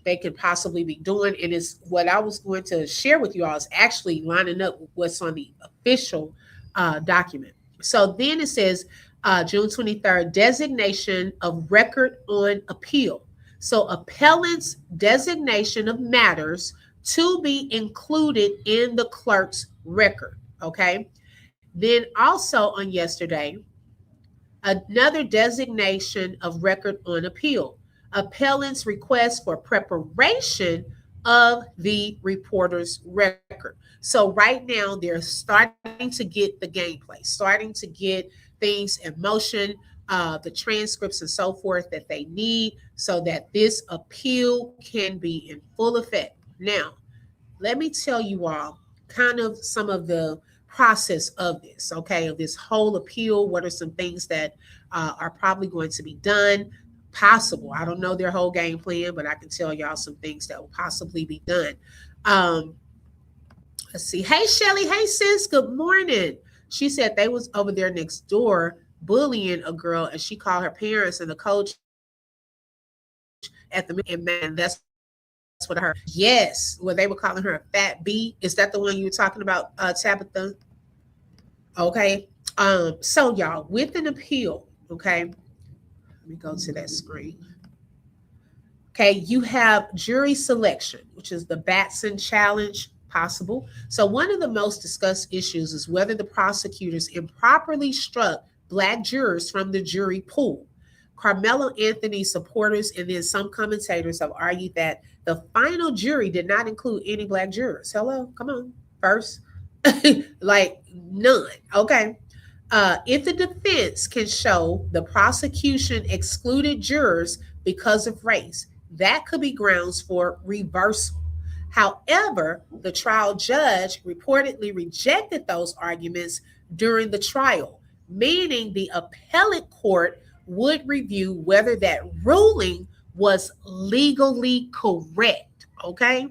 they could possibly be doing. And it's what I was going to share with you all is actually lining up with what's on the official document. So then it says June 23rd, designation of record on appeal. So appellant's designation of matters to be included in the clerk's record. Okay. Then also on yesterday, another designation of record on appeal. Appellant's request for preparation of the reporter's record. So right now they're starting to get the gameplay, starting to get things in motion, the transcripts and so forth that they need so that this appeal can be in full effect. Now, let me tell you all kind of some of the process of this, okay, of this whole appeal. What are some things that are probably going to be done? Possible. I don't know their whole game plan, but I can tell y'all some things that will possibly be done. Let's see. Hey, Shelly. Hey, sis. Good morning. She said they was over there next door bullying a girl, and she called her parents and the coach at the, and man, that's what I heard. Yes, well, they were calling her a fat B. Is that the one you were talking about, Tabitha? Okay. So y'all, with an appeal, okay, let me go to that screen. Okay, you have jury selection, which is the Batson challenge possible. So one of the most discussed issues is whether the prosecutors improperly struck Black jurors from the jury pool. Carmelo Anthony's supporters and then some commentators have argued that the final jury did not include any Black jurors. Hello, come on, first. Like none. Okay. If the defense can show the prosecution excluded jurors because of race, that could be grounds for reversal. However, the trial judge reportedly rejected those arguments during the trial, meaning the appellate court would review whether that ruling was legally correct. Okay.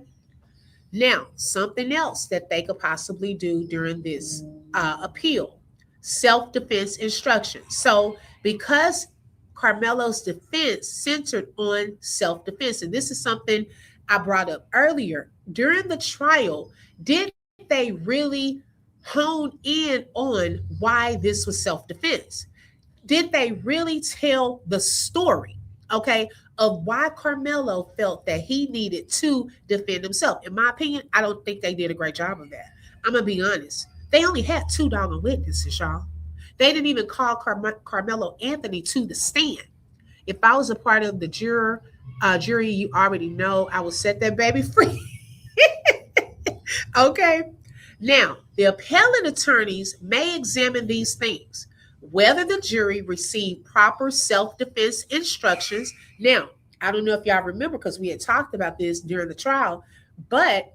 Now, something else that they could possibly do during this appeal, self-defense instructions. So because Carmelo's defense centered on self-defense, and this is something I brought up earlier, during the trial, did they really hone in on why this was self-defense? did they really tell the story, okay, of why Karmelo felt that he needed to defend himself? In my opinion, I don't think they did a great job of that. I'm going to be honest. They only had two doggone witnesses, y'all. They didn't even call Carmelo Anthony to the stand. If I was a part of the jury, you already know I would set that baby free. Okay. Now, the appellate attorneys may examine these things, whether the jury received proper self-defense instructions. Now, I don't know if y'all remember because we had talked about this during the trial, but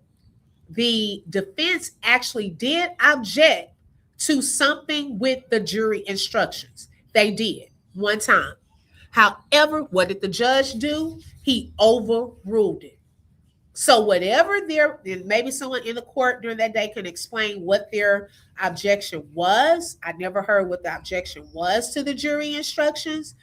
the defense actually did object to something with the jury instructions. They did one time. However, what did the judge do? He overruled it. So whatever their, and maybe someone in the court during that day can explain what their objection was. I never heard what the objection was to the jury instructions,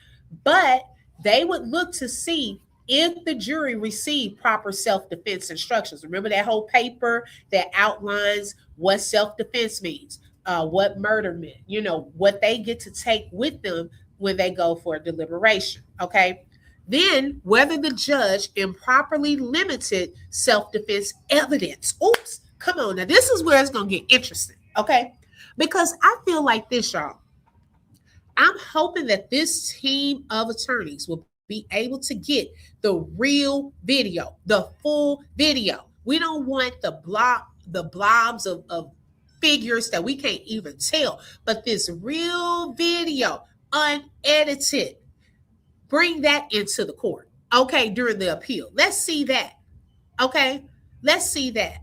but they would look to see if the jury received proper self-defense instructions. Remember that whole paper that outlines what self-defense means, what murder meant, what they get to take with them when they go for a deliberation, okay? Then, whether the judge improperly limited self-defense evidence. Oops, come on. Now, this is where it's going to get interesting, okay? Because I feel like this, y'all. I'm hoping that this team of attorneys will be able to get the real video, the full video. We don't want the blobs of figures that we can't even tell, but this real video, unedited. Bring that into the court, okay, during the appeal. Let's see that, okay? Let's see that.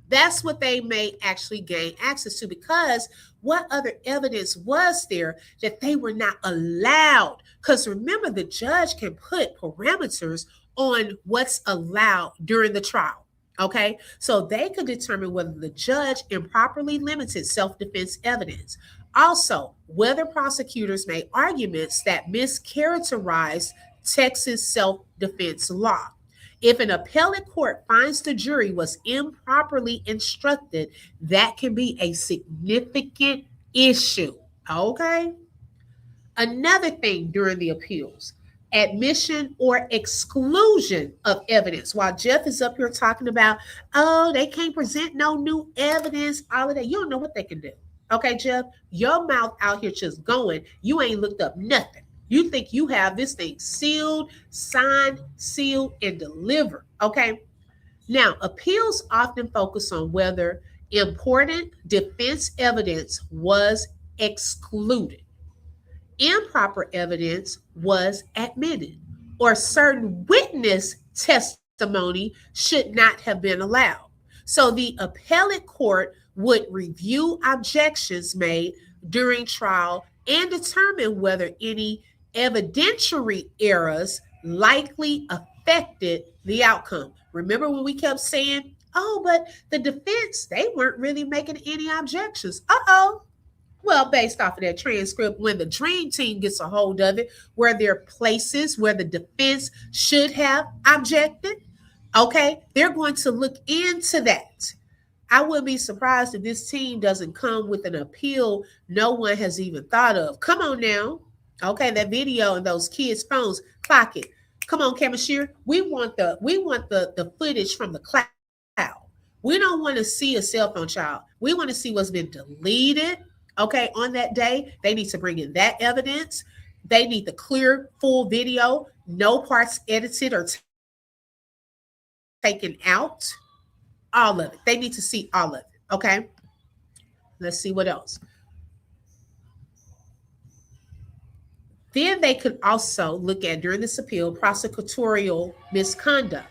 That's what they may actually gain access to, because what other evidence was there that they were not allowed? Because remember, the judge can put parameters on what's allowed during the trial, okay? So they could determine whether the judge improperly limited self-defense evidence. Also, whether prosecutors made arguments that mischaracterized Texas self-defense law. If an appellate court finds the jury was improperly instructed, that can be a significant issue. Okay? Another thing during the appeals, admission or exclusion of evidence. While Jeff is up here talking about, oh, they can't present no new evidence, all of that, you don't know what they can do. Okay, Jeff, your mouth out here just going. You ain't looked up nothing. You think you have this thing sealed, signed, sealed, and delivered. Okay. Now, appeals often focus on whether important defense evidence was excluded, improper evidence was admitted, or certain witness testimony should not have been allowed. So the appellate court would review objections made during trial and determine whether any evidentiary errors likely affected the outcome. Remember when we kept saying, oh, but the defense, they weren't really making any objections. Uh-oh. Well, based off of that transcript, when the dream team gets a hold of it, where there are places where the defense should have objected, okay, they're going to look into that. I wouldn't be surprised if this team doesn't come with an appeal no one has even thought of. Come on now. Okay, that video and those kids' phones, clock it. Come on, Cashapp. We want the footage from the cloud. We don't want to see a cell phone child. We want to see what's been deleted. Okay, on that day, they need to bring in that evidence. They need the clear, full video, no parts edited or taken out. All of it. They need to see all of it. Okay. Let's see what else. Then they could also look at, during this appeal, prosecutorial misconduct.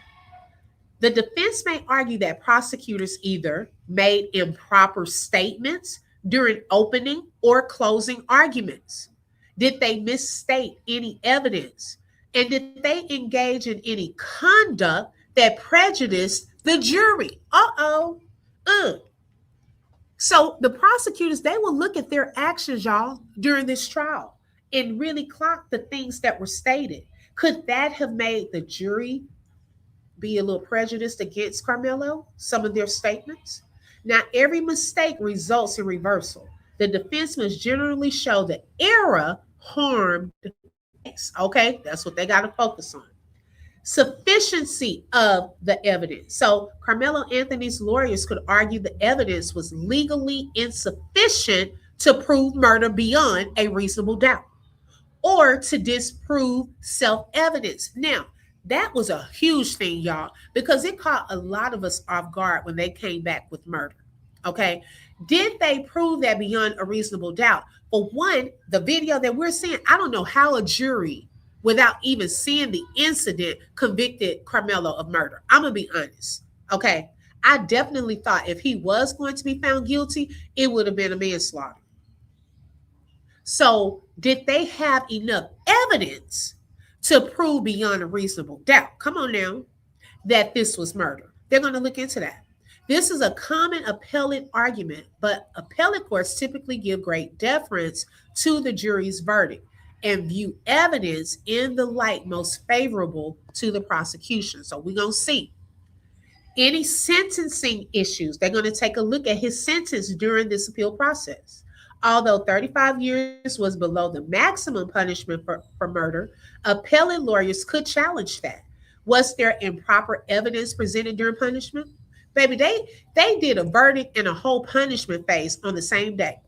The defense may argue that prosecutors either made improper statements during opening or closing arguments. Did they misstate any evidence? And did they engage in any conduct that prejudiced the jury? So the prosecutors, they will look at their actions, y'all, during this trial and really clock the things that were stated. Could that have made the jury be a little prejudiced against Karmelo, some of their statements? Now, every mistake results in reversal. The defense must generally show the error harmed. Okay, that's what they got to focus on. Sufficiency of the evidence. So Carmelo Anthony's lawyers could argue the evidence was legally insufficient to prove murder beyond a reasonable doubt or to disprove self-evidence. Now, that was a huge thing, y'all, because it caught a lot of us off guard when they came back with murder. Okay. Did they prove that beyond a reasonable doubt? For one, the video that we're seeing, I don't know how a jury, without even seeing the incident, convicted Carmelo of murder. I'm going to be honest. Okay. I definitely thought if he was going to be found guilty, it would have been a manslaughter. So, did they have enough evidence to prove beyond a reasonable doubt? Come on now, that this was murder. They're going to look into that. This is a common appellate argument, but appellate courts typically give great deference to the jury's verdict and view evidence in the light most favorable to the prosecution. So we're going to see any sentencing issues. They're going to take a look at his sentence during this appeal process. Although 35 years was below the maximum punishment for murder, appellate lawyers could challenge that. Was there improper evidence presented during punishment? Baby, they did a verdict and a whole punishment phase on the same day.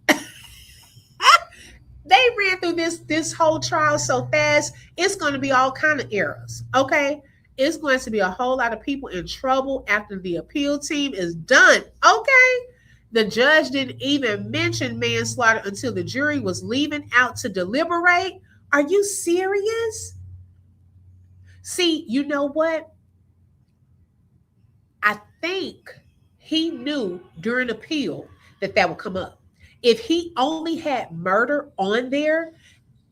They ran through this whole trial so fast, it's going to be all kind of errors, okay? It's going to be a whole lot of people in trouble after the appeal team is done, okay? The judge didn't even mention manslaughter until the jury was leaving out to deliberate. Are you serious? See, you know what? I think he knew during appeal that would come up. If he only had murder on there,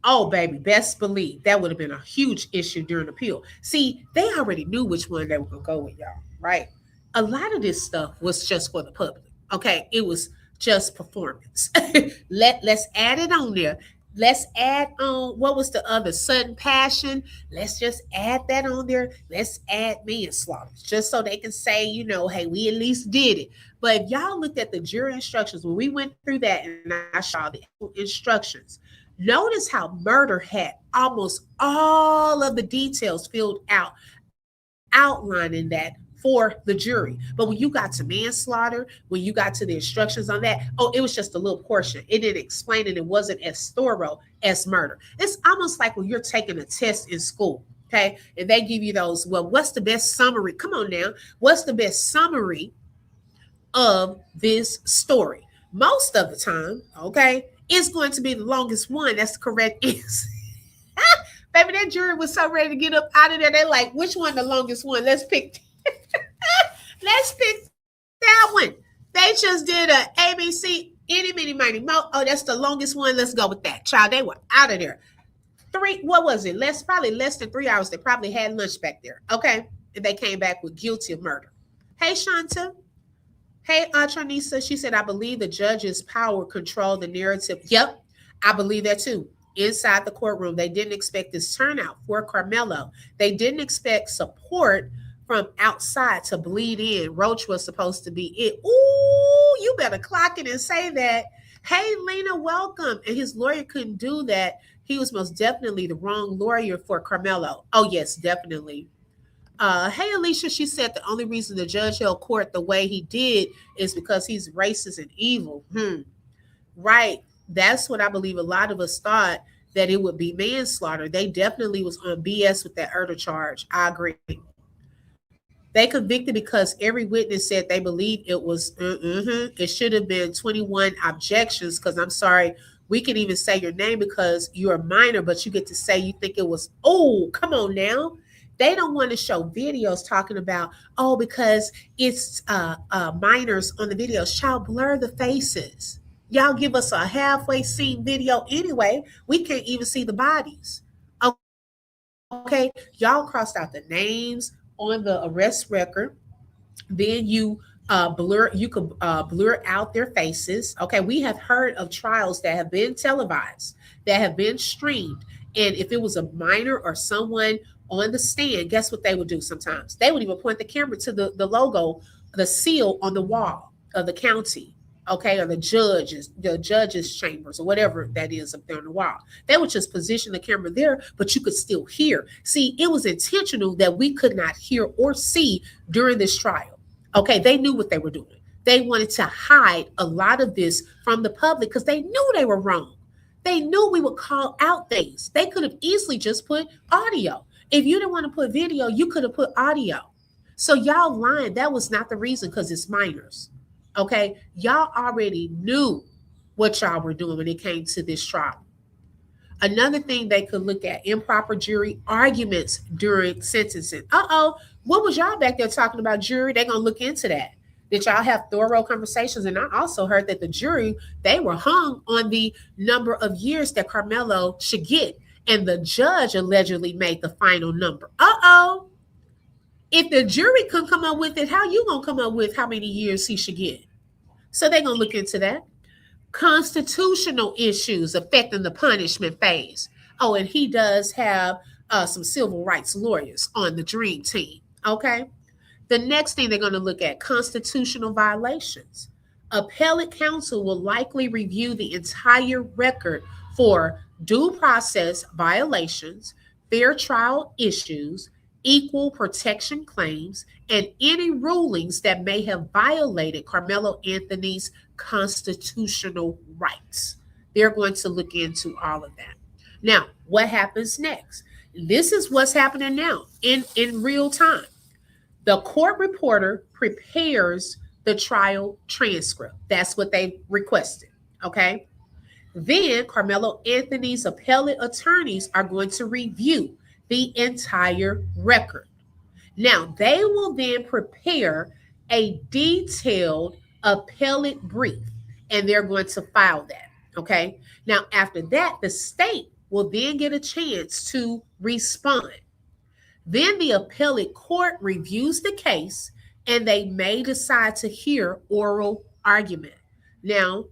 oh, baby, best believe that would have been a huge issue during appeal. See, they already knew which one they were going to go with, y'all, right? A lot of this stuff was just for the public. Okay, it was just performance. Let's add it on there. Let's add on, what was the other? Sudden passion. Let's just add that on there. Let's add manslaughter, just so they can say, you know, hey, we at least did it. But if y'all looked at the jury instructions, when we went through that and I saw the instructions, notice how murder had almost all of the details filled out, outlining that for the jury. But when you got to manslaughter, when you got to the instructions on that, oh, it was just a little portion. It didn't explain it. It wasn't as thorough as murder. It's almost like when you're taking a test in school, okay? And they give you those, well, what's the best summary? Come on now. What's the best summary of this story? Most of the time, okay, it's going to be the longest one. That's the correct answer. Baby, that jury was so ready to get up out of there. They're like, which one the longest one? Let's pick that one. They just did a ABC, any, mini, mighty, mo. Oh, that's the longest one. Let's go with that. Child, they were out of there. What was it? Probably less than 3 hours. They probably had lunch back there. Okay. And they came back with guilty of murder. Hey, Shanta. Hey, Tranisa. She said, I believe the judge's power controlled the narrative. Yep. I believe that too. Inside the courtroom, they didn't expect this turnout for Carmelo. They didn't expect support from outside to bleed in. Roach was supposed to be it. Ooh, you better clock it and say that. Hey, Lena, welcome. And his lawyer couldn't do that. He was most definitely the wrong lawyer for Carmelo. Oh, yes, definitely. Hey, Alicia, she said the only reason the judge held court the way he did is because he's racist and evil. Right. That's what I believe a lot of us thought, that it would be manslaughter. They definitely was on BS with that murder charge. I agree. They convicted because every witness said they believed it was, it should have been 21 objections, because I'm sorry, we can even say your name because you're a minor, but you get to say you think it was, oh, come on now. They don't want to show videos talking about, oh, because it's minors on the videos. Child, blur the faces. Y'all give us a halfway seen video anyway. We can't even see the bodies. Okay, y'all crossed out the names on the arrest record. Then you blur out their faces. Okay, we have heard of trials that have been televised, that have been streamed. And if it was a minor or someone on the stand, guess what they would do sometimes? They would even point the camera to the logo, the seal on the wall of the county. okay, or the judge's chambers, or whatever that is up there on the wall. They would just position the camera there, but you could still hear. See, it was intentional that we could not hear or see during this trial. Okay, they knew what they were doing. They wanted to hide a lot of this from the public because they knew they were wrong. They knew we would call out things. They could have easily just put audio. If you didn't want to put video, you could have put audio. So y'all lying. That was not the reason, because it's minors. Okay, y'all already knew what y'all were doing when it came to this trial. Another thing they could look at: improper jury arguments during sentencing. What was y'all back there talking about, jury? They're gonna look into that. Did y'all have thorough conversations? And I also heard that the jury, they were hung on the number of years that Karmelo should get, and the judge allegedly made the final number. If the jury couldn't come up with it, how you gonna come up with how many years he should get? So they're gonna look into that. Constitutional issues affecting the punishment phase. And he does have some civil rights lawyers on the dream team. Okay. The next thing they're going to look at: constitutional violations. Appellate counsel will likely review the entire record for due process violations, fair trial issues, equal protection claims, and any rulings that may have violated Karmelo Anthony's constitutional rights. They're going to look into all of that. Now, what happens next? This is what's happening now in real time. The court reporter prepares the trial transcript. That's what they requested. Okay. Then Karmelo Anthony's appellate attorneys are going to review the entire record. Now, they will then prepare a detailed appellate brief, and they're going to file that. Okay. Now, after that, the state will then get a chance to respond. Then the appellate court reviews the case, and they may decide to hear oral argument. Now,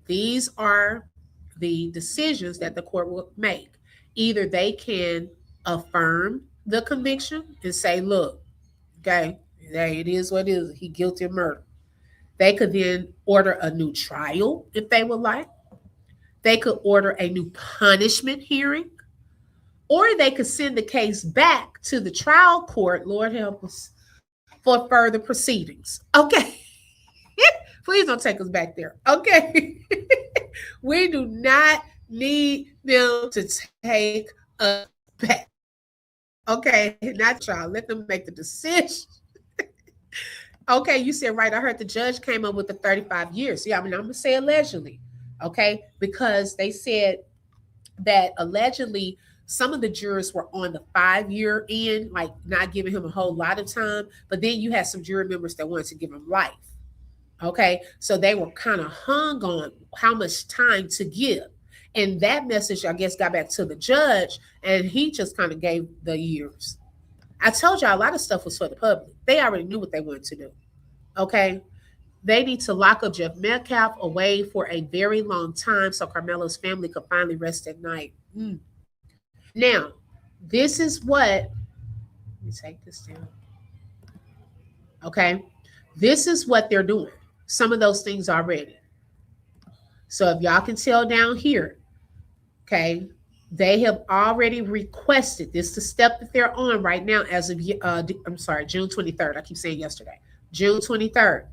these are the decisions that the court will make. Either they can affirm the conviction and say, look, okay, it is what it is. He guilty of murder. They could then order a new trial if they would like. They could order a new punishment hearing, or they could send the case back to the trial court, Lord help us, for further proceedings. Okay. Please don't take us back there. Okay. We do not need them to take us back. Okay. Not y'all. Let them make the decision. Okay. You said right. I heard the judge came up with the 35 years. Yeah, I'm going to say allegedly. Okay. Because they said that allegedly some of the jurors were on the 5-year end, like not giving him a whole lot of time. But then you had some jury members that wanted to give him life. Okay. So they were kind of hung on how much time to give. And that message, I guess, got back to the judge, and he just kind of gave the years. I told you a lot of stuff was for the public. They already knew what they wanted to do. Okay. They need to lock up Jeff Metcalf away for a very long time so Karmelo's family could finally rest at night. Now, this is what, let me take this down. Okay. This is what they're doing. Some of those things already. So if y'all can tell down here, okay, they have already requested, this is the step that they're on right now as of, June 23rd. I keep saying yesterday, June 23rd.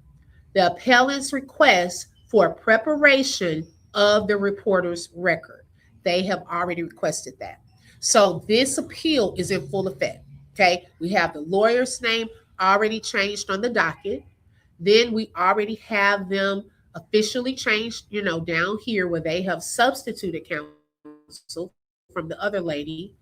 The appellant's request for preparation of the reporter's record. They have already requested that. So this appeal is in full effect. Okay. We have the lawyer's name already changed on the docket. Then we already have them officially changed, down here where they have substituted counsel from the other lady.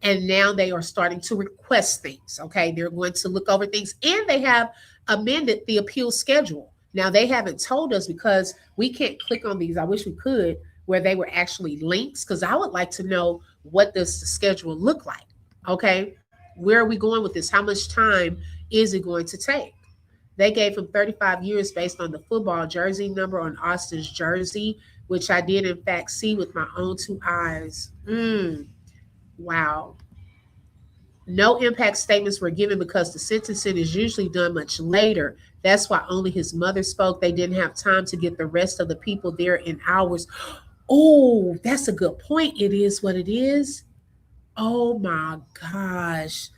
And now they are starting to request things. Okay. They're going to look over things, and they have amended the appeal schedule. Now they haven't told us because we can't click on these. I wish we could, where they were actually links, because I would like to know what does the schedule look like. Okay. Where are we going with this? How much time is it going to take? They gave him 35 years based on the football jersey number on Austin's jersey, which I did in fact see with my own two eyes. Wow. No impact statements were given because the sentencing is usually done much later. That's why only his mother spoke. They didn't have time to get the rest of the people there in hours. Oh, that's a good point. It is what it is. Oh my gosh.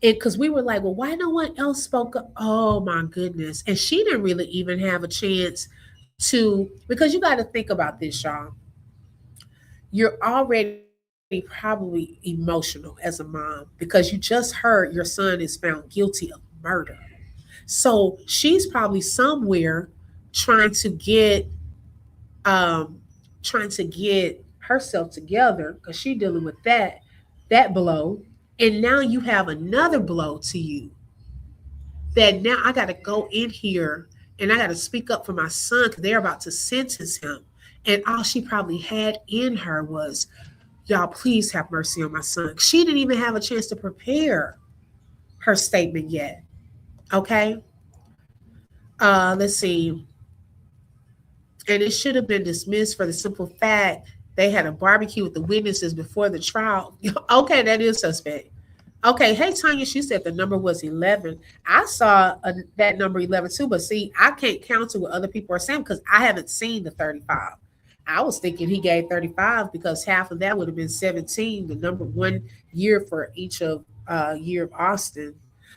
Because we were like, well, why no one else spoke up? Oh my goodness. And she didn't really even have a chance to, because you got to think about this, y'all. You're already probably emotional as a mom because you just heard your son is found guilty of murder. So she's probably somewhere trying to get um trying to get herself together because she's dealing with that blow. And now you have another blow to you that now I got to go in here and I got to speak up for my son because they're about to sentence him. And all she probably had in her was, y'all, please have mercy on my son. She didn't even have a chance to prepare her statement yet. Okay. Let's see. And it should have been dismissed for the simple fact they had a barbecue with the witnesses before the trial. Okay, that is suspect. Okay, hey Tanya, she said the number was 11. I saw that number 11 too, but see, I can't counter what other people are saying because I haven't seen the 35. I was thinking he gave 35 because half of that would have been 17, the number 1 year for each of year of Austin.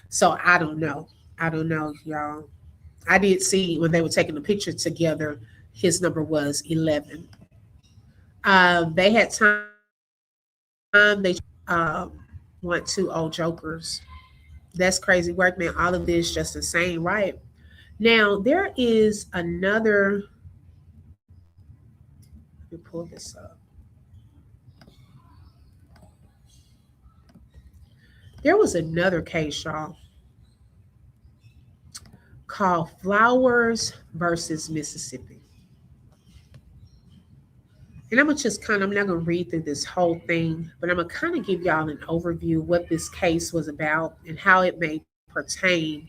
So I don't know. I don't know, y'all. I did see when they were taking the picture together, his number was 11. They had time. They want 2 old jokers. That's crazy work, man. All of this just insane, right? Now there is another. Let me pull this up. There was another case, y'all, called Flowers versus Mississippi. And I'm gonna just kind of, I'm not gonna read through this whole thing, but I'm gonna kind of give y'all an overview of what this case was about and how it may pertain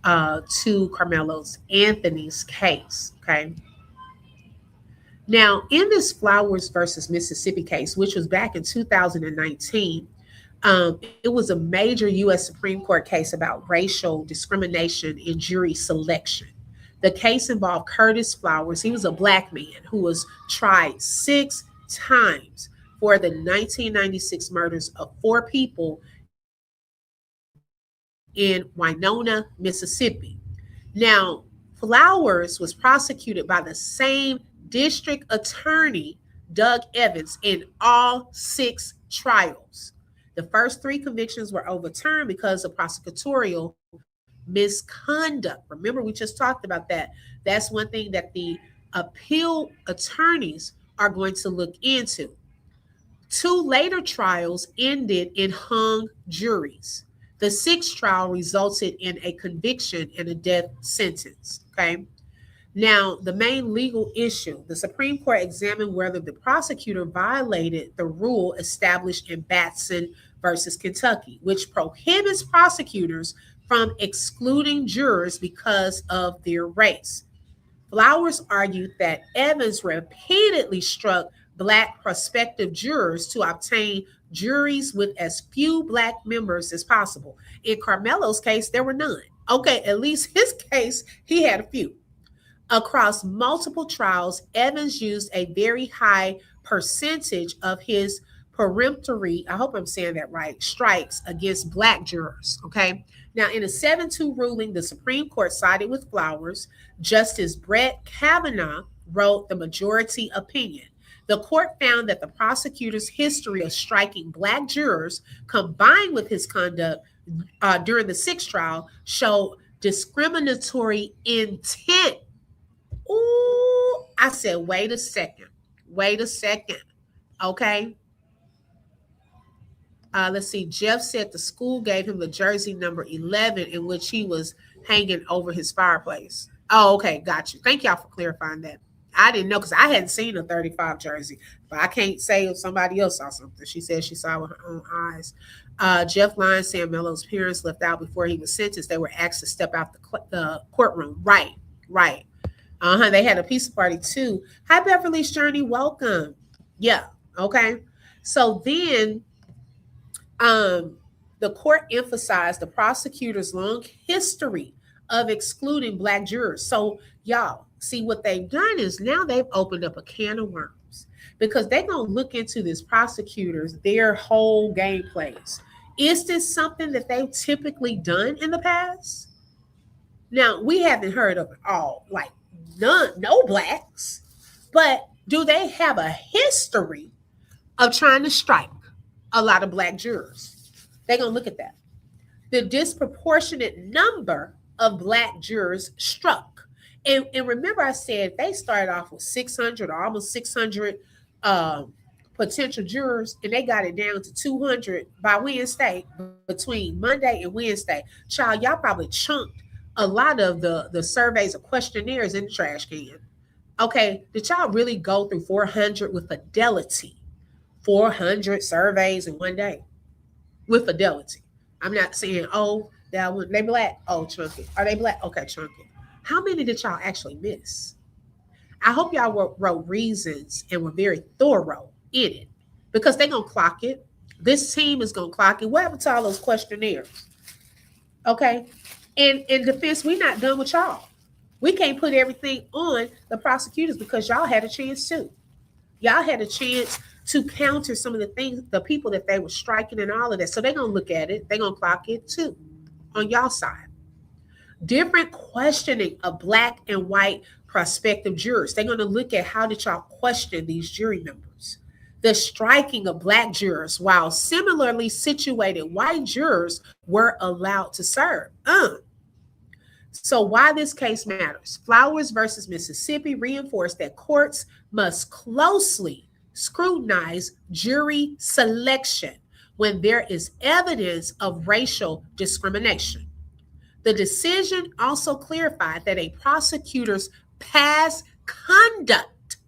to Carmelo's Anthony's case. Okay. Now, in this Flowers versus Mississippi case, which was back in 2019, it was a major U.S. Supreme Court case about racial discrimination in jury selection. The case involved Curtis Flowers. He was a black man who was tried 6 times for the 1996 murders of 4 people in Winona, Mississippi. Now, Flowers was prosecuted by the same district attorney, Doug Evans, in all 6 trials. The first 3 convictions were overturned because of prosecutorial misconduct. Remember, we just talked about that. That's one thing that the appeal attorneys are going to look into. 2 later trials ended in hung juries. The 6th trial resulted in a conviction and a death sentence. Okay. Now, the main legal issue, the Supreme Court examined whether the prosecutor violated the rule established in Batson versus Kentucky, which prohibits prosecutors from excluding jurors because of their race. Flowers argued that Evans repeatedly struck Black prospective jurors to obtain juries with as few Black members as possible. In Carmelo's case, there were none. Okay, at least his case, he had a few. Across multiple trials, Evans used a very high percentage of his peremptory, I hope I'm saying that right, strikes against Black jurors. Okay. Now, in a 7-2 ruling, the Supreme Court sided with Flowers. Justice Brett Kavanaugh wrote the majority opinion. The court found that the prosecutor's history of striking Black jurors, combined with his conduct during the 6th trial, showed discriminatory intent. Ooh, I said, wait a second. Wait a second. Okay. Let's see. Jeff said the school gave him the jersey number 11 in which he was hanging over his fireplace. Oh, okay. Got you. Thank y'all for clarifying that. I didn't know because I hadn't seen a 35 jersey, but I can't say if somebody else saw something. She said she saw it with her own eyes. Jeff Lyons saying Melo's parents left out before he was sentenced. They were asked to step out the courtroom. Right, right. They had a pizza party too. Hi, Beverly's Journey. Welcome. Yeah. Okay. So then, The court emphasized the prosecutor's long history of excluding black jurors. So, y'all, see what they've done is now they've opened up a can of worms because they're going to look into this prosecutors, their whole game plays. Is this something that they've typically done in the past? Now, we haven't heard of it all, like none, no blacks, but do they have a history of trying to strike a lot of black jurors? They're going to look at that. The disproportionate number of black jurors struck. And remember, I said they started off with 600 or almost 600 potential jurors, and they got it down to 200 by Wednesday, between Monday and Wednesday. Child, y'all probably chunked a lot of the surveys or questionnaires in the trash can. Okay, did y'all really go through 400 with fidelity? 400 surveys in one day with fidelity. I'm not saying, oh, that one, they black. Oh, chunky. Are they black? Okay, chunky. How many did y'all actually miss? I hope y'all wrote reasons and were very thorough in it because they're going to clock it. This team is going to clock it. What happened to all those questionnaires? Okay. And in defense, we're not done with y'all. We can't put everything on the prosecutors because y'all had a chance too. Y'all had a chance to counter some of the things, the people that they were striking and all of that. So they're going to look at it. They're going to clock it too on y'all side. Different questioning of black and white prospective jurors. They're going to look at how did y'all question these jury members. The striking of black jurors while similarly situated white jurors were allowed to serve. So why this case matters. Flowers versus Mississippi reinforced that courts must closely scrutinize jury selection when there is evidence of racial discrimination. The decision also clarified that a prosecutor's past conduct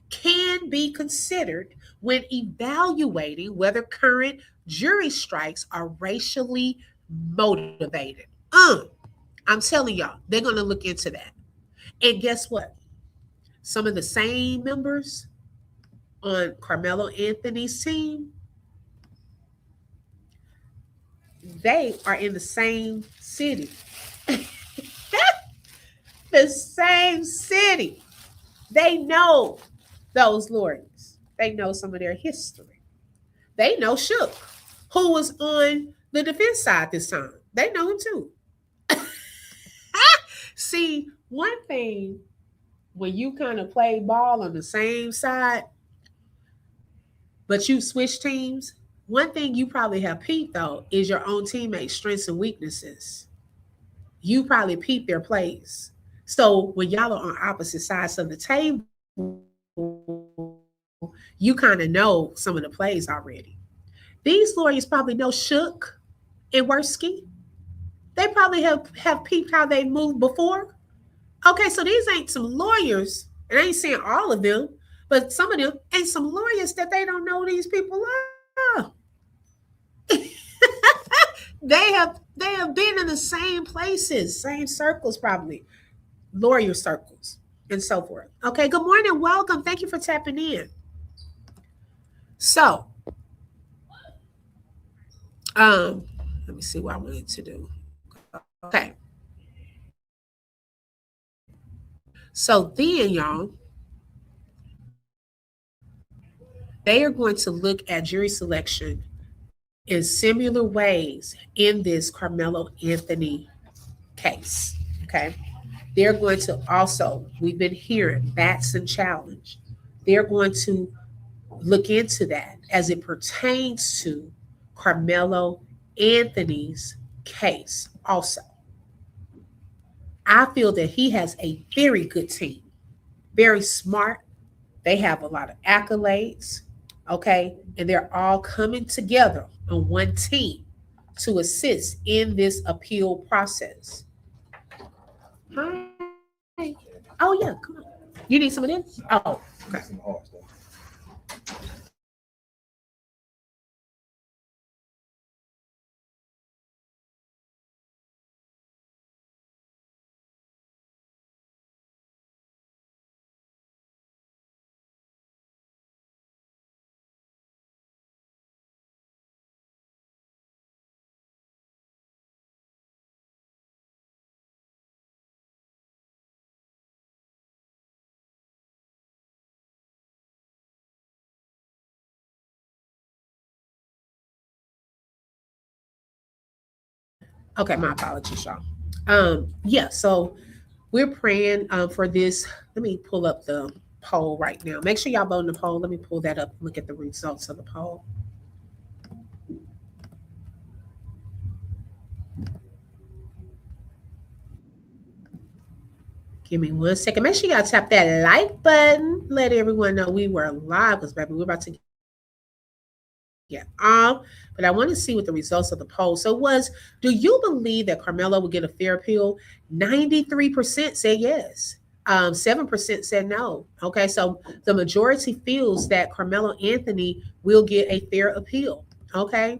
can be considered when evaluating whether current jury strikes are racially motivated. I'm telling y'all, they're going to look into that. And guess what? Some of the same members on Carmelo Anthony's team, they are in the same city. The same city. They know those lawyers. They know some of their history. They know Shook, who was on the defense side this time. They know him too. See, one thing when you kind of play ball on the same side, but you switch teams, one thing you probably have peeped though is your own teammates' strengths and weaknesses. You probably peep their plays. So when y'all are on opposite sides of the table, you kind of know some of the plays already. These lawyers probably know Shook and Worski. They probably have peeped how they moved before. Okay, so these ain't some lawyers, and I ain't saying all of them, but some of them ain't some lawyers that they don't know these people are. they have been in the same places, same circles, probably lawyer circles, and so forth. Okay, good morning, welcome. Thank you for tapping in. So, let me see what I wanted to do. Okay. So then, y'all, they are going to look at jury selection in similar ways in this Carmelo Anthony case. Okay. They're going to also, we've been hearing Batson challenge. They're going to look into that as it pertains to Carmelo Anthony's case also. I feel that he has a very good team, very smart. They have a lot of accolades, okay? And they're all coming together on one team to assist in this appeal process. Hi. Oh, yeah, come on. You need some of this? Oh, okay. Okay, my apologies, y'all. Yeah, so we're praying for this. Let me pull up the poll right now. Make sure y'all vote in the poll. Let me pull that up and look at the results of the poll. Give me 1 second. Make sure y'all tap that like button. Let everyone know we were live because, baby, we're about to get off. But I want to see what the results of the poll. So, do you believe that Karmelo will get a fair appeal? 93% said yes. 7% said no. Okay, so the majority feels that Carmelo Anthony will get a fair appeal. Okay,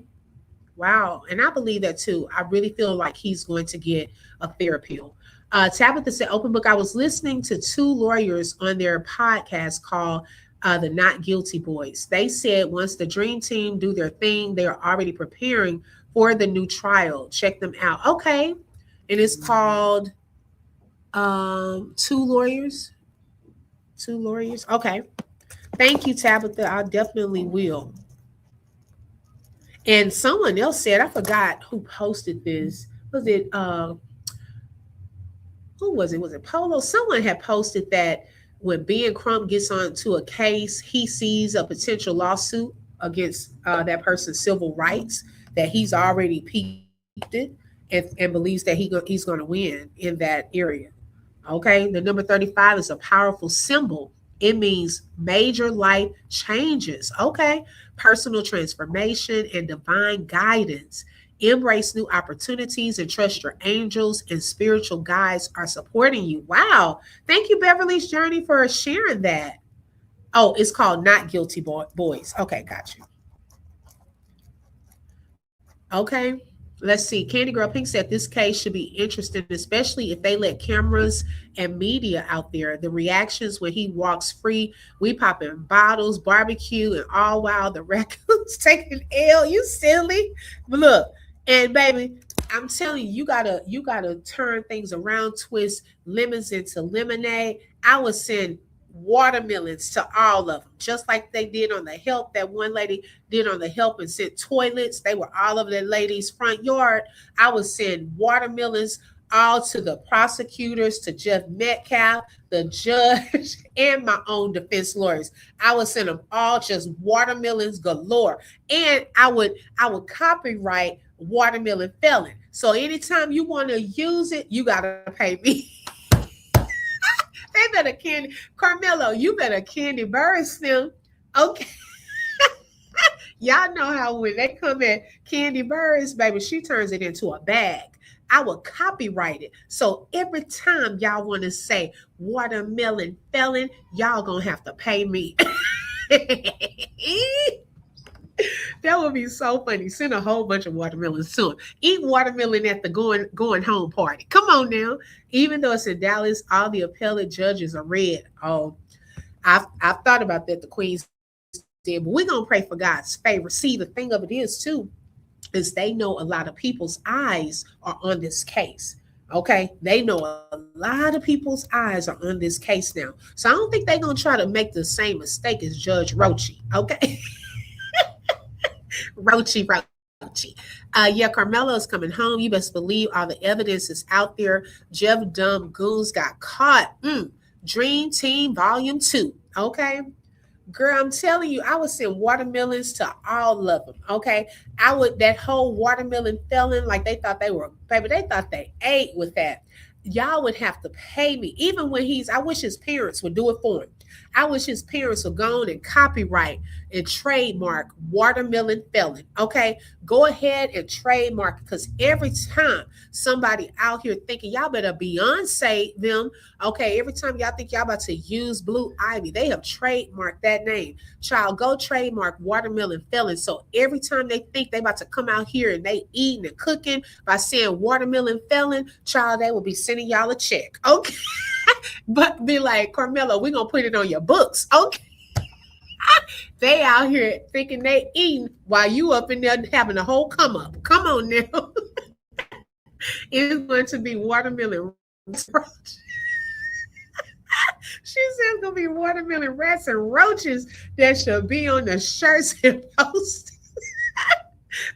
wow. And I believe that too. I really feel like he's going to get a fair appeal. Tabitha said, open book. I was listening to two lawyers on their podcast called the Not Guilty Boys. They said once the Dream Team do their thing, they are already preparing for the new trial. Check them out. Okay. And it's called Two Lawyers. Two Lawyers. Okay. Thank you, Tabitha. I definitely will. And someone else said, I forgot who posted this. Was it who was it? Was it Polo? Someone had posted that when Ben Crump gets onto a case, he sees a potential lawsuit against that person's civil rights, that he's already peaked it and believes that he's going to win in that area. Okay, the number 35 is a powerful symbol. It means major life changes. Okay, personal transformation and divine guidance. Embrace new opportunities and trust your angels and spiritual guides are supporting you. Wow. Thank you, Beverly's Journey, for sharing that. Oh, it's called Not Guilty Boys. Okay, got you. Okay. Let's see. Candy Girl Pink said this case should be interesting, especially if they let cameras and media out there. The reactions when he walks free, we popping bottles, barbecue, and all while the raccoons taking L. You silly. But look, and baby, I'm telling you, you gotta turn things around, twist lemons into lemonade. I would send watermelons to all of them, just like they did on the help. That one lady did on the help and sent toilets. They were all over that lady's front yard. I would send watermelons all to the prosecutors, to Jeff Metcalf, the judge, and my own defense lawyers. I would send them all just watermelons galore. And I would copyright watermelon felon. So anytime you want to use it, you gotta pay me. They better Karmelo, you better candy birds them. Okay. Y'all know how when they come at Candy Birds, baby, she turns it into a bag. I will copyright it. So every time y'all want to say watermelon felon, y'all gonna have to pay me. That would be so funny. Send a whole bunch of watermelons to him. Eat watermelon at the going home party. Come on now. Even though it's in Dallas, all the appellate judges are red. Oh, I've thought about that. The Queens did, but we're gonna pray for God's favor. See, the thing of it is too, is they know a lot of people's eyes are on this case. Okay, they know a lot of people's eyes are on this case now. So I don't think they're gonna try to make the same mistake as Judge Rochi. Okay. Rochi. Yeah, Karmelo is coming home. You best believe all the evidence is out there. Jeff Dumb Goons got caught. Dream Team Volume 2. Okay. Girl, I'm telling you, I would send watermelons to all of them. Okay. That whole watermelon felon, like they thought they were, baby, they thought they ate with that. Y'all would have to pay me. Even when I wish his parents would do it for him. I wish his parents would go on and copyright and trademark watermelon felon. Okay, go ahead and trademark, because every time somebody out here thinking y'all better Beyonce them, okay, every time y'all think y'all about to use Blue Ivy, they have trademarked that name. Child, go trademark watermelon felon. So every time they think they about to come out here and they eating and cooking by saying watermelon felon, child, they will be sending y'all a check. Okay. But be like, Karmelo, we're going to put it on your books. Okay. They out here thinking they eating while you up in there having a whole come up. Come on now. It's going to be watermelon. She said it's going to be watermelon rats and roaches that should be on the shirts and posters.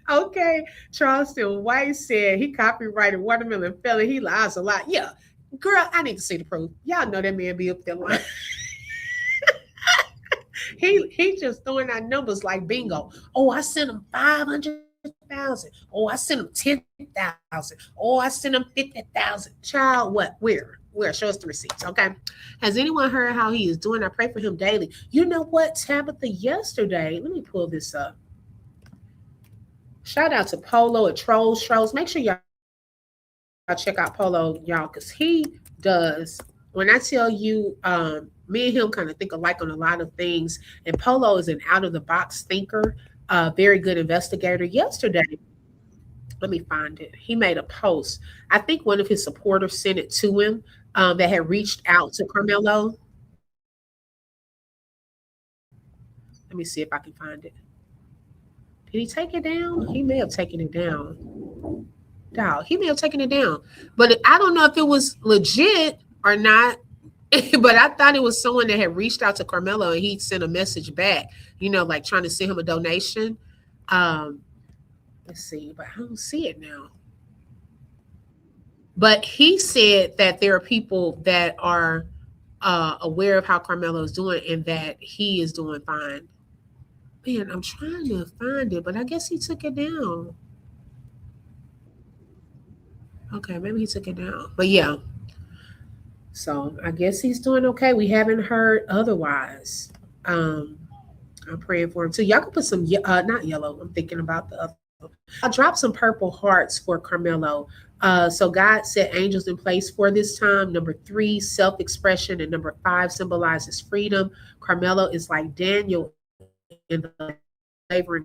Okay, Charleston White said he copyrighted Watermelon Fella. He lies a lot. Yeah, girl, I need to see the proof. Y'all know that man be up there lying. He just throwing out numbers like bingo. Oh, I sent him 500,000. Oh, I sent him 10,000. Oh, I sent him 50,000. Child, what? Where? Show us the receipts, okay? Has anyone heard how he is doing? I pray for him daily. You know what, Tabitha? Yesterday, let me pull this up. Shout out to Polo at Trolls. Make sure y'all check out Polo, y'all, because he does. When I tell you, me and him kind of think alike on a lot of things, and Polo is an out of the box thinker, very good investigator. Yesterday, let me find it. He made a post. I think one of his supporters sent it to him that had reached out to Karmelo. Let me see if I can find it. Did he take it down? He may have taken it down. Dog, he may have taken it down. But I don't know if it was legit or not. But I thought it was someone that had reached out to Karmelo and he sent a message back, like trying to send him a donation. Let's see, but I don't see it now. But he said that there are people that are aware of how Karmelo is doing and that he is doing fine. Man, I'm trying to find it, but I guess he took it down. Okay, maybe he took it down. But yeah. So I guess he's doing okay. We haven't heard otherwise. I'm praying for him too. Y'all can put some not yellow. I'm thinking about the other. I'll drop some purple hearts for Karmelo. So God set angels in place for this time. Number 3, self-expression, and number 5 symbolizes freedom. Karmelo is like Daniel in the slavery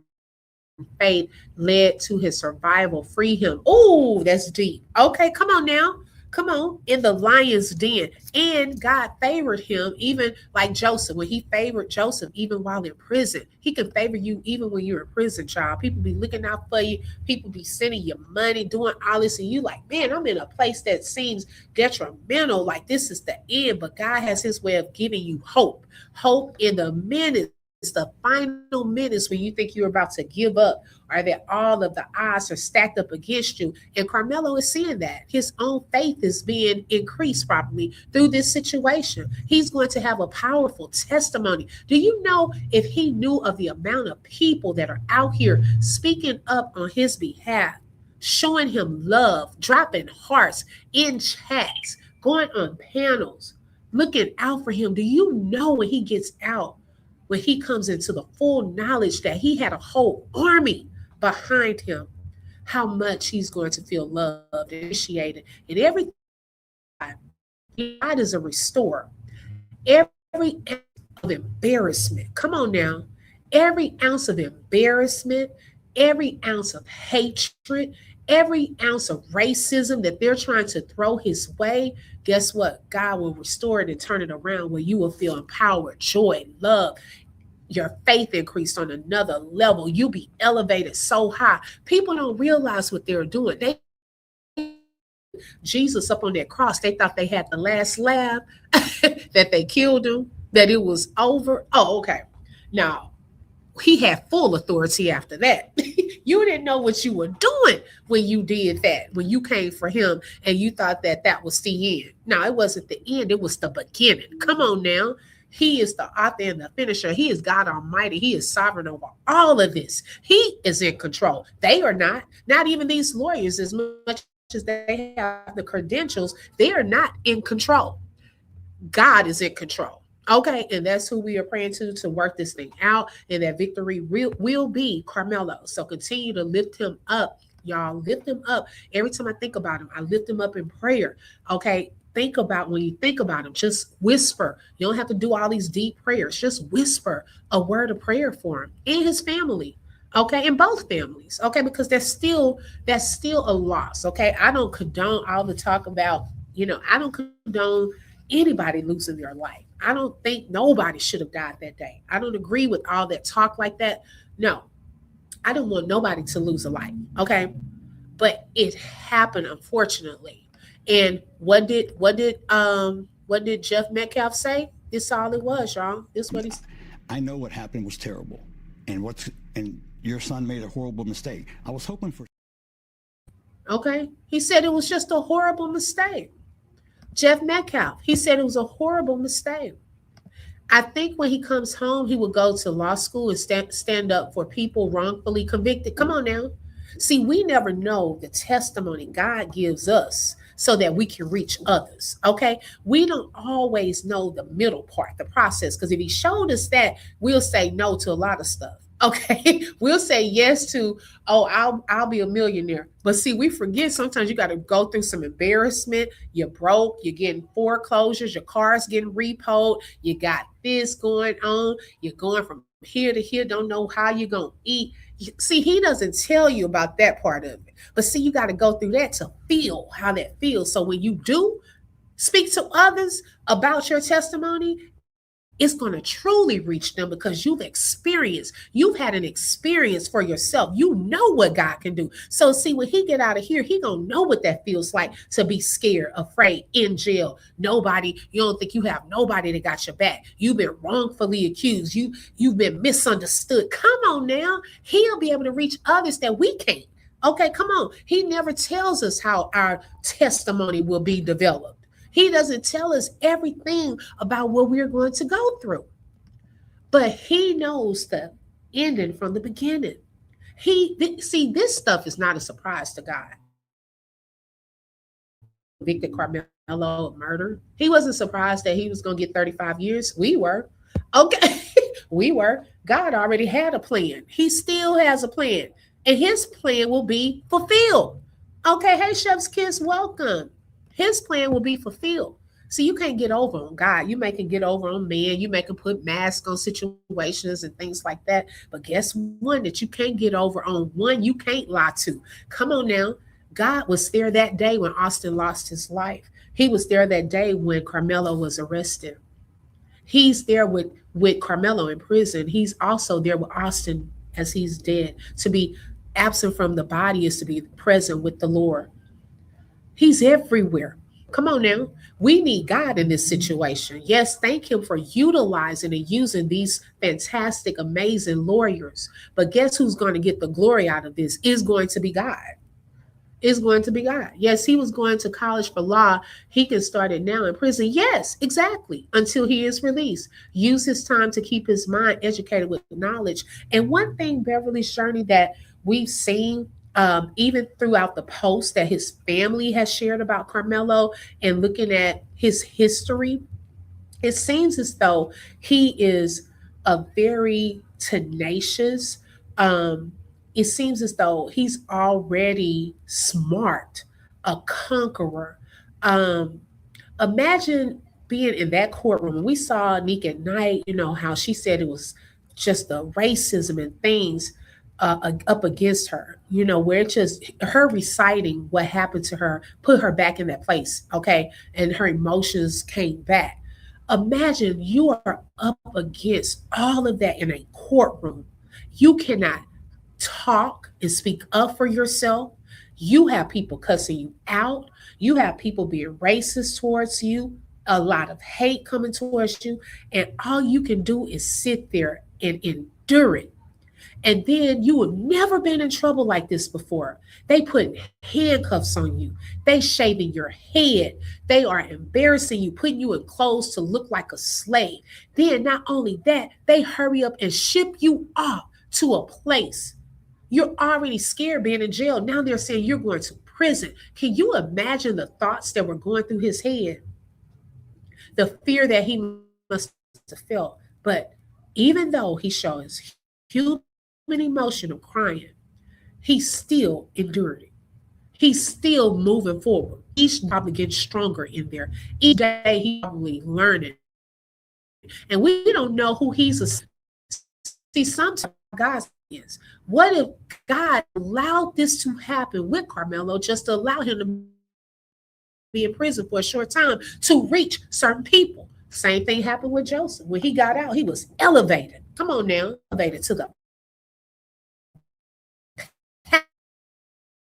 faith led to his survival. Free him. Oh, that's deep. Okay, come on now. Come on, in the lion's den. And God favored him, even like Joseph. When he favored Joseph, even while in prison, he can favor you even when you're in prison, child. People be looking out for you. People be sending you money, doing all this. And you like, man, I'm in a place that seems detrimental. Like this is the end. But God has his way of giving you hope. Hope in the minutes, the final minutes when you think you're about to give up, or that all of the odds are stacked up against you. And Karmelo is seeing that his own faith is being increased properly through this situation. He's going to have a powerful testimony. Do you know, if he knew of the amount of people that are out here speaking up on his behalf, showing him love, dropping hearts in chats, going on panels, looking out for him? Do you know when he gets out, when he comes into the full knowledge that he had a whole army behind him, how much he's going to feel loved, appreciated, and everything? God is a restorer. Every ounce of embarrassment, come on now, every ounce of embarrassment, every ounce of hatred, every ounce of racism that they're trying to throw his way, guess what? God will restore it and turn it around where you will feel empowered, joy, love. Your faith increased on another level. You'll be elevated so high. People don't realize what they're doing. Jesus up on that cross, they thought they had the last laugh, that they killed him, that it was over. Oh, okay. Now, he had full authority after that. You didn't know what you were doing when you did that, when you came for him and you thought that that was the end. No, it wasn't the end. It was the beginning. Come on now. He is the author and the finisher. He is God Almighty. He is sovereign over all of this. He is in control. They are not even these lawyers, as much as they have the credentials, they are not in control. God is in control. Okay, and that's who we are praying to work this thing out, and that victory will be Karmelo. So continue to lift him up, y'all. Lift him up. Every time I think about him, I lift him up in prayer. Okay, think about, when you think about him, just whisper. You don't have to do all these deep prayers. Just whisper a word of prayer for him and his family. Okay, in both families. Okay, because that's still a loss. Okay, I don't condone all the talk about, I don't condone anybody losing their life. I don't think nobody should have died that day. I don't agree with all that talk like that. No, I don't want nobody to lose a life. Okay, but it happened, unfortunately. And what did Jeff Metcalf say? This all it was, y'all. This what he said. I know what happened was terrible, and your son made a horrible mistake. I was hoping for. Okay. He said it was just a horrible mistake. Jeff Metcalf, he said it was a horrible mistake. I think when he comes home, he will go to law school and stand up for people wrongfully convicted. Come on now. See, we never know the testimony God gives us so that we can reach others. Okay. We don't always know the middle part, the process, because if he showed us that, we'll say no to a lot of stuff. Okay. We'll say yes to, oh, I'll be a millionaire. But see, we forget sometimes you got to go through some embarrassment. You're broke, you're getting foreclosures, your car's getting repoed, you got this going on, you're going from here to here, don't know how you're going to eat. See, he doesn't tell you about that part of it. But see, you got to go through that to feel how that feels. So when you do speak to others about your testimony, it's going to truly reach them because you've had an experience for yourself. You know what God can do. So see, when he get out of here, he going to know what that feels like to be scared, afraid, in jail. You don't think you have nobody that got your back. You've been wrongfully accused. You've been misunderstood. Come on now. He'll be able to reach others that we can't. Okay, come on. He never tells us how our testimony will be developed. He doesn't tell us everything about what we're going to go through. But he knows the ending from the beginning. See, this stuff is not a surprise to God. Convicted Karmelo of murder. He wasn't surprised that he was going to get 35 years. We were. Okay, we were. God already had a plan. He still has a plan. And his plan will be fulfilled. Okay, hey, Chef's Kiss, welcome. His plan will be fulfilled. See, you can't get over on God. You can get over on man. You can put masks on situations and things like that. But guess one that you can't get over on, one you can't lie to. Come on now. God was there that day when Austin lost his life. He was there that day when Karmelo was arrested. He's there with Karmelo in prison. He's also there with Austin as he's dead. To be absent from the body is to be present with the Lord. He's everywhere. Come on now. We need God in this situation. Yes, thank him for utilizing and using these fantastic, amazing lawyers. But guess who's going to get the glory out of this? Is going to be God. Is going to be God. Yes, he was going to college for law. He can start it now in prison. Yes, exactly. Until he is released. Use his time to keep his mind educated with knowledge. And one thing, Beverly's journey, that we've seen even throughout the post that his family has shared about Karmelo and looking at his history, it seems as though he is a very tenacious, it seems as though he's already smart, a conqueror. Imagine being in that courtroom. We saw Nick at night, how she said it was just the racism and things up against her, where it just her reciting what happened to her put her back in that place. Okay. And her emotions came back. Imagine you are up against all of that in a courtroom. You cannot talk and speak up for yourself. You have people cussing you out. You have people being racist towards you, a lot of hate coming towards you. And all you can do is sit there and endure it. And then you have never been in trouble like this before. They put handcuffs on you. They shaving your head. They are embarrassing you, putting you in clothes to look like a slave. Then not only that, they hurry up and ship you off to a place. You're already scared being in jail. Now they're saying you're going to prison. Can you imagine the thoughts that were going through his head? The fear that he must have felt. But even though he shows human emotion of crying, he's still enduring. He's still moving forward. He's probably getting stronger in there. Each day he's probably learning. And we don't know who he's a. See, sometimes God is. What if God allowed this to happen with Karmelo, just to allow him to be in prison for a short time to reach certain people? Same thing happened with Joseph. When he got out, he was elevated. Come on now, elevated to the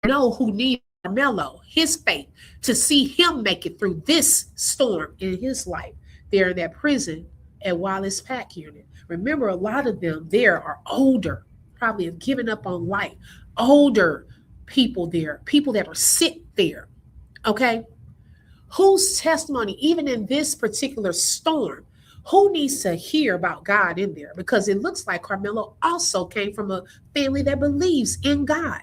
know who needs Karmelo, his faith, to see him make it through this storm in his life. They're in that prison at Wallace Pack unit. Remember, a lot of them there are older. probably have given up on life. Older people there, people that are sick there. Okay. Whose testimony, even in this particular storm, who needs to hear about God in there? Because it looks like Karmelo also came from a family that believes in God.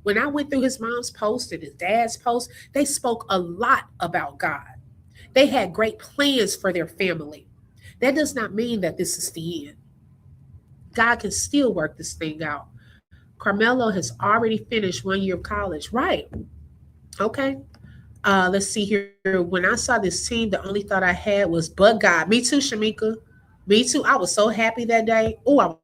When I went through his mom's post and his dad's post, they spoke a lot about God. They had great plans for their family. That does not mean that this is the end. God can still work this thing out. Karmelo has already finished 1 year of college. Right. Okay. Let's see here. When I saw this team, the only thought I had was, but God. Me too, Shamika. Me too. I was so happy that day. Oh, I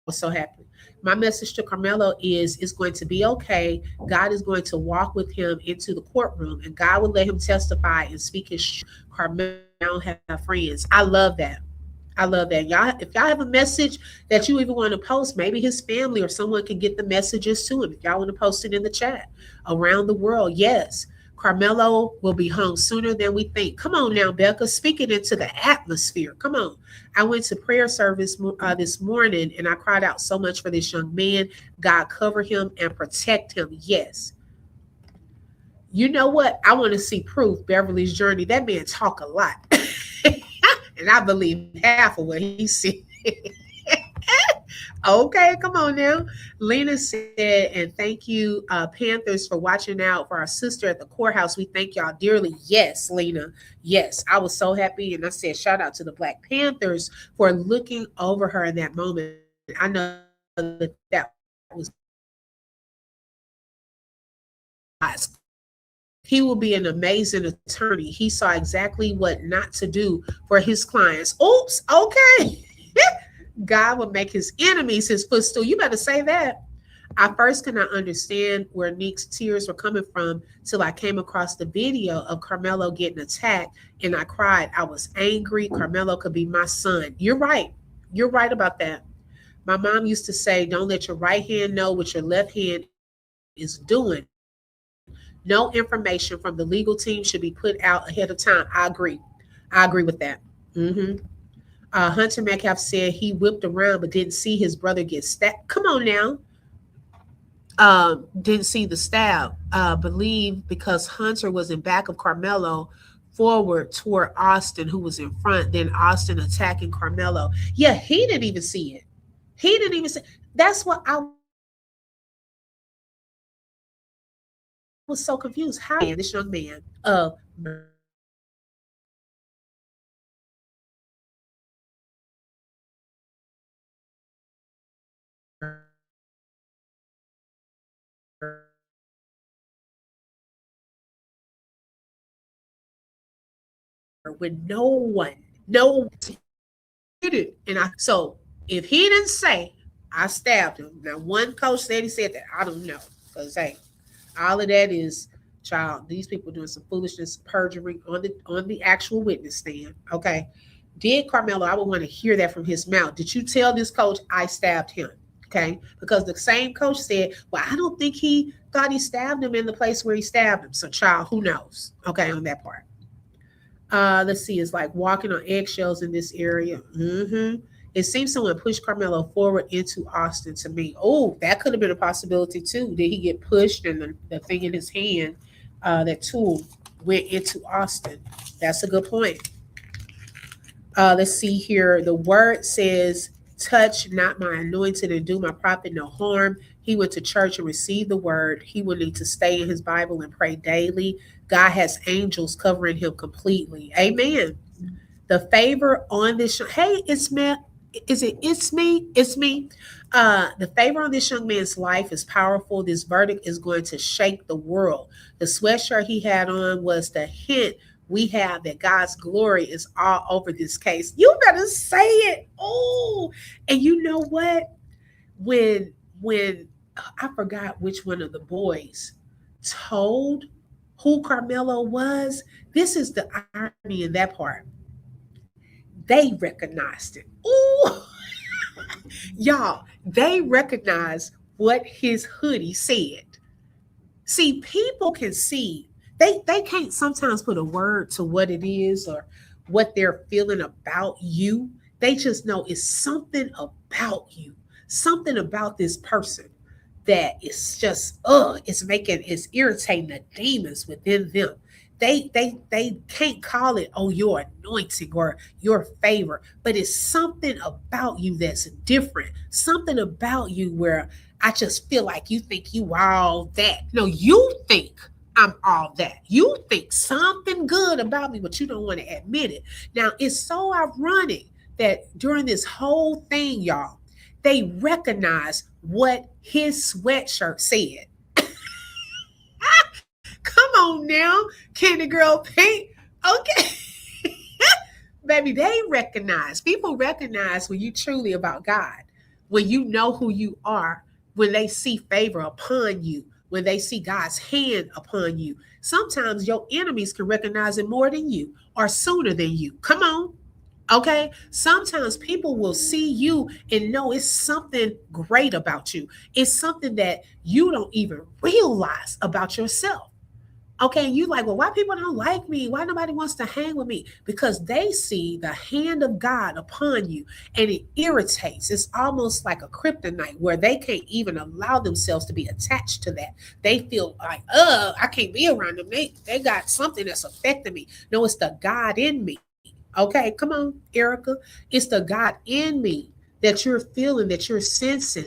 was so happy. My message to Karmelo is it's going to be okay. God is going to walk with him into the courtroom, and God will let him testify and speak his truth. Karmelo have friends. I love that. I love that. Y'all, if y'all have a message that you even want to post, maybe his family or someone can get the messages to him. If y'all want to post it in the chat around the world, yes. Karmelo will be home sooner than we think. Come on now, Becca, speak it into the atmosphere. Come on. I went to prayer service this morning and I cried out so much for this young man. God cover him and protect him. Yes. You know what? I want to see proof. Beverly's journey. That man talk a lot. And I believe half of what he said. Okay, come on now. Lena said, and thank you, Panthers, for watching out for our sister at the courthouse. We thank y'all dearly. Yes, Lena. Yes, I was so happy. And I said, shout out to the Black Panthers for looking over her in that moment. I know that was. He will be an amazing attorney. He saw exactly what not to do for his clients. Oops, okay. God will make his enemies his footstool. You better say that. I first could not understand where Nick's tears were coming from till I came across the video of Karmelo getting attacked, and I cried. I was angry. Karmelo could be my son. You're right. You're right about that. My mom used to say, don't let your right hand know what your left hand is doing. No information from the legal team should be put out ahead of time. I agree. I agree with that. Hunter Metcalf said he whipped around but didn't see his brother get stabbed. Come on now. Didn't see the stab. Believe because Hunter was in back of Karmelo forward toward Austin, who was in front. Then Austin attacking Karmelo. Yeah, he didn't even see it. He didn't even see. That's what I was so confused. How this young man with no did it. And so if he didn't say I stabbed him, now one coach said he said that. I don't know. Because hey, all of that is child, these people doing some foolishness, perjury on the actual witness stand. Okay. Did Karmelo, I would want to hear that from his mouth. Did you tell this coach I stabbed him? Okay. Because the same coach said, well, I don't think he thought he stabbed him in the place where he stabbed him. So child, who knows? Okay, on that part. Let's see, it's like walking on eggshells in this area. It seems someone pushed Karmelo forward into Austin to me. Oh, that could have been a possibility too. Did he get pushed and the thing in his hand, that tool went into Austin? That's a good point. Let's see here. The word says, touch not my anointed and do my prophet no harm. He went to church and received the word. He will need to stay in his Bible and pray daily. God has angels covering him completely. Amen. The favor on this, hey, it's me. It's me. The favor on this young man's life is powerful. This verdict is going to shake the world. The sweatshirt he had on was the hint we have that God's glory is all over this case. You better say it. Oh, and you know what? When I forgot which one of the boys told who Karmelo was, this is the irony in that part. They recognized it. Ooh, y'all, they recognized what his hoodie said. See, people can see. They can't sometimes put a word to what it is or what they're feeling about you. They just know it's something about you. something about this person that is just it's irritating the demons within them. They can't call it, oh, your anointing or your favor, but it's something about you that's different. Something about you where I just feel like you think you all that. No, you think I'm all that. You think something good about me, but you don't want to admit it. Now, it's so ironic that during this whole thing, y'all, they recognize what his sweatshirt said. Come on now, Candy Girl Pink. Okay. Baby, people recognize when you truly about God, when you know who you are, when they see favor upon you, when they see God's hand upon you. Sometimes your enemies can recognize it more than you or sooner than you. Come on. Okay. Sometimes people will see you and know it's something great about you. It's something that you don't even realize about yourself. Okay, and you like, well, why people don't like me? Why nobody wants to hang with me? Because they see the hand of God upon you and it irritates. It's almost like a kryptonite where they can't even allow themselves to be attached to that. They feel like, I can't be around them. They got something that's affecting me. No, it's the God in me. Okay, come on, Erica. It's the God in me that you're feeling, that you're sensing.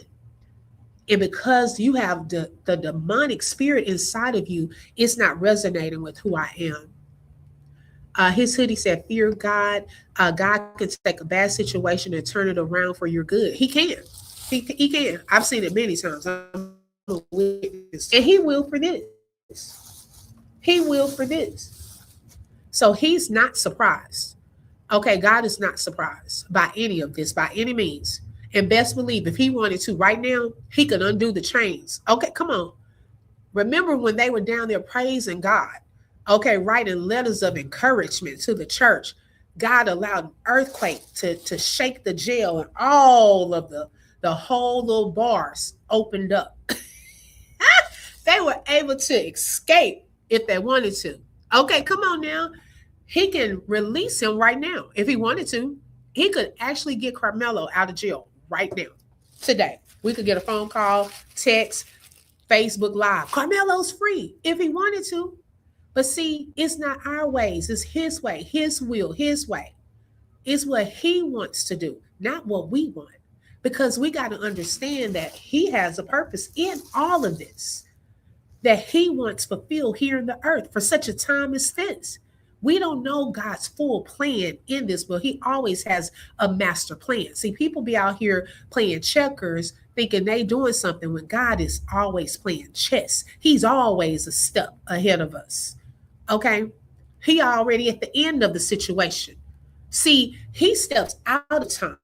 And because you have the demonic spirit inside of you, it's not resonating with who I am. His hoodie said, fear God. God can take a bad situation and turn it around for your good. He can. He can. I've seen it many times. I'm a witness. And he will for this. He will for this. So he's not surprised. Okay, God is not surprised by any of this, by any means. And best believe if he wanted to right now, he could undo the chains. Okay, come on. Remember when they were down there praising God, okay, writing letters of encouragement to the church. God allowed an earthquake to shake the jail and all of the whole little bars opened up. They were able to escape if they wanted to. Okay, come on now. He can release him right now if he wanted to. He could actually get Karmelo out of jail right now, today. We could get a phone call, text, Facebook Live. Karmelo's free if he wanted to. But see, it's not our ways. It's his way, his will, his way. It's what he wants to do, not what we want. Because we got to understand that he has a purpose in all of this, that he wants fulfilled here in the earth for such a time as this. We don't know God's full plan in this, but he always has a master plan. See, people be out here playing checkers, thinking they doing something when God is always playing chess. He's always a step ahead of us. Okay? He already at the end of the situation. See, he steps out of time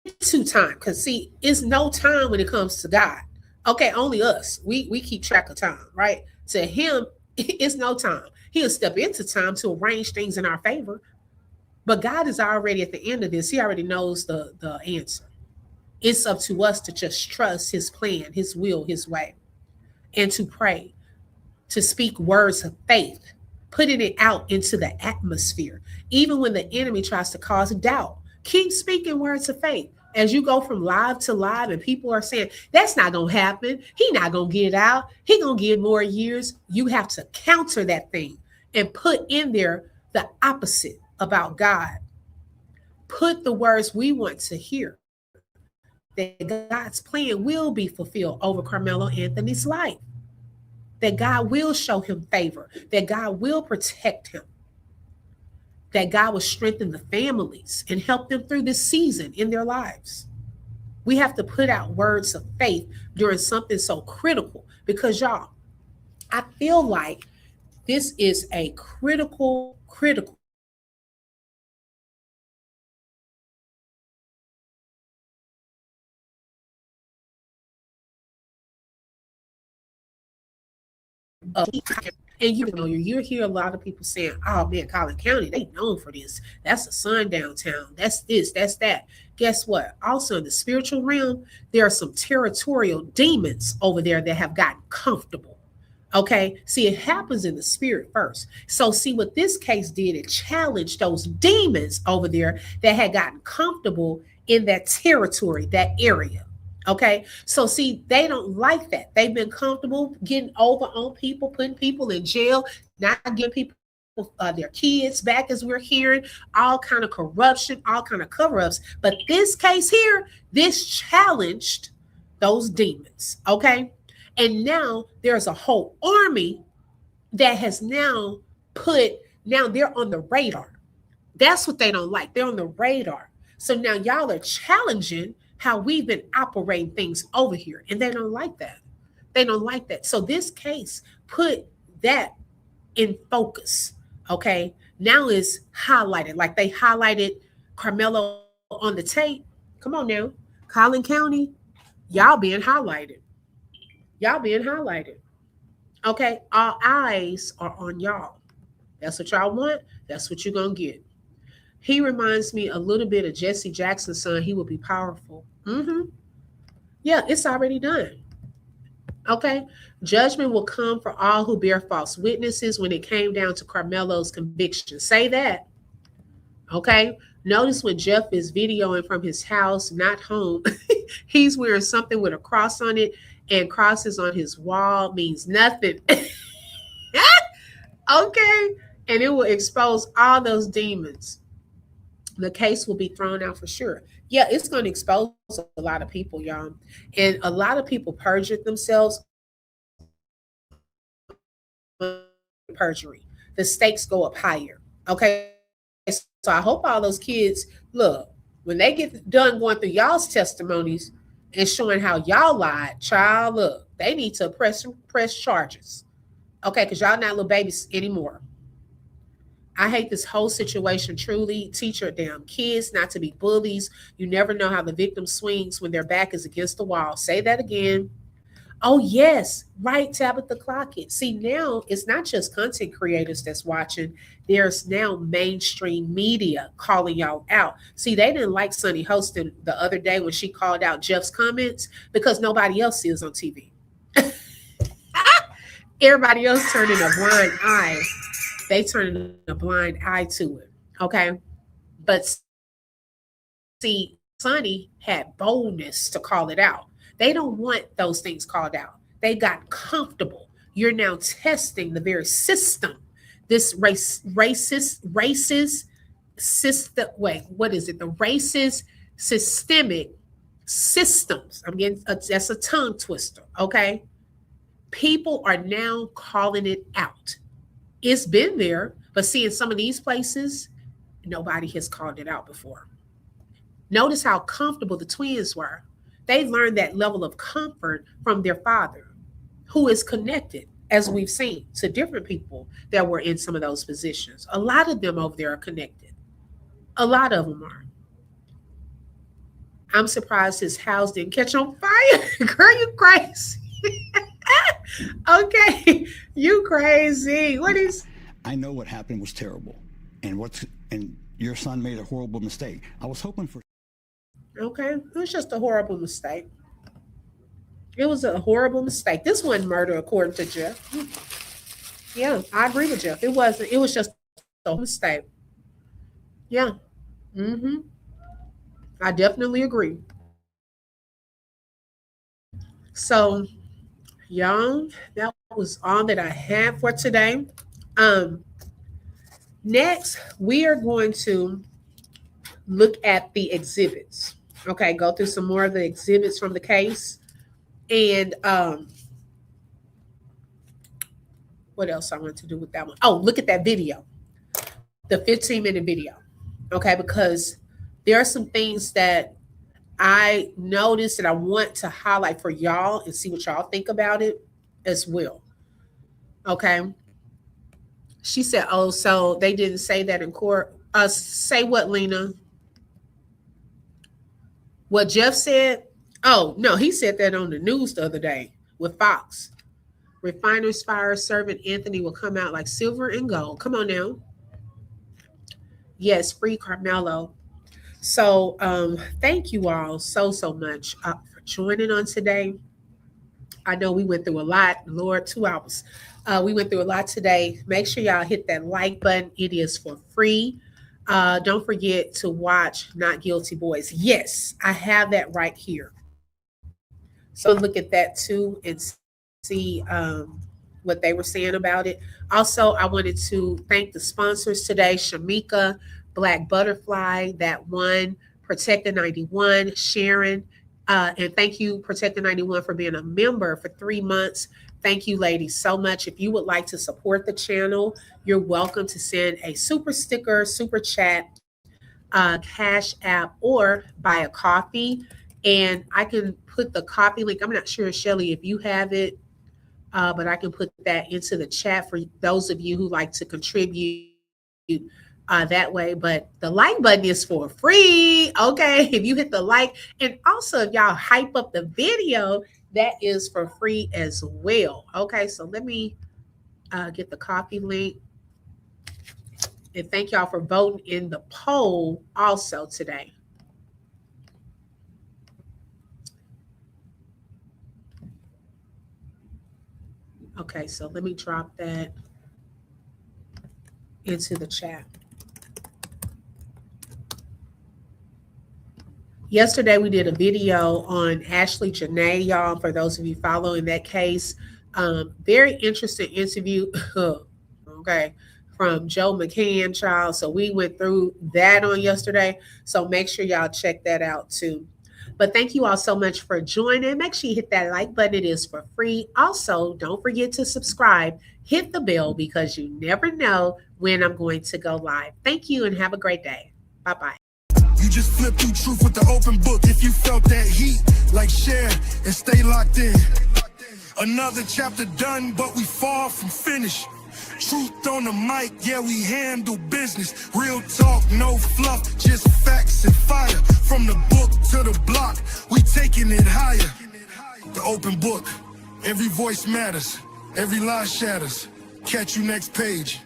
into time. Because see, it's no time when it comes to God. Okay, only us. We keep track of time, right? To him, it's no time. He'll step into time to arrange things in our favor. But God is already at the end of this. He already knows the answer. It's up to us to just trust his plan, his will, his way, and to pray, to speak words of faith, putting it out into the atmosphere. Even when the enemy tries to cause doubt, keep speaking words of faith. As you go from live to live and people are saying, that's not going to happen. He's not going to get out. He's going to get more years. You have to counter that thing and put in there the opposite about God. Put the words we want to hear, that God's plan will be fulfilled over Carmelo Anthony's life, that God will show him favor, that God will protect him, that God will strengthen the families and help them through this season in their lives. We have to put out words of faith during something so critical because, y'all, I feel like this is a critical and you hear a lot of people saying, oh man, Collin County, they known for this. That's a sundown town. That's this, that's that. Guess what? Also in the spiritual realm, there are some territorial demons over there that have gotten comfortable. Okay. See, it happens in the spirit first. So see what this case did, it challenged those demons over there that had gotten comfortable in that territory, that area. Okay. So see, they don't like that. They've been comfortable getting over on people, putting people in jail, not giving people their kids back, as we're hearing, all kind of corruption, all kind of cover-ups. But this case here, this challenged those demons. Okay. And now there's a whole army that has now now they're on the radar. That's what they don't like. They're on the radar. So now y'all are challenging how we've been operating things over here. And they don't like that. They don't like that. So this case put that in focus. Okay. Now it's highlighted. Like they highlighted Karmelo on the tape. Come on now. Collin County, y'all being highlighted. Y'all being highlighted. Okay. All eyes are on y'all. That's what y'all want. That's what you're going to get. He reminds me a little bit of Jesse Jackson's son. He will be powerful. Yeah, it's already done. Okay. Judgment will come for all who bear false witnesses when it came down to Karmelo's conviction. Say that. Okay. Notice when Jeff is videoing from his house, not home, he's wearing something with a cross on it, and crosses on his wall means nothing. Okay. And it will expose all those demons. The case will be thrown out for sure. Yeah, it's going to expose a lot of people, y'all. And a lot of people perjured themselves. Perjury. The stakes go up higher. Okay. So I hope all those kids, look, when they get done going through y'all's testimonies and showing how y'all lied, child, look, they need to press charges. Okay, because y'all not little babies anymore. I hate this whole situation, truly. Teach your damn kids not to be bullies. You never know how the victim swings when their back is against the wall. Say that again. Oh, yes. Right, Tabitha Clockett. See, now it's not just content creators that's watching. There's now mainstream media calling y'all out. See, they didn't like Sunny Hostin the other day when she called out Jeff's comments because nobody else sees on TV. Everybody else turning a blind eye. They turning a blind eye to it. Okay. But see, Sunny had boldness to call it out. They don't want those things called out. They got comfortable. You're now testing the very system. This racist system. Wait, what is it? The racist systemic systems. That's a tongue twister. Okay. People are now calling it out. It's been there, but see, in some of these places, nobody has called it out before. Notice how comfortable the twins were. They learned that level of comfort from their father, who is connected, as we've seen, to different people that were in some of those positions. A lot of them over there are connected. A lot of them are. I'm surprised his house didn't catch on fire. Girl, you crazy. Okay, you crazy. What is? I know what happened was terrible, and your son made a horrible mistake. I was hoping for. Okay, it was just a horrible mistake. It was a horrible mistake. This wasn't murder, according to Jeff. Yeah, I agree with Jeff. It wasn't. It was just a mistake. Yeah. I definitely agree. So, y'all, that was all that I had for today. Next, we are going to look at the exhibits. Okay, go through some more of the exhibits from the case. And what else I want to do with that one? Oh, look at that video, the 15-minute video. Okay, because there are some things that I noticed that I want to highlight for y'all and see what y'all think about it as well. Okay. She said, oh, so they didn't say that in court. Say what, Lena? What Jeff said? Oh, no, he said that on the news the other day with Fox. Refiner's Fire servant Anthony will come out like silver and gold. Come on now. Yes, free Karmelo. So thank you all so much for joining on today. I know we went through a lot. Lord, 2 hours. We went through a lot today. Make sure y'all hit that like button. It is for free. Don't forget to watch Not Guilty Boys. Yes, I have that right here. So look at that too and see what they were saying about it. Also, I wanted to thank the sponsors today: Shamika, Black Butterfly, that one, Protector 91, Sharon, and thank you, Protector 91, for being a member for 3 months. Thank you, ladies, so much. If you would like to support the channel, you're welcome to send a super sticker, super chat, Cash App, or buy a coffee. And I can put the coffee link. I'm not sure, Shelly, if you have it, but I can put that into the chat for those of you who like to contribute that way. But the like button is for free. Okay, if you hit the like, and also if y'all hype up the video, that is for free as well. Okay, so let me get the coffee link. And thank y'all for voting in the poll also today. Okay, so let me drop that into the chat. Yesterday, we did a video on Ashley Janae, y'all, for those of you following that case. Very interesting interview, okay, from Joe McCann, child. So we went through that on yesterday. So make sure y'all check that out too. But thank you all so much for joining. Make sure you hit that like button. It is for free. Also, don't forget to subscribe. Hit the bell because you never know when I'm going to go live. Thank you and have a great day. Bye-bye. You just flip through truth with the open book. If you felt that heat, like share and stay locked in. Another chapter done, but we far from finished. Truth on the mic, yeah, we handle business. Real talk, no fluff, just facts and fire. From the book to the block, we taking it higher. The open book, every voice matters, every lie shatters. Catch you next page.